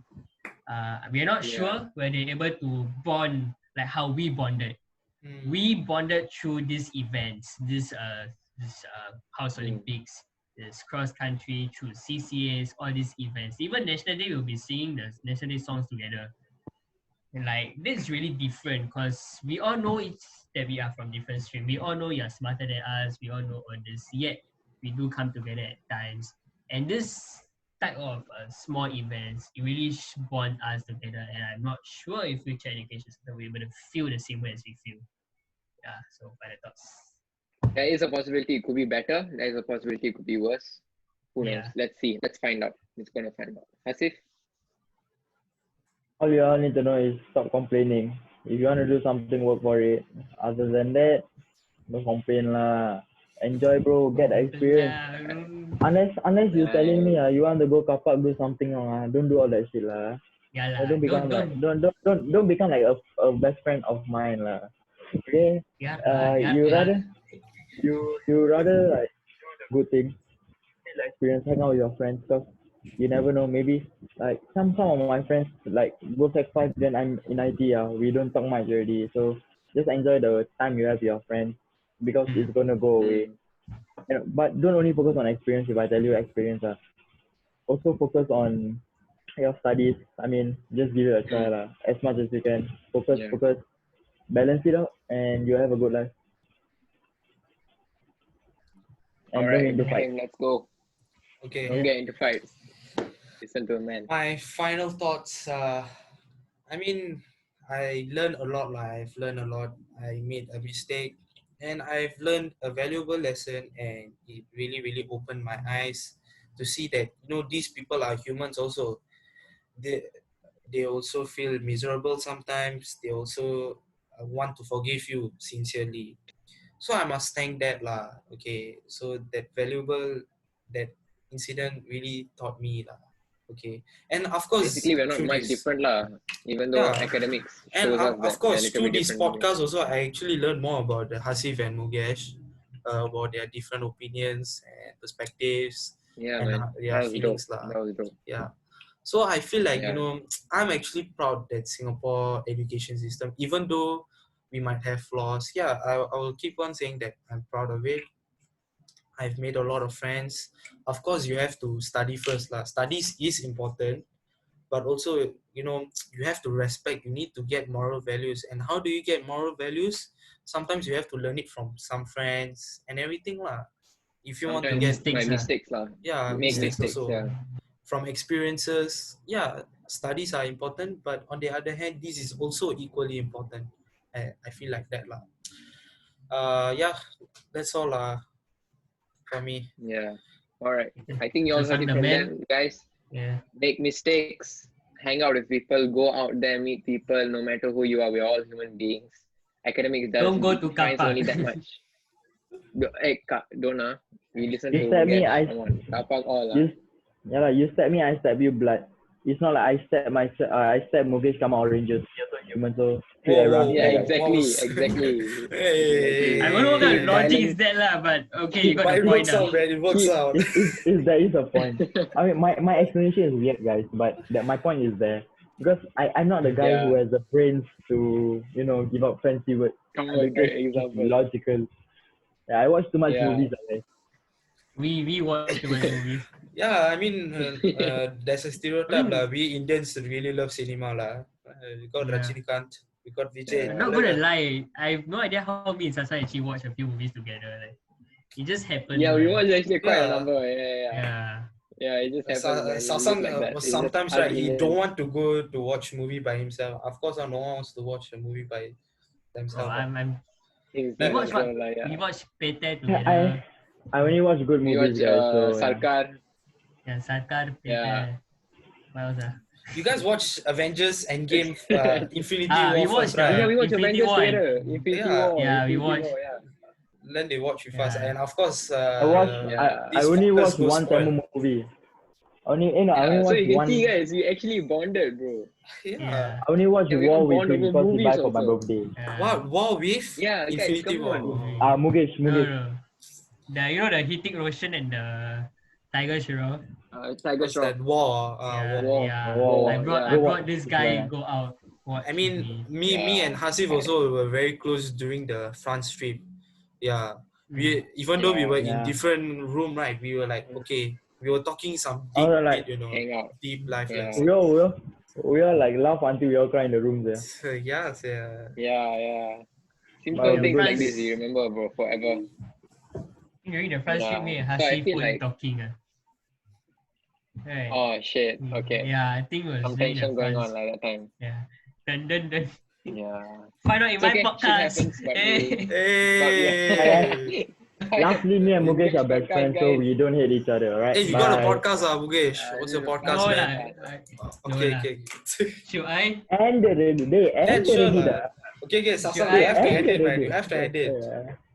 We are not Yeah. sure whether they're able to bond like how we bonded. We bonded through these events, this House Olympics, this cross country, through CCAs, all these events. Even National Day, we'll be singing the National Day songs together. And like this is really different because we all know that we are from different stream. We all know you're smarter than us. We all know all this. Yet we do come together at times. And this type of small events, it really bond us together. And I'm not sure if future education system will be able to feel the same way as we feel. Yeah. So final thoughts. There is a possibility it could be better. There is a possibility it could be worse. Who knows? Yeah. Let's see. Let's find out. It's gonna find out. Hasif? All you all need to know is stop complaining. If you want to do something, work for it. Other than that, don't complain lah. Enjoy, bro. Get the experience. Unless you're telling me you want to go kapak do something wrong, don't do all that shit lah. Yeah lah. Don't become don't become like a best friend of mine lah. Okay. You rather like do good things, get the experience, hang out with your friends, cause you never know. Maybe like some of my friends like go Sec 5, then I'm in IT. We don't talk much already. So just enjoy the time you have with your friends because it's gonna go away. But don't only focus on experience. If I tell you experience, also focus on your studies. I mean, just give it a try lah. As much as you can. Focus, balance it out, and you have a good life. And All right, don't into fight. let's go. Okay. Don't get into fights. Listen to a man. My final thoughts. I mean, I learned a lot. I've learned a lot. I made a mistake, and I've learned a valuable lesson, and it really, really opened my eyes to see that these people are humans also. They also feel miserable sometimes. They also want to forgive you sincerely. So I must thank that lah. Okay, so that incident really taught me lah. Okay, and of course, Basically, we're not through much this, different lah. Even though academics and shows us of that course they're a through little bit this different. podcast also, I actually learned more about the Hasif and Mugesh, about their different opinions and perspectives. Yeah, and man. their That was feelings dope. lah. That was dope. Yeah. So I feel like Yeah. I'm actually proud that Singapore education system, even though we might have flaws, I will keep on saying that I'm proud of it. I've made a lot of friends. Of course, you have to study first lah. Studies is important, but also you have to respect. You need to get moral values. And how do you get moral values? Sometimes you have to learn it from some friends and everything lah. If you want to get mistakes lah. Make mistakes mistakes. also. Yeah. From experiences, studies are important, but on the other hand, this is also equally important. I feel like that lah. That's all for me. Yeah. All right. I think you all heard it from them, guys. Yeah. Make mistakes. Hang out with people. Go out there, meet people. No matter who you are, we're all human beings. Academics Don't go to defines only that much. Don't we listen You to stab me, Mugesh. Come on, kapak all you stab me, I stab you blood. It's not like I stab Mugesh, come out Rangers. You're so human, so yeah, exactly. Hey. I don't know what kind of logic is that lah, but okay, you got the point now. It works out. There is a point. I mean, my explanation is weird, guys, but my point is there. because I'm not the guy who has the brains to, give up fancy words. Come I'm the on, guy great who's just example. logical. Yeah, I watch too much Yeah. movies, guys. We watch too many movies. Yeah, I mean, there's a stereotype lah. We Indians really love cinema lah. We got Yeah. Rajinikanth, we got Vijay. I'm not gonna lie, I have no idea how me and Sasa actually watch a few movies together. Like, it just happened. Yeah, we man. watched actually quite a Yeah. number. Yeah. Yeah. Yeah, it just happened. man. It Sasang looks like that. It's just sometimes us right, he Indians. don't want to go to watch movie by himself. Of course, no one wants to watch a movie by Oh, themselves. He's we like watch that, what? so, like, We watch Pete Yeah, together. I only watch good we movies, watch guys. So, Sarkar. Yeah, Sarkar, Pete. Yeah. What else? You guys watch Avengers Endgame, Infinity We War first, watched right? Yeah, we watch Infinity Avengers War. together. Infinity Yeah. War. Yeah, we Infinity watch. War, yeah. Then they watch with us, Yeah. and of course, I watch. Yeah. I this only podcast watch goes one spoiled. Tamil movie. I only So watch you can one. see, guys, we actually bonded, bro. Yeah. I only watch Yeah, we War can with bond him over because he movies buy for my also. birthday. What War with Yeah, guys, Infinity come War? on. Mugesh. No. The Hithik Roshan and the Tiger Shroff. Tiger What's Shroff. that? War. Yeah, War. yeah. War. I brought Yeah. I brought this guy Yeah. go out. Watch I mean, with me. me and Hasif also were very close during the France trip. Yeah. Even though we were in Yeah. different room, right? We were like, okay, we were talking some I deep, was like, Hang out. deep life Yeah. lessons. we all like laugh until we all cry in the room there. Yes, Yeah. Simple Well, things like France- this, you remember, bro, forever. During the first trip, me and So I Hasif feel were like- talking. Right. Oh, shit. Okay. Yeah, I think it was Some during tension the going France. on like that time. Yeah. Then Yeah. find out in It's my okay, shit podcast. happens, but Hey. Lastly, me and Mugesh are best friends, so we don't hate each other, alright? Hey, you got a Bye. podcast, Mugesh? What's your podcast, No man? lah. Okay, No lah. okay. Should I? End already. Then sure Already lah. Okay, Sasa, Should we I have to end edit, man. already. You have to edit.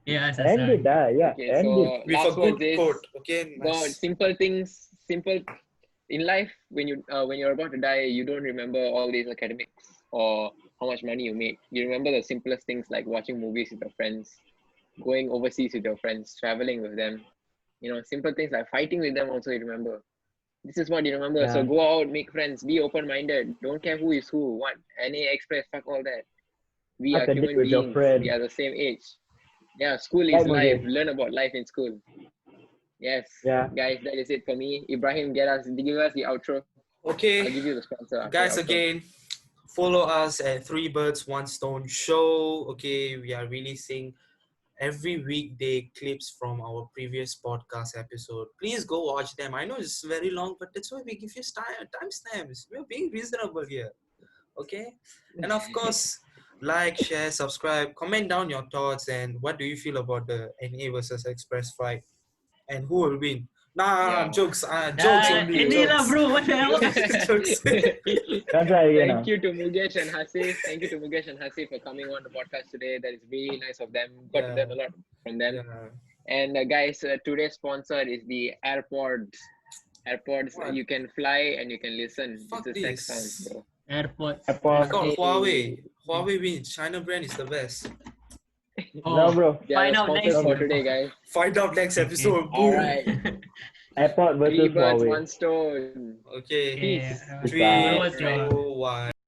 Yeah, End Sasa. it, yeah. Okay, End so it. With a last good word is, quote, okay? God, Nice. simple things, simple in life. When you're about to die, you don't remember all these academics or how much money you made. You remember the simplest things like watching movies with your friends, going overseas with your friends, traveling with them. Simple things like fighting with them also you remember. This is what you remember. Yeah. So go out, make friends, be open-minded. Don't care who is who, what, NA Express, fuck all that. We Have are a date human with your beings. friend. We are the same age. Yeah, school is Right, life. Mugesh. Learn about life in school. Yes. Yeah. Guys, that is it for me. Ibrahim, give us the outro. I'll Okay, give you the sponsor. after guys, the outro. again, follow us at Three Birds, One Stone Show. Okay, we are releasing every weekday clips from our previous podcast episode. Please go watch them. I know it's very long, but that's why we give you timestamps. We're being reasonable here. Okay? And of course, like, share, subscribe, comment down your thoughts and what do you feel about the NA versus Express fight and who will win. Yeah. Jokes only. Any lah, Jokes. bro. What the hell? Jokes. That's right again. Thank you to Mugesh and Hasif. Thank you to Mugesh and Hasif for coming on the podcast today. That is really nice of them. Got to learn a lot from them. Yeah. And guys, today's sponsor is the AirPods. AirPods, What? you can fly and you can listen. Fuck it's a sex this. sound, bro. Airport. I Apple. got Hey. Huawei. Huawei wins. China brand is the best. No, bro. They are Find the out sponsors next for week. today, guys. Find out next episode. All Boom. right. Airport Three versus birds, Huawei. one stone. Okay. Yeah. Three, What's your- 2, 1.